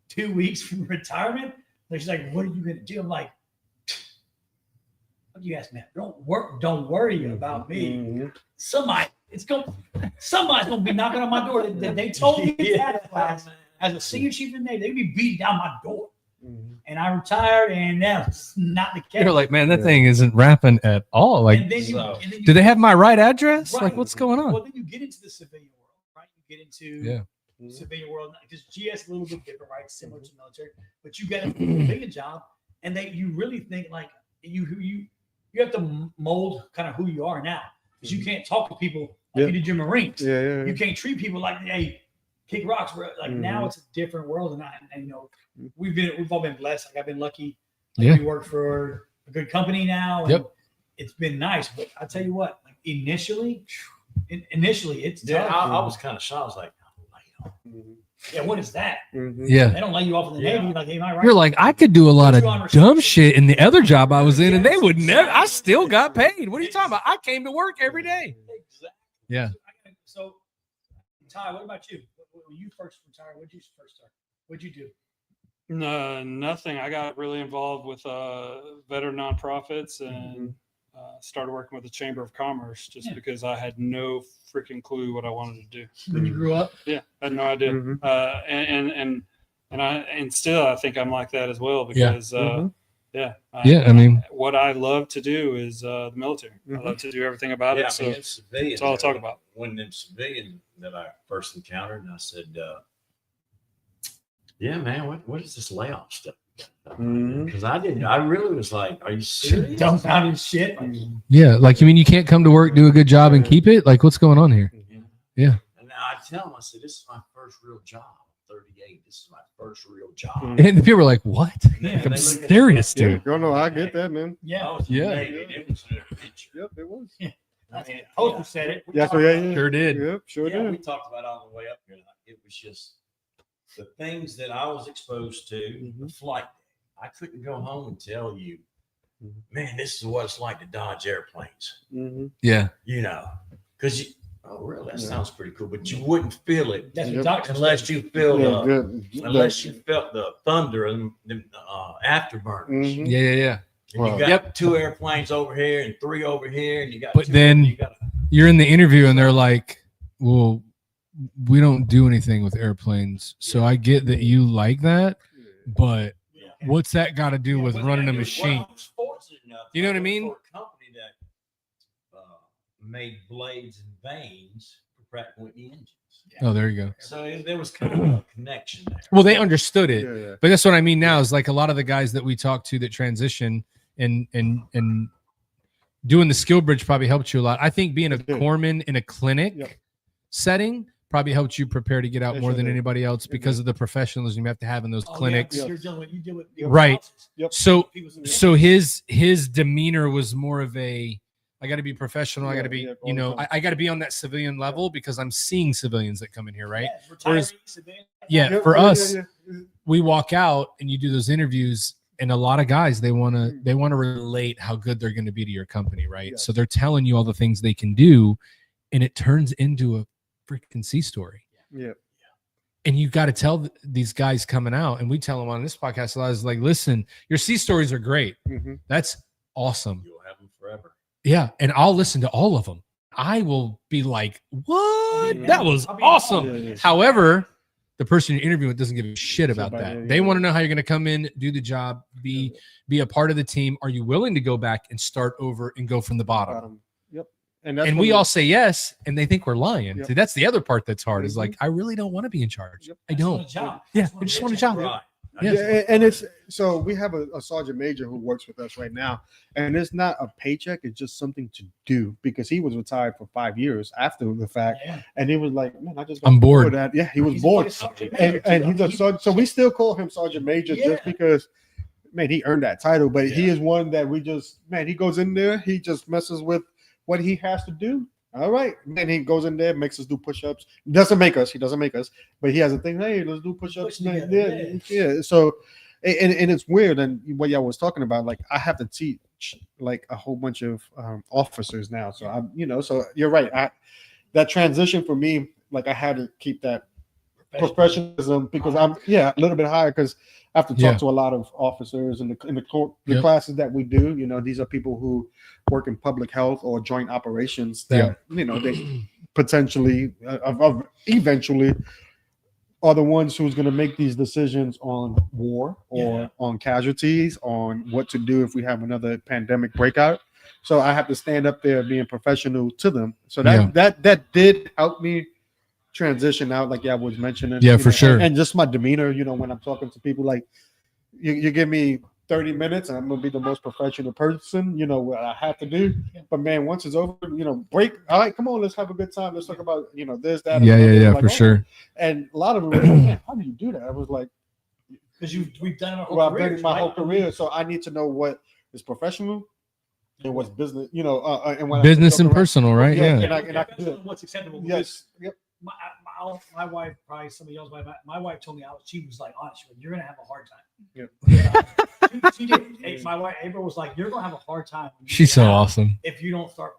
2 weeks from retirement." And she's like, "What are you going to do?" I'm like, "What do you ask, man? Don't worry about me. Somebody's going to be knocking on my door." They told me that class as a senior chief in the Navy, they'd be beating down my door. And I retired, and that's not the case. You're like, man, that thing isn't rapping at all. Like, and then do they have my right address? Right. Like, what's going on? Well, then you get into the civilian world, right? You get into civilian world because GS is a little bit different, right? Similar to military, but you get a civilian job, and you really think like you have to mold kind of who you are now, because you can't talk to people like you did your Marines. You can't treat people like, hey, kick rocks, bro. Like now it's a different world, and you know we've all been blessed. Like I've been lucky. Like, we work for a good company now. And it's been nice, but I tell you what, like initially it's tough. I was kind of shocked. I was like, yeah, what is that? Yeah. They don't lay you off in the Navy. Like, am I right? You're like, I could do a lot of dumb shit in the other job I was in, and they would never. I still got paid. What are you talking about? I came to work every day. Exactly. Yeah. So, Ty, what about you? When you first retired, what'd you first start? What'd you do? No, nothing. I got really involved with veteran nonprofits and started working with the Chamber of Commerce just because I had no freaking clue what I wanted to do. When you grew up? Yeah, I had no idea. And still I think I'm like that as well because I mean, what I love to do is the military. I love to do everything about it. So that's all I'll talk about. When in civilian that I first encountered, and I said, yeah, man, what is this layoff stuff? Because I really was like, are you serious? Dumbfounded shit. Yeah, like you mean you can't come to work, do a good job, and keep it? Like, what's going on here? Yeah. And I tell them, I said, this is my first real job. 38. This is my first real job. And the people were like, what? Yeah, I'm serious, dude. Oh no, I get that, man. Yeah. It was an adventure. Yep, it was. Yeah. I mean, Poster said it. Yeah, so yeah. Sure did. Yep, sure Yeah, did. we talked about it on the way up here. It was just the things that I was exposed to, the flight deck. I couldn't go home and tell you, man, this is what it's like to dodge airplanes. Yeah. You know, because Oh, really? That Yeah. sounds pretty cool. But you wouldn't feel it That's Yep. what doctors unless you feel unless the you felt the thunder and the afterburners. Mhm. Yeah. And Wow. you got Yep. 2 airplanes over here and 3 over here, and you got. But 2 then- you got You're in the interview and they're like, well, we don't do anything with airplanes. So I get that you like that, but what's that got to do with running a machine? Well, I was fortunate enough. You know what I worked mean? For a company that made blades and vanes for Pratt & Whitney engines. Oh, there you go. So there was kind of a connection there. Well, they understood it. Yeah. But that's what I mean now is like a lot of the guys that we talk to that transition and doing the skill bridge probably helped you a lot. I think being a It did. corpsman in a clinic Yep. setting probably helped you prepare to get out It more sure than did. anybody else It because did. of the professionalism you have to have in those Oh, yeah, clinics. because you deal with Right. Yep. So People- his demeanor was more of a I got to be professional. I got to be, Yeah, all you the know, time. I got to be on that civilian level because I'm seeing civilians that come in here, right? Yeah, Whereas- retirees, civilians. Yeah, Yep, for yeah, us, yeah. we walk out and you do those interviews, and a lot of guys they want to relate how good they're going to be to your company, right? Yes. So they're telling you all the things they can do, and it turns into a freaking C story. Yeah. And you got to tell these guys coming out, and we tell them on this podcast a lot is like, listen, your C stories are great. Mhm. That's awesome. You'll have them forever. Yeah, and I'll listen to all of them. I will be like, what? Yeah. That was I'll be awesome. Yeah, yeah. However, the person you're interviewing with doesn't give a shit about about that. it, They yeah. want to know how you're going to come in, do the job, be a part of the team. Are you willing to go back and start over and go from the bottom? Yep. And that's And when we all say yes, and they think we're lying. Yep. See, that's the other part that's hard. Is Mhm. like, I really don't want to be in charge. Yep. I That's don't. a job. Yeah, That's what I just it want a is. job. Right. Yeah. Yeah, and it's so we have a sergeant major who works with us right now, and it's not a paycheck; it's just something to do because he was retired for 5 years after the fact, Yeah. and he was like, "Man, I just I'm bored." That. Yeah, he was He's bored, a sergeant and major, he's too. a sergeant. So we still call him Sergeant Major Yeah. just because, man, he earned that title. But he Yeah. is one that we just, man, he goes in there, he just messes with what he has to do. All right, then he goes in there, makes us do push-ups. He doesn't make us, but he has a thing. Hey, let's do push-ups. Push together, Yeah. So, and it's weird. And what y'all was talking about, like I have to teach like a whole bunch of officers now. So I'm, so you're right. That transition for me, like I had to keep that professionalism because I'm a little bit higher because I have to talk Yeah. to a lot of officers in the Yep. classes that we do. These are people who work in public health or joint operations that they potentially eventually are the ones who's going to make these decisions on war or on casualties, on what to do if we have another pandemic breakout. So I have to stand up there being professional to them. So that did help me transition out, like I was mentioning. Yeah, for sure. And just my demeanor, when I'm talking to people, like you give me 30 minutes and I'm gonna be the most professional person, what I have to do. But man, once it's over, break. All right, come on, let's have a good time. Let's talk about, this, that. and the other. Like, for sure. And a lot of them were like, man, how do you do that? I was like, Because we've done it our whole well, I've careers, done it my right? whole career, so I need to know what is professional and what's business, and when Business I and personal, right? Yeah. Yeah. And I can do it. What's acceptable? Yes. Yep. My wife, probably somebody else. My wife told me she was like, honest, you're gonna have a hard time. Yep. She did. Hey, my wife April was like, you're gonna have a hard time. when you She's get so out awesome. if you don't start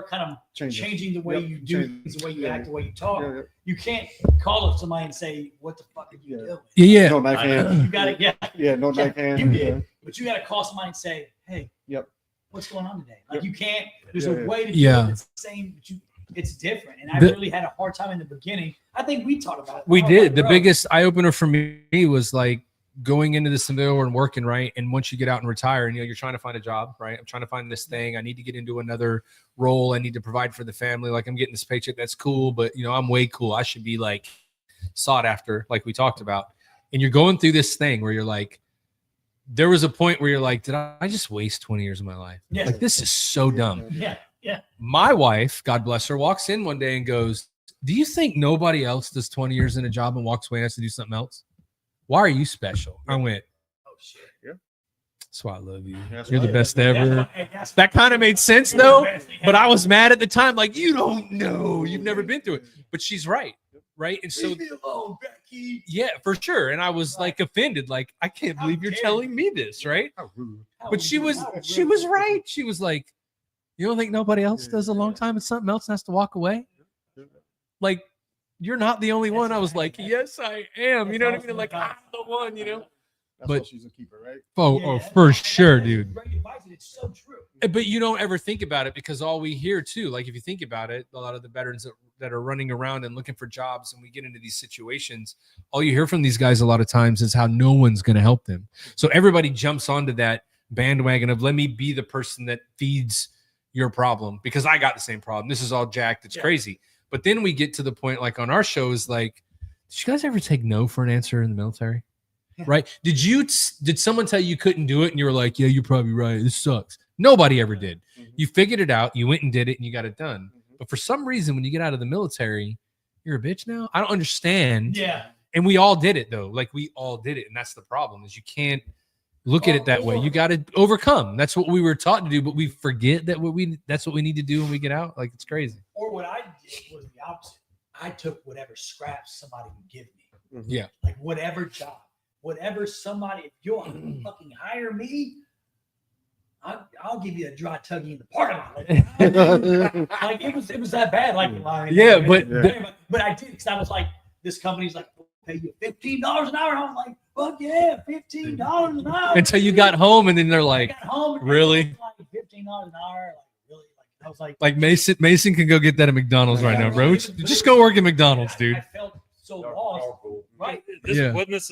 kind of Changes. changing the way Yep, you do change. things, the way you Yeah. act, the way you talk. Yeah. You can't call up somebody and say, "What the fuck are you Yeah. doing?" Yeah. No knife hand. You got to No knife hand. You did, but you got to call somebody and say, "Hey, Yep. what's going on today?" Like Yep. you can't. There's Yeah, a way to do Yeah. it that's the same, but it's different. And I The- really had a hard time in the beginning. I think we talked about it. We I was did. like, The bro, biggest eye opener for me was like going into the civil and working, right? And once you get out and retire and you're trying to find a job, right? I'm trying to find this thing. I need to get into another role. I need to provide for the family. Like I'm getting this paycheck. That's cool, but I'm way cool. I should be like sought after, like we talked about. And you're going through this thing where you're like, there was a point where you're like, did I just waste 20 years of my life? Yeah. Like this is so dumb. Yeah. My wife, God bless her, walks in one day and goes, do you think nobody else does 20 years in a job and walks away and has to do something else? Why are you special? I went, Oh shit. that's why I love you. That's You're the right. best ever. That's That kind of made sense You're the though, best. but I was mad at the time. Like, you don't know. You've never been through it. But she's right. Right. And so, Leave me alone, Becky. yeah, for sure. And I was like offended. Like, I can't How believe you're dare telling you. me this. Right. How rude. But she was right. She was like, You don't think nobody else does a long time and something else has to walk away? Like, you're not the only one. I was like, yes, I am. You know what I mean? Like, I'm the one, you know? That's But why she's a keeper, right? Oh, for sure, dude. Great advice, and it's so true. But you don't ever think about it because all we hear too, like if you think about it, a lot of the veterans that are running around and looking for jobs and we get into these situations, all you hear from these guys a lot of times is how no one's going to help them. So everybody jumps onto that bandwagon of let me be the person that feeds your problem because I got the same problem. This is all jacked. It's crazy. But then we get to the point like on our shows, like, did you guys ever take no for an answer in the military? Right? Did someone tell you couldn't do it and you were like, yeah, you're probably right. This sucks. Nobody ever did. You figured it out. You went and did it and you got it done. But for some reason, when you get out of the military, you're a bitch now. I don't understand. Yeah. And we all did it though. Like we all did it. And that's the problem is you can't look at it that way. You got to overcome. That's what we were taught to do. But we forget that that's what we need to do when we get out. Like it's crazy. Or what I did was the opposite. I took whatever scraps somebody would give me. Yeah. Like whatever job. Whatever somebody, if you'll fucking hire me, I'll give you a dry tuggy in the parking lot. Like it was that bad. Like yeah, but I did because I was like, this company's like, we'll pay you $15 an hour. And I was like, fuck yeah, $15 an hour. Until you got home, and then they're like, really? Like $15 an hour. Like really? Like I was like Mason can go get that at McDonald's right now, bro. Just go work at McDonald's, dude. I felt so lost. Right? Wasn't this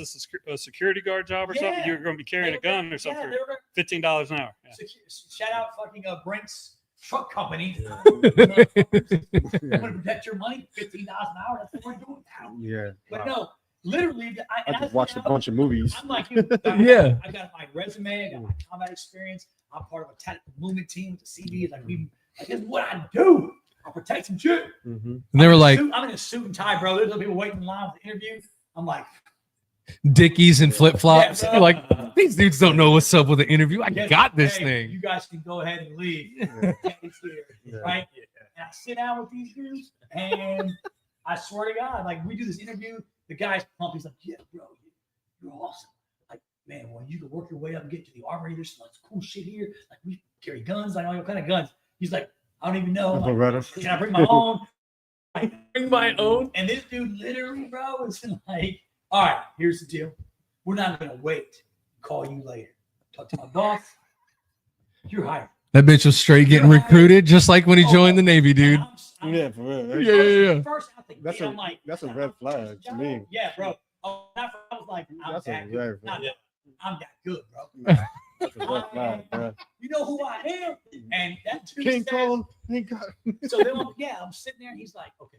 a security guard job or something? You're going to be carrying a gun or something for $15 an hour. Yeah. Shout out fucking Brink's truck company. Want to protect your money? $15 an hour. That's what we're doing now. Yeah. But no, literally, I just watched a bunch of movies. I'm like, yeah. I got my resume. I got my combat experience. I'm part of a tactical movement team with the CB. Like this is what I do. I protect some shit. And they were like, I'm in a suit and tie, bro. There's people waiting in line for the interview. I'm like, Dickies and flip flops. Yeah, You're like, these dudes don't know what's up with the interview. I got this thing. You guys can go ahead and leave. Right? And I sit down with these dudes, and I swear to God, like we do this interview. The guy's pumped. He's like, yeah, bro, you're awesome. Like, man, when you can work your way up and get to the armory, there's some cool shit here. Like we carry guns. Like all kind of guns. He's like, I don't even know. Like, can I bring my own? I bring my own. And this dude literally, bro, was like, all right, here's the deal. We're not going to wait. Call you later. Talk to my boss. You're hired. That bitch was straight getting recruited, just like when he joined the Navy, dude. Yeah, for real. Yeah. First, I think, that's a red flag to me. Yeah, bro. I was like, I'm that good. I'm that good, bro. That's a red flag, bro. You know who I am? And that dude King said, Kong. so then, I'm sitting there, and he's like, okay,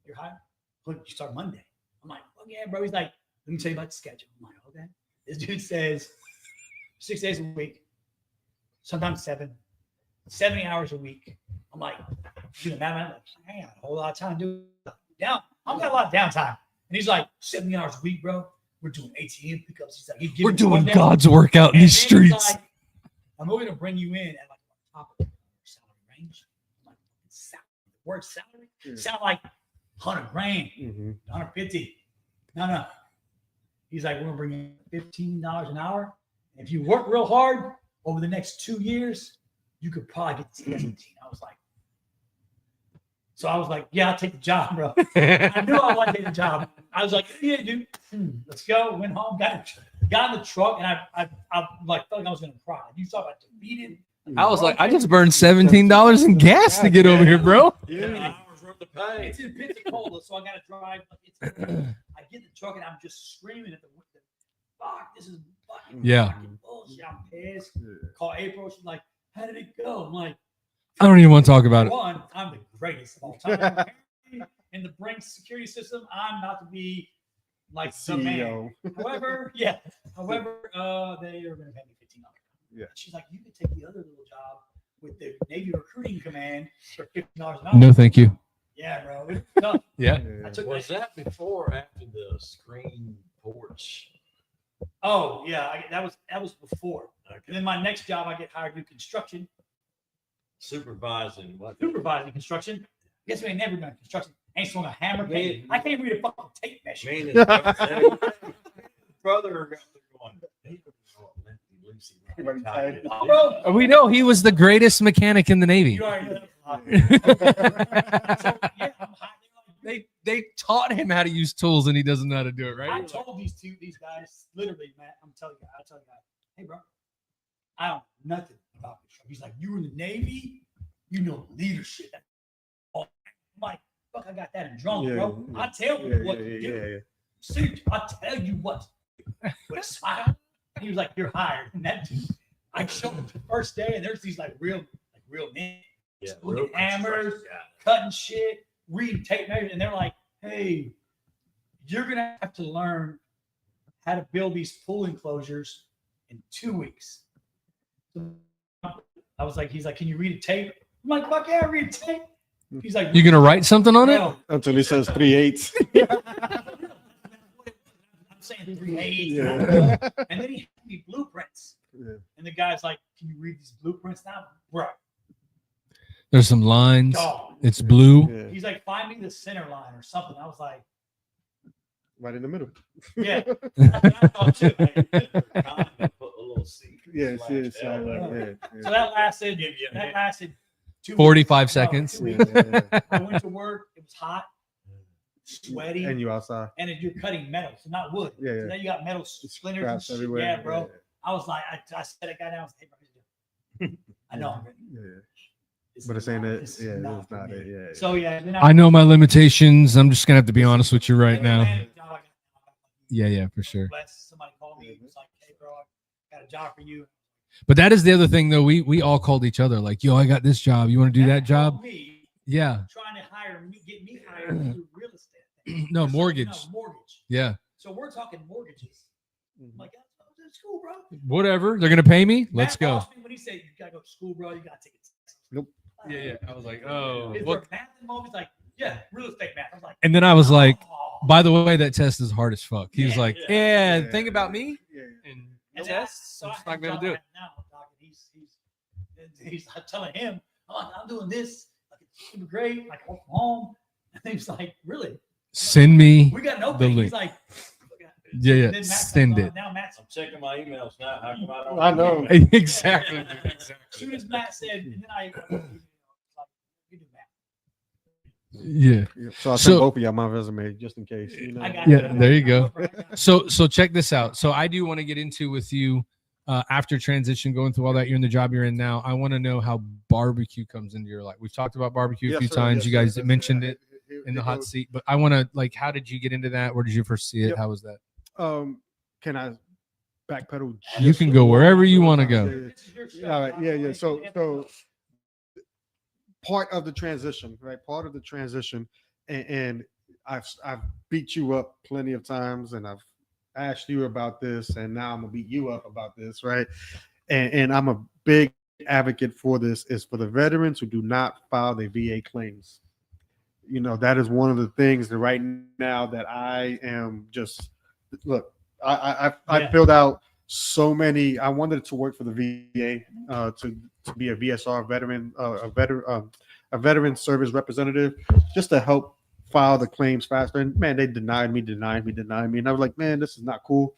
you're hired. Look, you start Monday. I'm like, oh yeah, bro. He's like, let me tell you about the schedule. I'm like, okay. This dude says 6 days a week, sometimes 70 hours a week. I'm like, dude, man, I'm like, I got a whole lot of time to do down. I've got a lot of downtime. And he's like, 70 hours a week, bro. We're doing ATM pickups. He's like, we're doing God's work out in these streets. Like, I'm only gonna bring you in at like top of the salary range. I'm like, word salary? Sound like 100 grand, 150. No. He's like, we're gonna bring in $15 an hour. If you work real hard over the next 2 years, you could probably get to 17. I was like, yeah, I'll take the job, bro. I knew I wanted to take the job. I was like, yeah, dude, let's go. Went home, got in the truck, and I like felt like I was gonna cry. You talk about defeated. I was like, I just burned $17 in gas to get over here, bro. Yeah. The pay. It's in Pensacola, so I gotta drive. I get in the truck and I'm just screaming at the window. Fuck, this is fucking bullshit. I'm pissed. Call April. She's like, how did it go? I'm like, I don't even want to talk about it. One, I'm the greatest of all time. In the Brink security system, I'm about to be like the man. However, they are gonna pay me $15. Yeah. She's like, you could take the other little job with the Navy recruiting command for $15 an hour. No, thank you. Yeah, bro. Yeah. Was that before or after the screen porch? Oh yeah, that was before. Okay. And then my next job, I get hired to do construction. Supervising construction. Guess we ain't never done construction. Ain't swung a hammer. I can't read a fucking tape measure. Brother got there going. He doesn't know what lengthy lead me see. Bro. Bro, We know he was the greatest mechanic in the Navy. you already know that. So, yeah, I'm hiding. They taught him how to use tools, and he doesn't know how to do it, I right? told these guys, literally, Matt, I tell you, hey, bro, I don't know nothing about this. He's like, you in the Navy, you know leadership. I'm like, fuck, I got that in drunk, bro. I tell you what to do. Seriously, I tell you what. With a smile. And he was like, you're hired. And that dude, I showed him the first day, and there's these like real men. Yeah, looking hammers, cutting shit, reading tape measures, and they're like, hey, you're gonna have to learn how to build these pool enclosures in 2 weeks. I was like, he's like, can you read a tape? I'm like, fuck yeah, I read a tape. He's like, You gonna write something on it? bro, Until he says 3/8. I'm saying 3/8. Yeah. And then he had me blueprints. Yeah. And the guy's like, can you read these blueprints now? Bro, There's some lines. dog. It's blue. Yeah. He's like, find me the center line or something. I was like, Right in the middle. yeah. I thought too. Put a little seat. Yes, yes. So Yeah. that lasted 2 45 weeks. seconds. No, 2 weeks. Yeah. I went to work. It was hot, sweaty, And you outside. and you're cutting metal, so not wood. Yeah, yeah. So now you got metal splinters and Scraps shit. everywhere. Yeah, bro. I was like, I said, I got down. I was like, hey, bro, I know I'm ready. Yeah. This But is it's ain't not- it. this is Yeah, not it's for not me. it. Yeah. So yeah, then I know my limitations. I'm just gonna have to be honest with you right now. Yeah, for sure. Somebody called me. It was like, hey, bro, I got a job for you. But that is the other thing, though. We all called each other like, "Yo, I got this job. You want to do that job?" called me, Yeah. trying to hire me, get me hired to do real estate. No, Or something, mortgage. no, mortgage. Yeah. So we're talking mortgages. I'm like, oh, that's cool, bro. Whatever. They're gonna pay me. Let's Matt go. lost me when he said you gotta go to school, bro. You gotta take it. Nope. Yeah. I was like, oh. Is there math involved? He's like, yeah, real estate math. I was like, And then I was like, oh. by the way, that test is hard as fuck. He was like, yeah, Yeah. think about me Yeah. and And tests. so I'm I just not had gonna John do it. now, Doc, and he's telling him, oh, I'm doing this. Like, it's super great. Like, work from home. And he's like, really? Send me. We got no The thing. link. He's like, Yeah. then Matt's Send like, it. Now Matt's I'm checking my emails now. How come I don't? I know. Exactly. As soon as Matt said, and then I, you do Matt. Yeah. Yeah. So I So- sent both of y'all my resume just in case. You know. I got Yeah, it. there you go. I got it. So check this out. So I do want to get into with you after transition, going through all that. You're in the job you're in now. I want to know how barbecue comes into your life. We've talked about barbecue a Yes, few sir. times. Yes, You sir. guys Yes, mentioned sir. it in the hot seat, but I want to like, how did you get into that? Where did you first see it? Yep. How was that? Can I backpedal? You just can a go little wherever bit? you wanna go. Yeah, This is your show. yeah. All right. Yeah. So So part of the transition, right? Part of the transition, and I've beat you up plenty of times, and I've asked you about this, and now I'm gonna beat you up about this, right? And I'm a big advocate for this. Is for the veterans who do not file their VA claims. You know, that is one of the things that right now that I am just look. I Yeah. filled out so many. I wanted to work for the VA to be a VSR veteran, a veteran service representative, just to help file the claims faster. And man, they denied me. And I was like, man, this is not cool.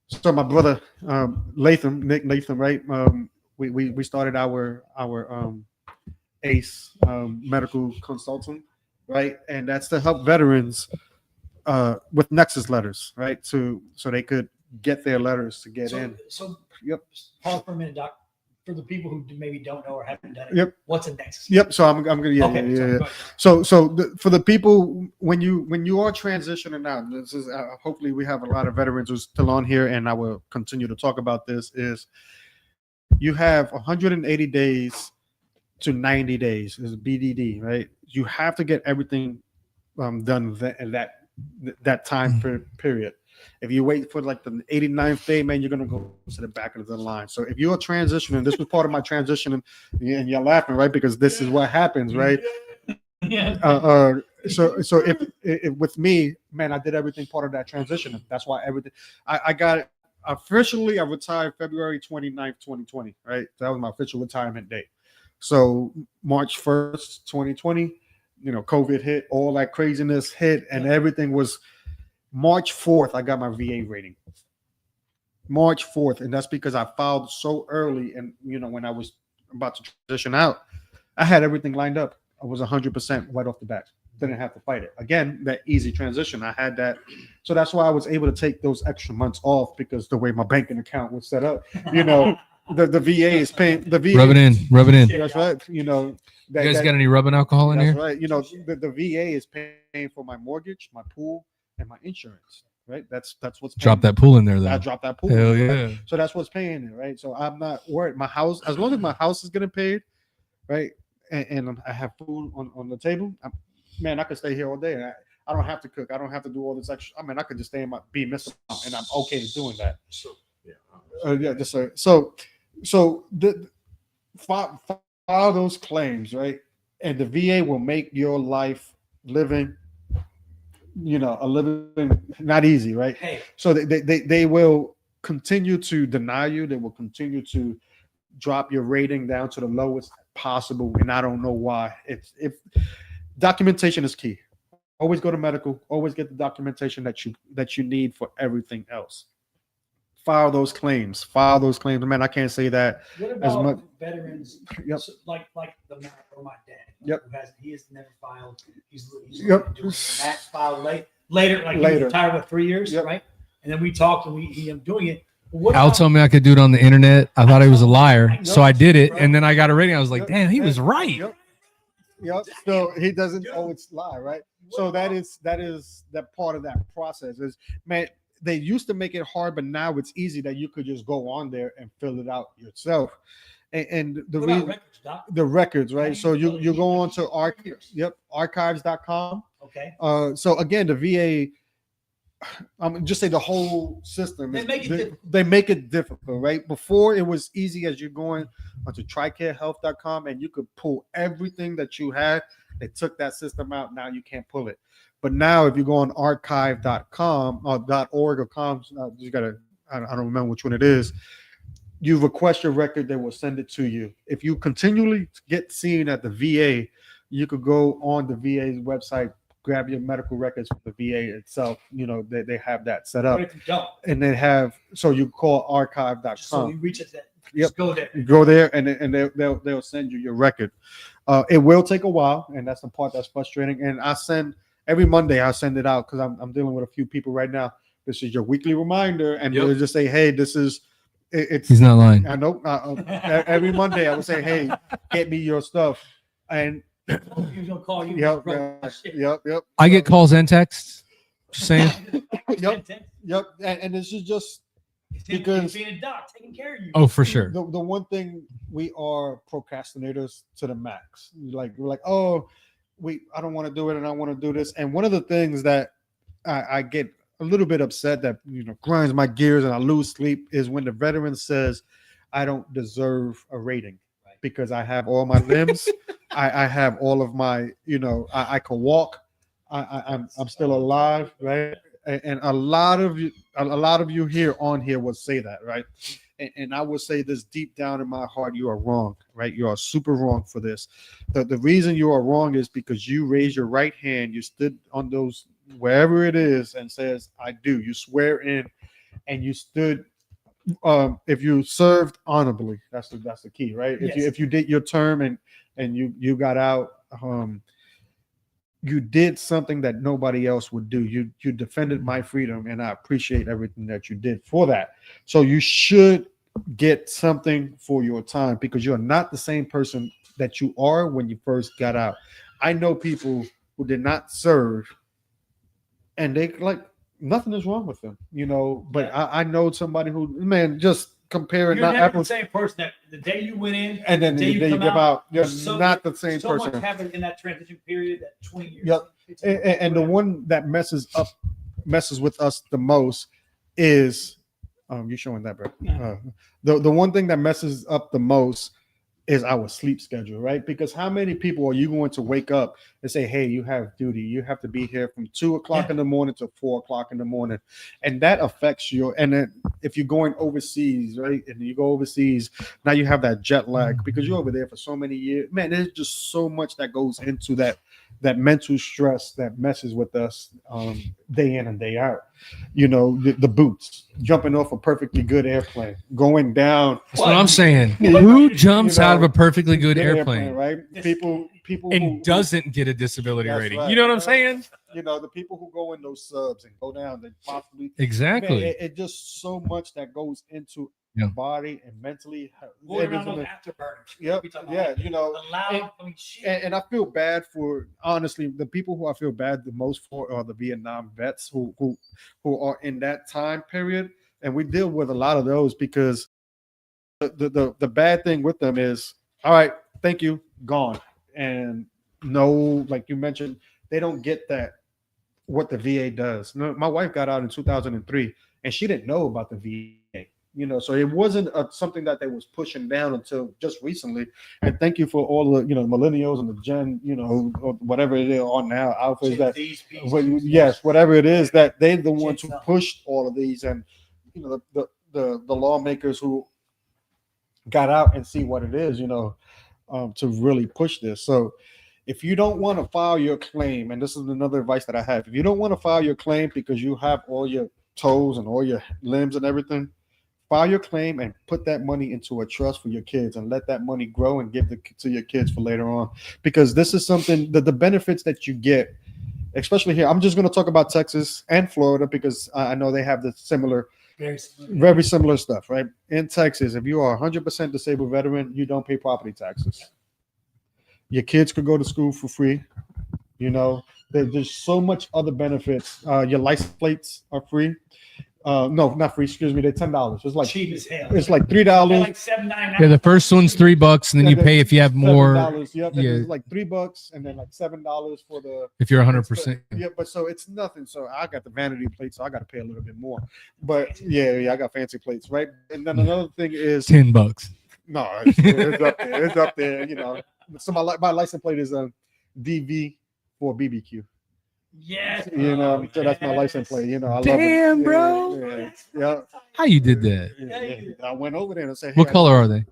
So my brother Nick Latham, right? We started our ACE medical consultant, right? And that's to help veterans with Nexus letters, right? So they could get their letters to get in. So Yep. pause for a minute, Doc. For the people who maybe don't know or haven't done it, Yep. what's a Nexus? Yep. So I'm gonna yeah, Okay, yeah, sorry, yeah. go ahead. So for the people when you are transitioning out, this is hopefully we have a lot of veterans who's still on here, and I will continue to talk about this. Is you have 180 days to 90 days is BDD, right? You have to get everything done in that time period. If you wait for like the 89th day, man, you're gonna go to the back of the line. So if you're transitioning, this was part of my transition, and you're laughing, right? Because this is what happens, right? Yeah. So if with me, man, I did everything part of that transition. That's why everything I got it officially. I retired February 29th, 2020, right? That was my official retirement date. So March 1st, 2020, COVID hit, all that craziness hit, and everything was March 4th. I got my VA rating. March 4th, and that's because I filed so early. And when I was about to transition out, I had everything lined up. I was 100% right off the bat. Didn't have to fight it again. That easy transition, I had that, so that's why I was able to take those extra months off, because the way my banking account was set up, the VA is paying the VA. Rub it in. That's right. You guys got any rubbing alcohol in that's here? right. The VA is paying for my mortgage, my pool, and my insurance. Right. That's what's paying. Drop that pool in there though. I dropped that pool. Hell yeah. Right? So that's what's paying it, right? So I'm not worried. My house, as long as my house is getting paid, right, and I have food on the table, I could stay here all day. I don't have to cook. I don't have to do all this extra. I mean, I could just stay in be Mr. and I'm okay with doing that. So file those claims, right? And the VA will make your life living, a living not easy, right? Hey. So they will continue to deny you. They will continue to drop your rating down to the lowest possible, and I don't know why. If documentation is key. Always go to medical. Always get the documentation that you need for everything else. File those claims. Man, I can't say that What about as much. veterans? Yep. Like the man or my dad. Yep. He has never filed. He's Yep. doing the max file later. Like Later. he retired with 3 years, Yep. right? And then we talked, and he ended up doing it. Al told me I could do it on the internet. I thought he was a liar, so I did it, and then I got a rating. I was like, damn, he was right. Yep. So he doesn't always lie, right? So that is that part of that process is, man, they used to make it hard, but now it's easy that you could just go on there and fill it out yourself. And the records, Doc? the records, right? So you go on to archives.com. Okay. So again, the VA, just say the whole system. They make it difficult, right? Before it was easy as you're going onto TriCareHealth.com and you could pull everything that you had. They took that system out. Now you can't pull it. But now if you go on archive.com or .org or com, you gotta, I don't remember which one it is. You request your record, they will send it to you. If you continually get seen at the VA, you could go on the VA's website, grab your medical records from the VA itself. They have that set up. What if you don't? And they have, so you call archive.com. So you reach it. Yep. Just go there. You go there and they'll send you your record. It will take a while, and that's the part that's frustrating. And I send every Monday, I send it out because I'm dealing with a few people right now. This is your weekly reminder, and they'll just say, "Hey, this is." He's not lying. I know. Every Monday, I would say, "Hey, get me your stuff," and He was gonna call you. yep. I get calls and texts. Just saying. Yep. And this is just because being a doc, taking care of you. Oh, for sure. The one thing, we are procrastinators to the max. We're like, oh, I don't want to do it, and I want to do this. And one of the things that I get a little bit upset that grinds my gears and I lose sleep is when the veteran says, I don't deserve a rating because I have all my limbs. I have all of my, I can walk. I'm still alive, right? And a lot of you here will say that, right? And I would say this deep down in my heart, you are wrong, right? You are super wrong for this. The reason you are wrong is because you raised your right hand, you stood on those, wherever it is, and says, I do. You swear in, and you stood. If you served honorably, that's the key, right? Yes. If you did your term and you got out, you did something that nobody else would do. You defended my freedom, and I appreciate everything that you did for that. So you should get something for your time, because you're not the same person that you are when you first got out. I know people who did not serve, and they nothing is wrong with them, but I know somebody who, man, just comparing. You're not never apples. The same person that the day you went in And then the day you give out, you're not the same so person. much happened in that transition period, that 20 years. Yep. And the one that messes with us the most is you showing that, bro. Yeah. The one thing that messes up the most is our sleep schedule, right? Because how many people are you going to wake up and say, hey, you have duty, you have to be here from 2 o'clock in the morning to 4 o'clock in the morning, and that affects and then if you're going overseas, right, and you go overseas, now you have that jet lag because you're over there for so many years, man. There's just so much that goes into that mental stress that messes with us day in and day out. You know, the boots, jumping off a perfectly good airplane, going down. That's what I'm saying. Who jumps You know, out of a perfectly good airplane right? People and who doesn't get a disability That's rating? right. You know what I'm saying? You know, the people who go in those subs and go down, they possibly Exactly. Man, it just so much that goes into Yeah. body and mentally. Going It around is those a- afterburners. Yep, We talking about yeah, like you know, allowed, I mean, shit. and I feel bad for, honestly, the people who I feel bad the most for are the Vietnam vets who are in that time period, and we deal with a lot of those because the bad thing with them is, all right, thank you, gone, and no, like you mentioned, they don't get that what the VA does. No, my wife got out in 2003, and she didn't know about the VA. You know, so it wasn't something that they was pushing down until just recently. And thank you for all the millennials and the Gen, or whatever they are now, alphas that, These people. yes, whatever it is, that they're the ones who pushed all of these, and the lawmakers who got out and see what it is, to really push this. So if you don't want to file your claim, and this is another advice that I have, if you don't want to file your claim because you have all your toes and all your limbs and everything, file your claim and put that money into a trust for your kids and let that money grow and give it to your kids for later on. Because this is something that the benefits that you get, especially here, I'm just going to talk about Texas and Florida because I know they have the very similar stuff, right? In Texas, if you are 100% disabled veteran, you don't pay property taxes. Your kids could go to school for free. There's so much other benefits. Your license plates are free. No, not free. Excuse me. They're $10. It's like cheap as hell. It's like $3. Like $7.99. Yeah, the first one's $3, and then you pay if you have more. $7. Yep, Yeah, it's like $3, and then like $7 for the. if you're 100%. Yeah, but so it's nothing. So I got the vanity plate, so I got to pay a little bit more. But yeah, I got fancy plates, right? And then another thing is $10. No, it's up there. It's up there. So my license plate is a DV for BBQ. Yes. So that's my license plate. I love Damn, it. bro. Yeah. How you did that? Yeah. I went over there and said, What color are they?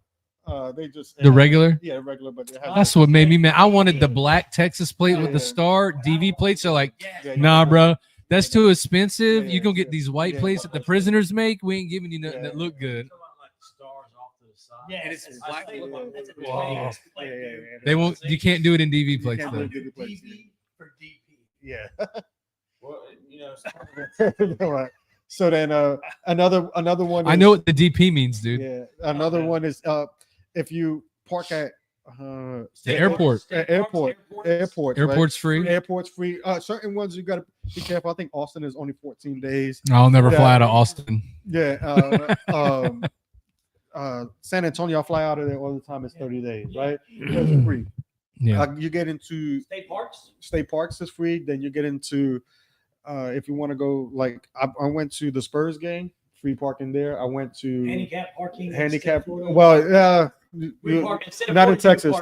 They just The regular? Yeah, regular. But they have That's what made me mad. I wanted the black Texas plate with the star. DV plates are like, nah, bro. That's too expensive. You gonna get these white plates that the prisoners make. We ain't giving you nothing that look good. Yeah, and it's black. Wow. They won't. You can't do it in DV plates though. DV for DP. Yeah. Well, Right. So then another one. I know what the DP means, dude. Yeah. Another one is if you park at The airport. Airport's free. Airport's free. Certain ones you gotta be careful. I think Austin is only 14 days. I'll never fly out of Austin. Yeah. San Antonio, I fly out of there all the time. It's 30 days, right? It's free. Yeah. You get into state parks is free. Then you get into if you want to go, like I went to the Spurs game, free parking there. I went to handicap parking. Well, not in Texas.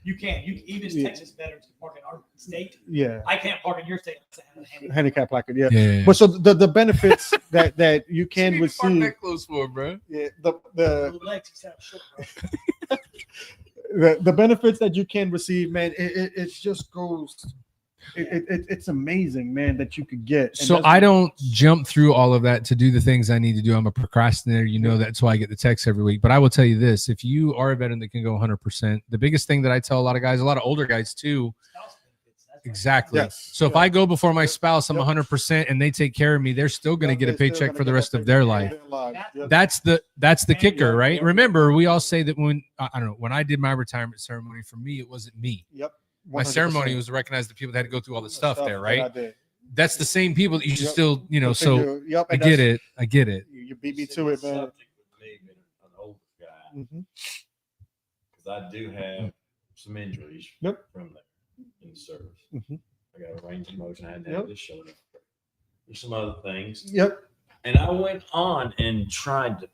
You can. Even Texas veterans can park in our state. Yeah. I can't park in your state. Handicap placard. Yeah. Yeah. But so the benefits that you can receive. That close for, bro. Yeah. The benefits that you can receive, man, it just goes. It's amazing, man, that you could get. So I don't jump through all of that to do the things I need to do. I'm a procrastinator. That's why I get the text every week. But I will tell you this: if you are a veteran that can go 100%, the biggest thing that I tell a lot of guys, a lot of older guys too. Exactly. Yes. So if I go before my spouse, I'm 100%, and they take care of me, they're still going to get a paycheck for the rest of their life. That's the kicker, right? Remember, we all say that when I did my retirement ceremony, for me, it wasn't me. Yep. 100%. My ceremony was to recognize the people that had to go through all the stuff there, right? That's the same people that you should still, so I get it. You beat me to it, man. An older guy. Because I do have some injuries from there in the service. I got a range of motion. I had to have this shoulder. There's some other things. Yep. And I went on and tried to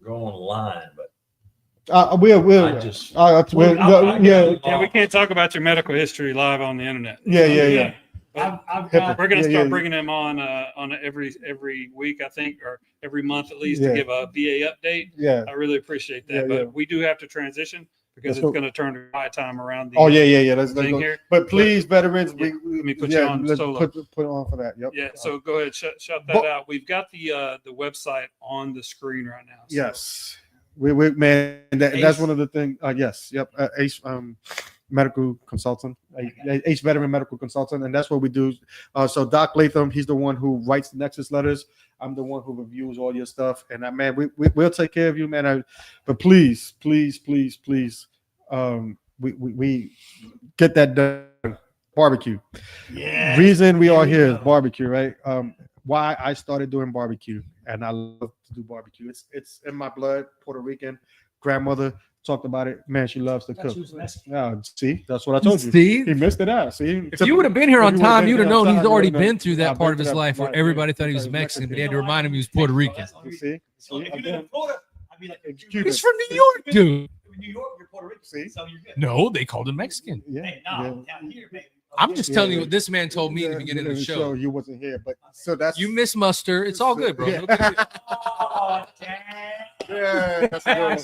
go online, but we can't talk about your medical history live on the internet. Yeah. We're going to start bringing them on every week, I think, or every month at least, to give a VA update. Yeah, I really appreciate that. But we do have to transition. because it's going to turn to high time around the Let's thing go. here. But please, veterans, let me put you on solo. Put on for that. Yep. Yeah. So go ahead, shout that out. We've got the website on the screen right now. So. Yes. We man, that's one of the things. Yes. Yep. Ace medical consultant, Ace veteran medical consultant, and that's what we do. So Doc Latham, he's the one who writes the Nexus letters. I'm the one who reviews all your stuff, and man, we'll take care of you, man. But please, we get that done. Barbecue. Yeah. Reason we are here is barbecue, right? Why I started doing barbecue, and I love to do barbecue. It's in my blood. Puerto Rican grandmother talked about it. Man, she loves to cook. Yeah, see, that's what I told you. See? He missed it out. See, If you would have been here on time, you'd have known he's already been through that part of his life where everybody thought he was Mexican, but he had to remind him he was Puerto Rican. See, So if you live in Florida, I'd be like, He's from New York, dude. New York, you're Puerto Rican. See? So you're good. No, they called him Mexican. yeah, Hey, no, down here, baby. I'm just telling you what this man told me in the beginning of the show. You wasn't here, but so that's You miss Muster. It's all good, bro. Yeah. No big deal. Oh, damn. yeah, that's a good one.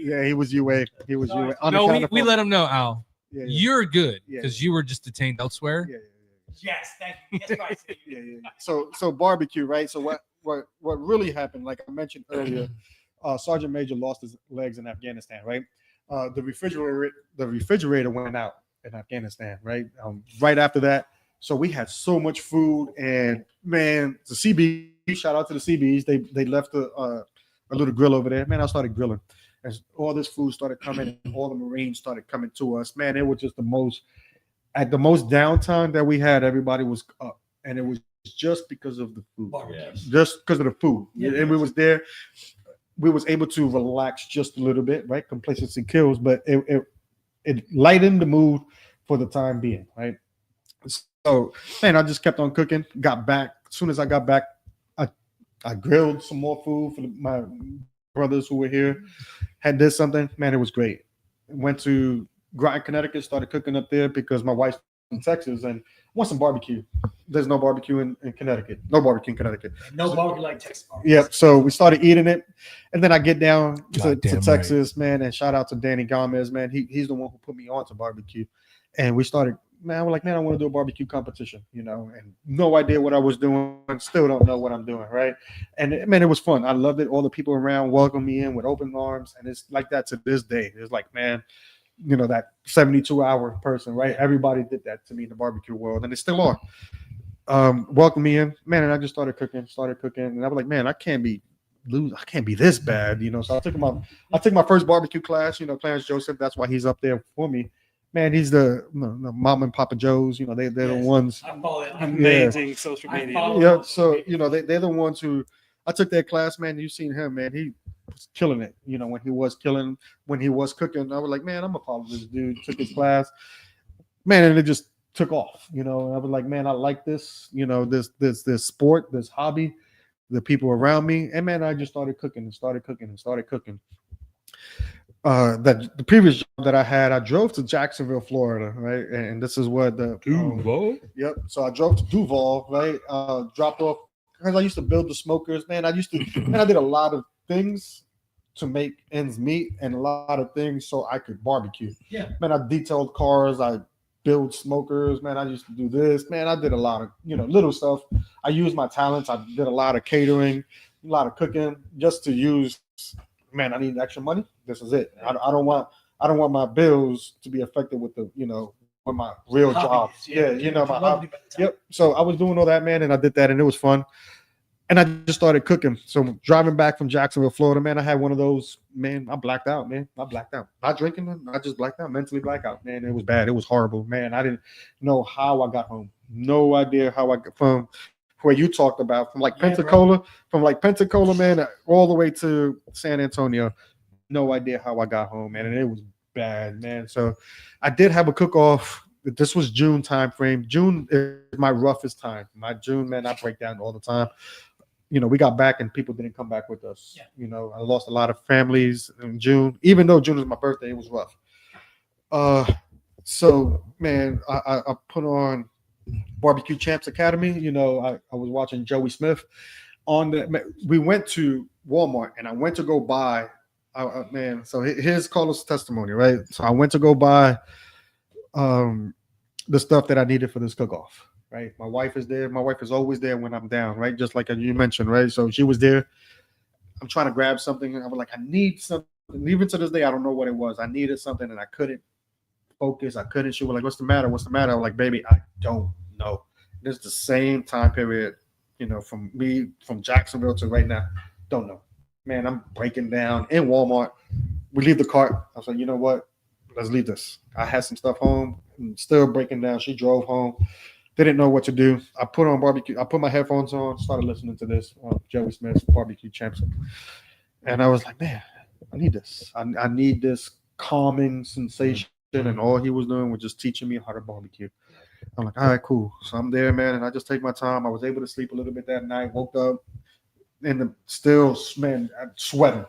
Yeah, he was UA. He was UA. No, we let him know, Al. Yeah, You're good Yeah. because you were just detained elsewhere. yeah. Yes, thank you. That's right. Yeah. So barbecue, right? So what really happened? Like I mentioned earlier, Sergeant Major lost his legs in Afghanistan, right? The refrigerator went out in Afghanistan, right? Right after that, so we had so much food, and man, the CB, shout out to the CBs, they left a little grill over there. Man, I started grilling as all this food started coming, and all the Marines started coming to us. Man, it was just the most downtime that we had. Everybody was up, and it was just because of the food, just because of the food, and we was there. We was able to relax just a little bit, right? Complacency kills, but it lightened the mood for the time being, right? So, man, I just kept on cooking. Got back. As soon as I got back, I grilled some more food for my brothers who were here. Did something. Man, it was great. Went to Groton, Connecticut. Started cooking up there because my wife's from Texas and want some barbecue. There's no barbecue in Connecticut. No barbecue in Connecticut. No barbecue like Texas barbecue. Yep. So we started eating it, and then I get down to Goddamn Texas, man, and shout out to Danny Gomez, man. He's the one who put me on to barbecue, and we started. Man, we're like, man, I want to do a barbecue competition, and no idea what I was doing. Still don't know what I'm doing, right? And man, it was fun. I loved it. All the people around welcomed me in with open arms, and it's like that to this day. It's like, man, that 72-hour person, right? Everybody did that to me in the barbecue world, and they still are. Welcome me in, man, and I just started cooking, and I was like, man, I can't be this bad, So I took my first barbecue class, Clarence Joseph. That's why he's up there for me. Man, he's the Mom and Papa Joe's. They're the ones. I follow it. Amazing social media. Yeah, so they're the ones who I took their class, man. You've seen him, man. He was killing it. When he was cooking, I was like, man, I'm gonna follow this dude. Took his class, man, and it just took off. I was like, man, I like this. This sport, this hobby, the people around me, and man, I just started cooking. That the previous job that I had, I drove to Jacksonville, Florida, right? And this is what the Duval. Yep. So I drove to Duval, right? Dropped off because I used to build the smokers, man. I did a lot of things to make ends meet and a lot of things so I could barbecue. Yeah. Man, I detailed cars, I build smokers, man. I used to do this, man. I did a lot of little stuff. I used my talents. I did a lot of catering, a lot of cooking, just to use. Man, I need extra money. This is it. I don't want my bills to be affected with with my real job. Yeah, my hobby. Yep. So I was doing all that, man, and I did that, and it was fun. And I just started cooking. So driving back from Jacksonville, Florida, man, I had one of those. Man, I blacked out, man. Not drinking. I just blacked out. Mentally blacked out, man. It was bad. It was horrible, man. I didn't know how I got home. No idea how I got from where you talked about, from Pensacola, man, all the way to San Antonio. No idea how I got home, man, and it was bad, man. So I did have a cook-off. This was June time frame. June is my roughest time. My June, man, I break down all the time. We got back and people didn't come back with us. Yeah. I lost a lot of families in June. Even though June is my birthday, it was rough. So, man, I put on Barbecue Champs Academy. I was watching Joey Smith we went to Walmart and I went to go buy Man, so here's Carlos' testimony, right? So I went to go buy the stuff that I needed for this cook-off, right? My wife is there. My wife is always there when I'm down, right? Just like you mentioned, right? So she was there. I'm trying to grab something, and I was like, I need something. Even to this day, I don't know what it was. I needed something, and I couldn't focus. I couldn't. She was like, "What's the matter? What's the matter?" I was like, "Baby, I don't know." This is the same time period, from Jacksonville to right now. Don't know. Man, I'm breaking down in Walmart. We leave the cart. I was like, you know what? Let's leave this. I had some stuff home. I'm still breaking down. She drove home. Didn't know what to do. I put on barbecue. I put my headphones on. Started listening to this Joey Smith's Barbecue Champs, and I was like, man, I need this. I need this calming sensation. And all he was doing was just teaching me how to barbecue. I'm like, all right, cool. So I'm there, man, and I just take my time. I was able to sleep a little bit that night. Woke up in the still, man, I'm sweating,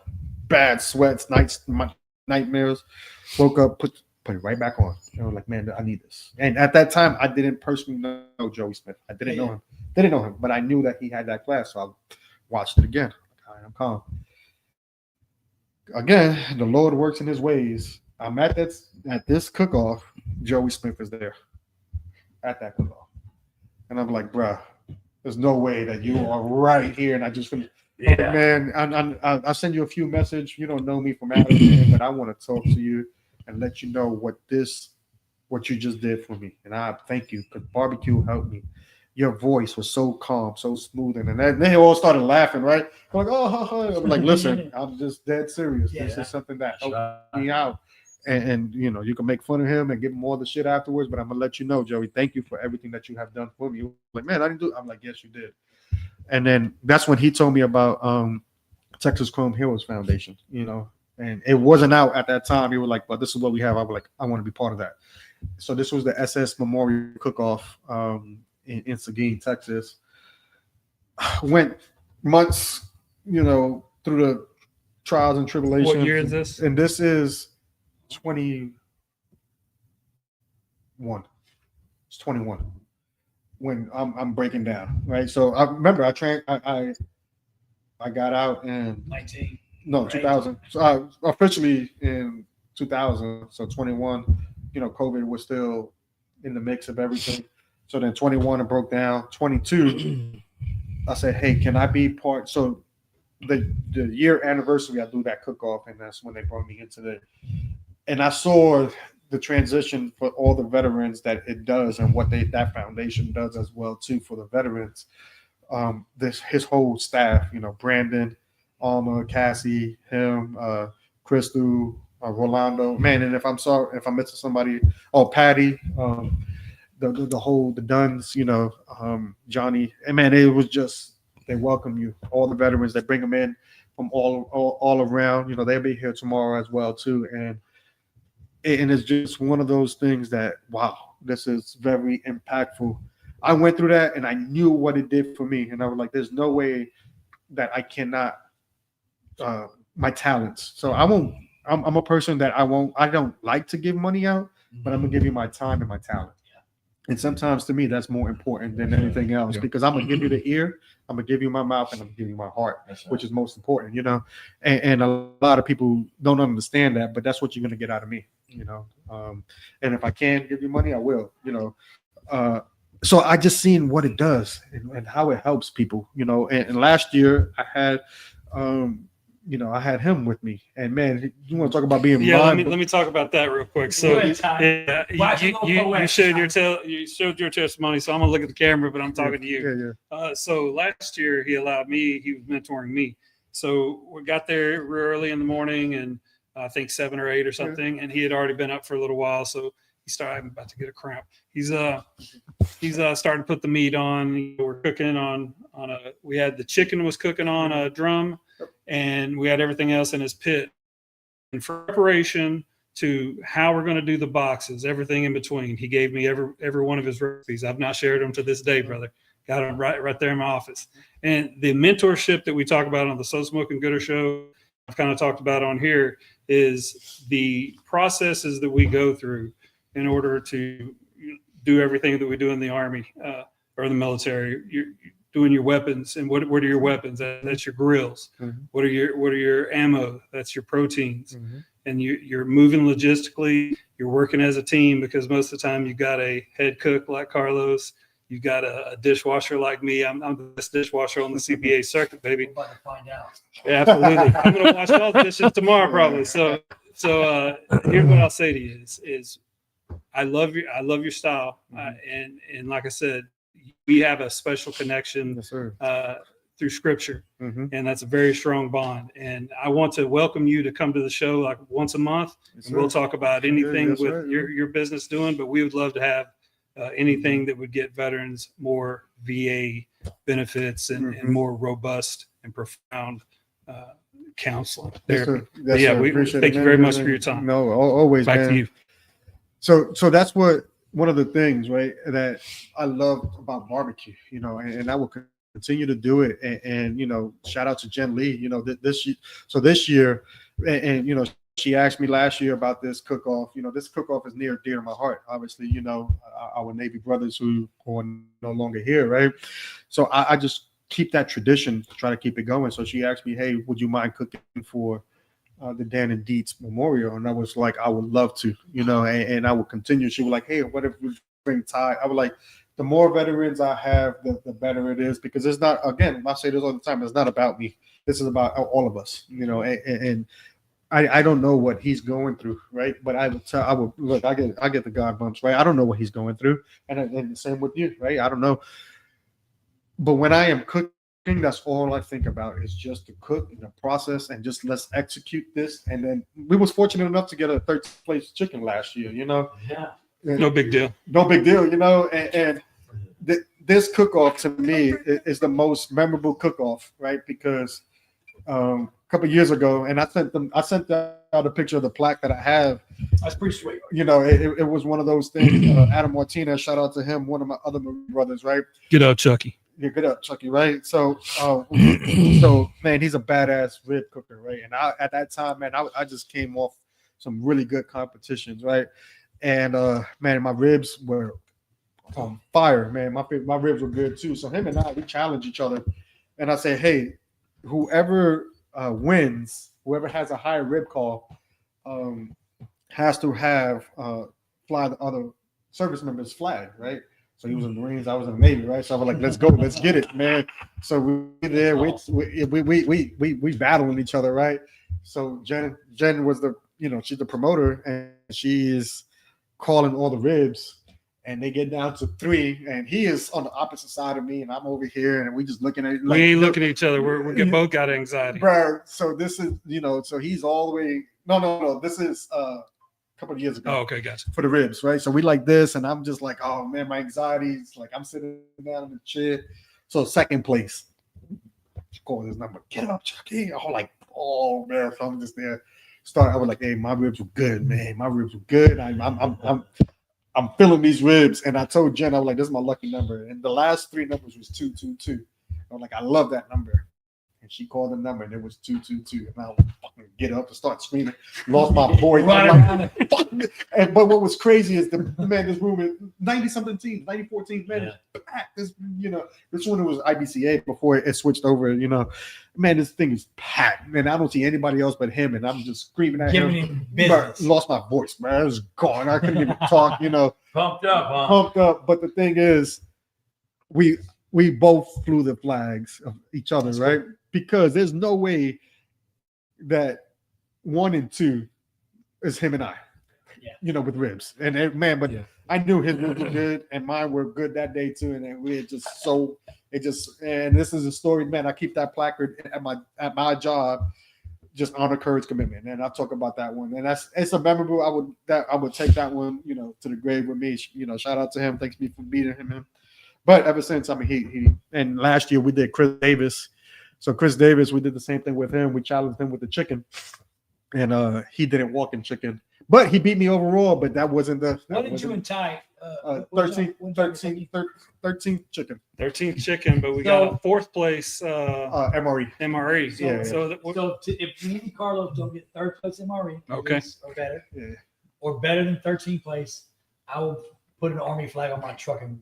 bad sweats, nightmares. Woke up, put it right back on. And I was like, man, I need this. And at that time, I didn't personally know Joey Smith. I didn't know him, but I knew that he had that class, so I watched it again. All right, I'm calm. Again, the Lord works in His ways. I'm at this cook-off. Joey Smith is there at that cook-off, and I'm like, bruh, there's no way that you are right here. And I just, man, I'll send you a few messages. You don't know me from Adam, but I want to talk to you and let you know what you just did for me. And I thank you, because barbecue helped me. Your voice was so calm, so smooth. And then they all started laughing, right? I'm like, oh, I'm like, listen, I'm just dead serious. This is something that helped me out. And you can make fun of him and give him all the shit afterwards, but I'm gonna let you know, Joey, thank you for everything that you have done for me. Like, man, I didn't do it. I'm like, yes, you did. And then that's when he told me about Texas Chrome Heroes Foundation, and it wasn't out at that time. He was like, but this is what we have. I was like, I want to be part of that. So this was the SS Memorial Cook-Off in Seguin, Texas. Went months, through the trials and tribulations. What year is this? And this is 21. It's 21 when I'm breaking down, right? So I remember I got out in 2000. So officially in 2000. So 21, COVID was still in the mix of everything. So then 21, it broke down. 22, I said, hey, can I be part? So the year anniversary, I do that cook-off, and that's when they brought me into and I saw the transition for all the veterans that it does, and what that foundation does as well too for the veterans. His whole staff, Brandon, Alma, Cassie, him, Crystal, Rolando, man. And if I'm missing somebody, Patty, the Duns, Johnny, and man, it was just, they welcome you, all the veterans. They bring them in from all around. They'll be here tomorrow as well too, and it's just one of those things that, wow, this is very impactful. I went through that, and I knew what it did for me, and I was like, there's no way that I cannot my talents. So I'm a person that I don't like to give money out, but I'm gonna give you my time and my talent. And sometimes to me, that's more important than anything else, because I'm gonna give you the ear, I'm gonna give you my mouth, and I'm gonna give you my heart, which is most important, And a lot of people don't understand that, but that's what you're gonna get out of me, And if I can give you money, I will, So I just seen what it does and how it helps people, And last year I had, I had him with me, and man, you want to talk about being let me talk about that real quick. So you showed your testimony, so I'm gonna look at the camera, but I'm talking to you. So last year he was mentoring me. So we got there real early in the morning, and I think 7 or 8 or something, and he had already been up for a little while. So I'm about to get a cramp. He's starting to put the meat on. We're cooking we had the chicken was cooking on a drum, and we had everything else in his pit. In preparation to how we're going to do the boxes, everything in between, he gave me every one of his recipes. I've not shared them to this day, brother. Got them right there in my office. And the mentorship that we talk about on the So Smokin' Gooder show, I've kind of talked about on here, is the processes that we go through in order to do everything that we do in the Army or the military. doing your weapons. And what are your weapons? That's your grills. Mhm. What are your ammo? That's your proteins. Mhm. And you're moving logistically. You're working as a team, because most of the time you got a head cook like Carlos. You got a dishwasher like me. I'm the best dishwasher on the CBA circuit, baby. We're about to find out. Yeah, absolutely. I'm gonna wash all the dishes tomorrow probably. So here's what I'll say to you is I love your style, and like I said, we have a special connection Yes, sir. through Scripture, Mhm. and that's a very strong bond. And I want to welcome you to come to the show like once a month, Yes, and we'll sir. talk about anything Yes, with sir. your business doing. But we would love to have anything that would get veterans more VA benefits and more robust and profound counseling Yes, therapy. sir. Yes, Yeah, sir. we Appreciate thank it, you man. very Yes, much sir. for your time. No, always, Back man. to you. So that's what one of the things, right, that I love about barbecue, and I will continue to do it. And shout out to Jen Lee, this year, and she asked me last year about this cook-off. This cook-off is near dear to my heart. Obviously, our Navy brothers who are no longer here, right? So I just keep that tradition, try to keep it going. So she asked me, hey, would you mind cooking for the Dan and Dietz Memorial? And I was like, I would love to, and I would continue. She was like, hey, what if we bring Ty? I was like, the more veterans I have, the better it is, because it's not, again, I say this all the time, it's not about me. This is about all of us, and I don't know what he's going through, right? But I would look, I get the God bumps, right? I don't know what he's going through. And the same with you, right? I don't know. But when I am cooking, that's all I think about is just to cook and the process, and just let's execute this. And then we was fortunate enough to get a 13th place chicken last year, Yeah. No big deal. No big deal, and this cook-off to me is the most memorable cook-off, right? Because a couple of years ago, and I sent out a picture of the plaque that I have. That's pretty sweet. It was one of those things. Adam Martinez, shout out to him, one of my other brothers, right? Get out, Chucky. Yeah, good up, Chucky, right? So man, he's a badass rib cooker, right? And at that time, man, I just came off some really good competitions, right? And man, my ribs were on fire, man. My ribs were good too. So him and I, we challenge each other, and I say, hey, whoever wins, whoever has a higher rib call, has to have fly the other service members' flag, right? So he was in the Marines, I was in the Navy, right? So I was like, let's go, let's get it, man. So we there, we battling each other, right? So Jen was she's the promoter, and she is calling all the ribs, and they get down to 3, and he is on the opposite side of me, and I'm over here, and we just looking at it. We ain't looking at each other. We both got anxiety. Bro, so this is, so he's all the way, no, this is couple of years ago. Oh, okay, gotcha. For the ribs, right? So we like this, and I'm just like, oh man, my anxiety is like, I'm sitting down in the chair. So 2nd place, call his number, get up, Chucky. I'm like, oh man, so I'm just there. I was like, hey, my ribs were good, man. My ribs were good. I'm feeling these ribs, and I told Jen, I was like, this is my lucky number, and the last 3 numbers was 222. I was like, I love that number. And she called the number, and it was 222. And I was like, fucking get up and start screaming. Lost my voice. But what was crazy is this room is 90-something teams, 94 teams, man. It's packed. This one was IBCA before it switched over. Man, this thing is packed. Man, I don't see anybody else but him, and I'm just screaming at him. Lost my voice, man. I was gone. I couldn't even talk. Pumped up, huh? Pumped up. But the thing is, we both flew the flags of each other, right? Cool. Because there's no way that 1 and 2 is him and I, with ribs. And I knew his ribs were good and mine were good that day too. And then we had and this is a story, man. I keep that placard at my job, just honor, courage, commitment. And I'll talk about that one. And it's a memorable. I would take that one, to the grave with me. Shout out to him. Thanks me for beating him. But ever since, he and last year we did Chris Davis. So Chris Davis, we did the same thing with him. We challenged him with the chicken, and he didn't walk in chicken, but he beat me overall. But that wasn't the. What did you and Ty? 13 chicken. 13th chicken, but we got a 4th place MRE. MRE. So if me and Carlos don't get 3rd place MRE, okay, or better, or better than 13th place, I will put an Army flag on my truck and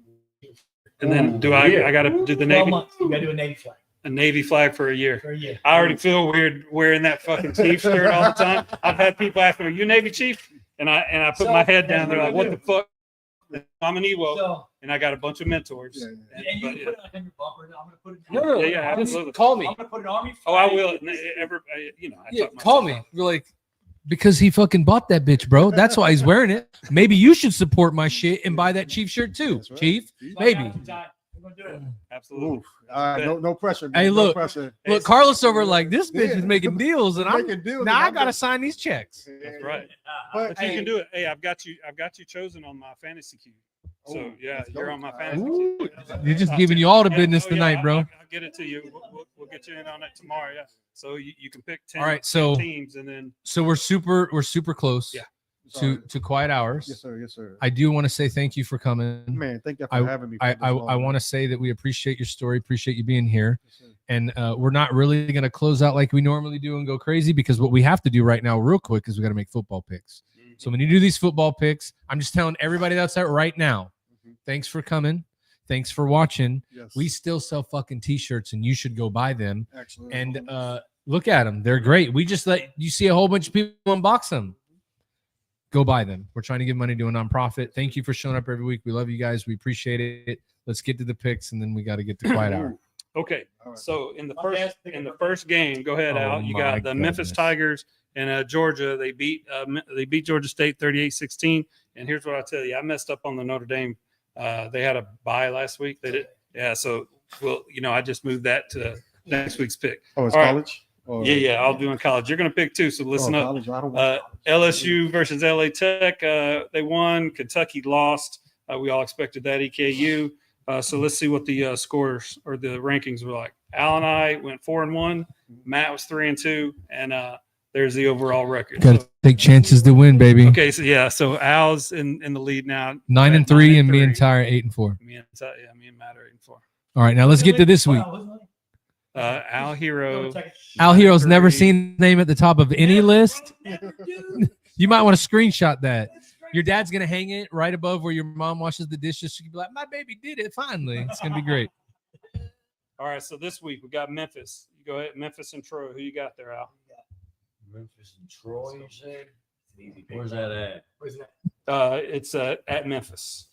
And then I got to do the 12 Navy, months. You got to do a Navy flag a Navy flag for a year. for a year. I already feel weird wearing that fucking Chief shirt all the time. I've had people ask me, "Are you Navy Chief?" And I put my head down. They're like, "What the fuck?" I'm an EWO, So, and I got a bunch of mentors. Yeah, and you But, can put it on your bumper. I'm going to put it. No, Yeah, just absolutely. call me. I'm going to put an Army Oh, I flag. will. I talk Call myself me. up. You're like, because he fucking bought that bitch, bro. That's why he's wearing it. Maybe you should support my shit and buy that Chief shirt too, That's right. Chief. See? Maybe. We're going to do it. Absolutely. Oof. No pressure. Man. Hey, no look. pressure. Look, Carlos over like this bitch Yeah. is making deals, and I'm Making deals, now and I I'm gotta just- sign these checks. That's right. But But you can do it. Hey, I've got you chosen on my fantasy queue. So Oh, yeah, let's you're go. on my All right. fantasy Ooh, queue. you're just giving you all the Yeah, business oh, tonight, yeah, bro. I'll get it to you. We'll get you in on it tomorrow. Yeah. So you can pick 10, All right, so- 10 teams, and then So we're super close Yeah. to quiet hours. Yes, sir. Yes, sir. I do want to say thank you for coming. Man, thank you for I- having me. I want to say that we appreciate your story, appreciate you being here. to. And we're not really going to close out like we normally do and go crazy, because what we have to do right now, real quick, is we got to make football picks. So when you do these football picks, I'm just telling everybody that's out right now, Mhm. thanks for coming. Thanks for watching. Yes. We still sell fucking t-shirts, and you should go buy them. Actually. And look at them. They're great. We just let you see a whole bunch of people unbox them. Go buy them. We're trying to give money to a nonprofit. Thank you for showing up every week. We love you guys. We appreciate it. Let's get to the picks, and then we got to get to quiet hour. okay. All right. So in the My first dad's picking up first game, go ahead, Oh, Al. You my got the Memphis goodness. Tigers and Georgia. They beat Georgia State 38-16. And here's what I tell you: I messed up on the Notre Dame. They had a bye last week. They did. Yeah. So I just moved that to next week's pick. Oh, it's All right. college. Or, Yeah. I'll do in college. You're gonna pick two. So listen up. College. I don't want LSU versus LA Tech. They won. Kentucky lost. We all expected that. EKU. So let's see what the scores or the rankings were like. Al and I went 4-1. Matt was 3-2, and there's the overall record. Got to take chances to win, baby. Okay, so yeah, so Al's in the lead now. 9-3, and me and 9-3. Ty are 8-4. Me and Matt are 8-4. All right, now let's get to this week. Al Hero. Al Hero's never 9-3. seen his name at the top of any list. You might want to screenshot that. Your dad's gonna hang it right above where your mom washes the dishes. She can be like, "My baby did it finally." It's gonna be great. All right, so this week we got Memphis. You go ahead, Memphis and Troy. Who you got there, Al? Memphis and Troy, you said? Where's that at? Where's that? It's at Memphis.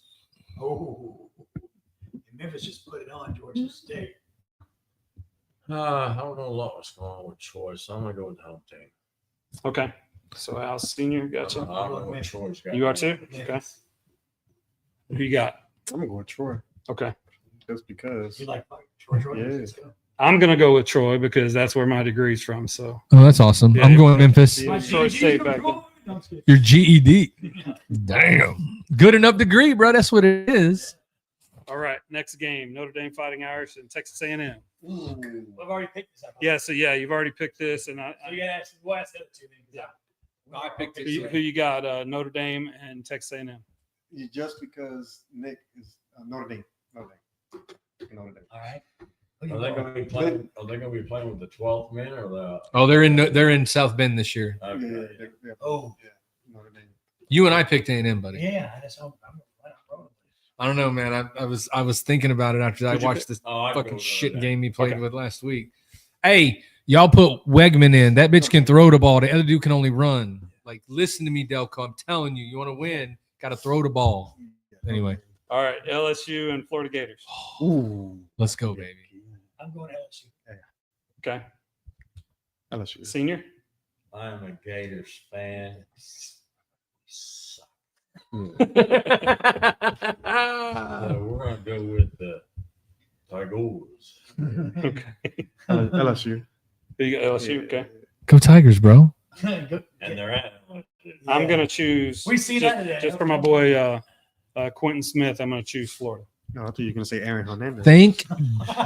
Oh, Memphis just put it on Georgia State. I don't know a lot what's going on with Troy, so I'm gonna go with the home team. Okay. So Al Senior, gotcha. I don't know what Troy's got. You are too? Okay. Who you got? I'm gonna go with Troy Okay. just because. You like Troy? Yeah. Let's go. I'm gonna go with Troy because that's where my degree's from. So Oh, that's awesome. Yeah. I'm going Memphis. Yeah. Troy State back then. No, I'm just kidding. Your GED. Damn. Good enough degree, bro. That's what it is. All right, next game: Notre Dame Fighting Irish and Texas A&M. I've already picked this up. Yeah, so yeah, you've already picked this, and So you gotta ask, we'll ask the other two then. Yeah. I picked who you got? Notre Dame and Texas A&M. Just because Nick is Notre Dame. Notre Dame. All right. Are they gonna be playing? Are they gonna be playing with the 12th men or the? Oh, they're in South Bend this year. Yeah, Okay. yeah. Oh. Yeah, Notre Dame. You and I picked A&M, buddy. Yeah, that's how I'm rolling. I don't know, man. I was thinking about it after I Who'd you watched this Oh, I'd go fucking with shit Notre game he played Okay. with last week. Hey, y'all put Wegman in. That bitch can throw the ball. The other dude can only run. Like, listen to me, Delco. I'm telling you, you want to win, got to throw the ball. Anyway, All right, LSU and Florida Gators. Ooh. let's go, baby. I'm going LSU. Okay, LSU. Senior. I am a Gators fan. Suck. So we're gonna go with the Tigers. Okay, LSU. you got LSU. Okay, Go Tigers, bro. Go- And they're at. I'm gonna choose. We see just, that today. just for my boy Quentin Smith. I'm gonna choose Florida. No, I thought you were gonna say Aaron Hernandez. Thank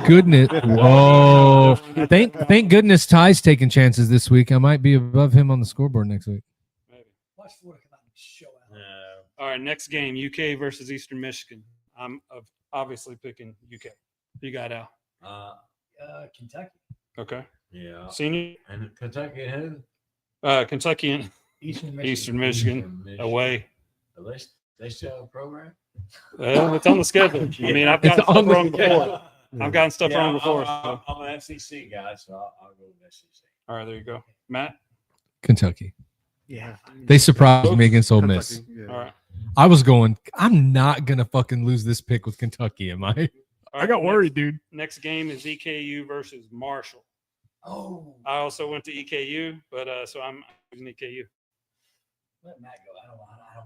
goodness. Whoa. Thank goodness Ty's taking chances this week. I might be above him on the scoreboard next week. Maybe. Watch Florida come out and show out. All right, next game: UK versus Eastern Michigan. I'm obviously picking UK. You got Al. Kentucky. Okay, Yeah. Senior. And Kentucky and Kentucky and Eastern Michigan. Eastern Michigan away. At least They still have a program? Well, it's on the schedule. I mean, I've gotten It's on stuff the wrong before. I've gotten stuff wrong before. I'm So. an SEC guy, so I'll go with SEC. All right, there you go. Matt? Kentucky. Yeah. They surprised me against Ole Miss. Kentucky, yeah. All right. I was going, I'm not going to fucking lose this pick with Kentucky, am I? All I right, got worried, dude. Next game is EKU versus Marshall. Oh, I also went to EKU, but so I'm using EKU. let Matt go. I don't.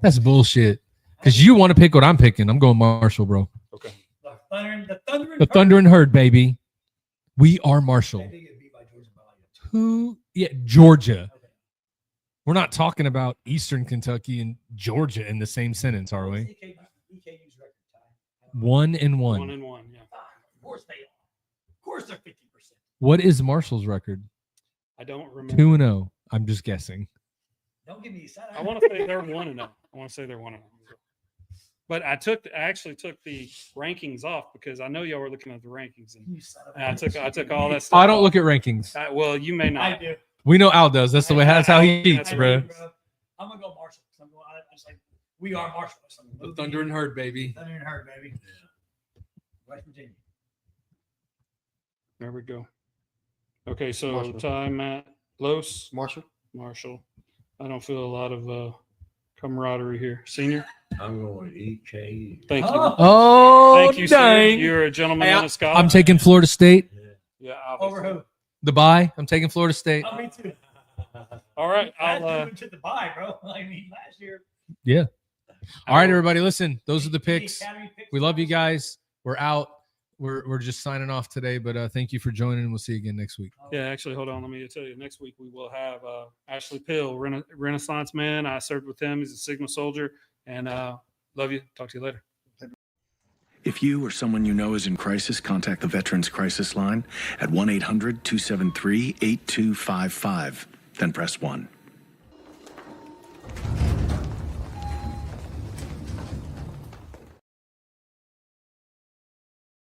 That's bullshit. Because you want to pick what I'm picking. I'm going Marshall, bro. Okay. The Thunder and Herd, baby. We are Marshall. I think it beat by Georgia by like Who? Yeah, Georgia. Okay. We're not talking about Eastern Kentucky and Georgia in the same sentence, are we? EKU's record tie. 1-1. 1-1, yeah. Of course they are. Of course they're 50%. What is Marshall's record? I don't remember. 2-0. I'm just guessing. Don't give me a side. I want to say they're 1-0. I want to say they're 1-0. But I actually took the rankings off because I know y'all were looking at the rankings, and I took all that stuff. I don't look at rankings. Well, you may not. I do. We know Al does. That's the way. That's how he eats, I bro. do, I'm gonna go Marshall. I'm going. I was like, we are Marshall. The Thunder and Herd, baby. Thunder and Herd, baby. West Virginia. There we go. Okay, so Marshall. time at Los Marshall. I don't feel a lot of camaraderie here. Senior, I'm going EKU. thank you. Oh, Thank you, sir. dang. You're a gentleman Hey, and a scholar. I'm taking Florida State. Yeah, Over obviously. who? The bye. I'm taking Florida State. Oh, me too. All right, Last year I'll. we took the bye, bro. I mean, last year. All right, everybody. Listen, those are the the picks. Academy picks We love you last guys. We're out. We're just signing off today, but thank you for joining, and we'll see you again next week. year. Yeah, actually, hold on. Let me tell you. Next week we will have Ashley Pill, Renaissance man. I served with him. He's a Signal soldier, and love you. Talk to you later. If you or someone you know is in crisis, contact the Veterans Crisis Line at 1-800-273-8255. Then press 1.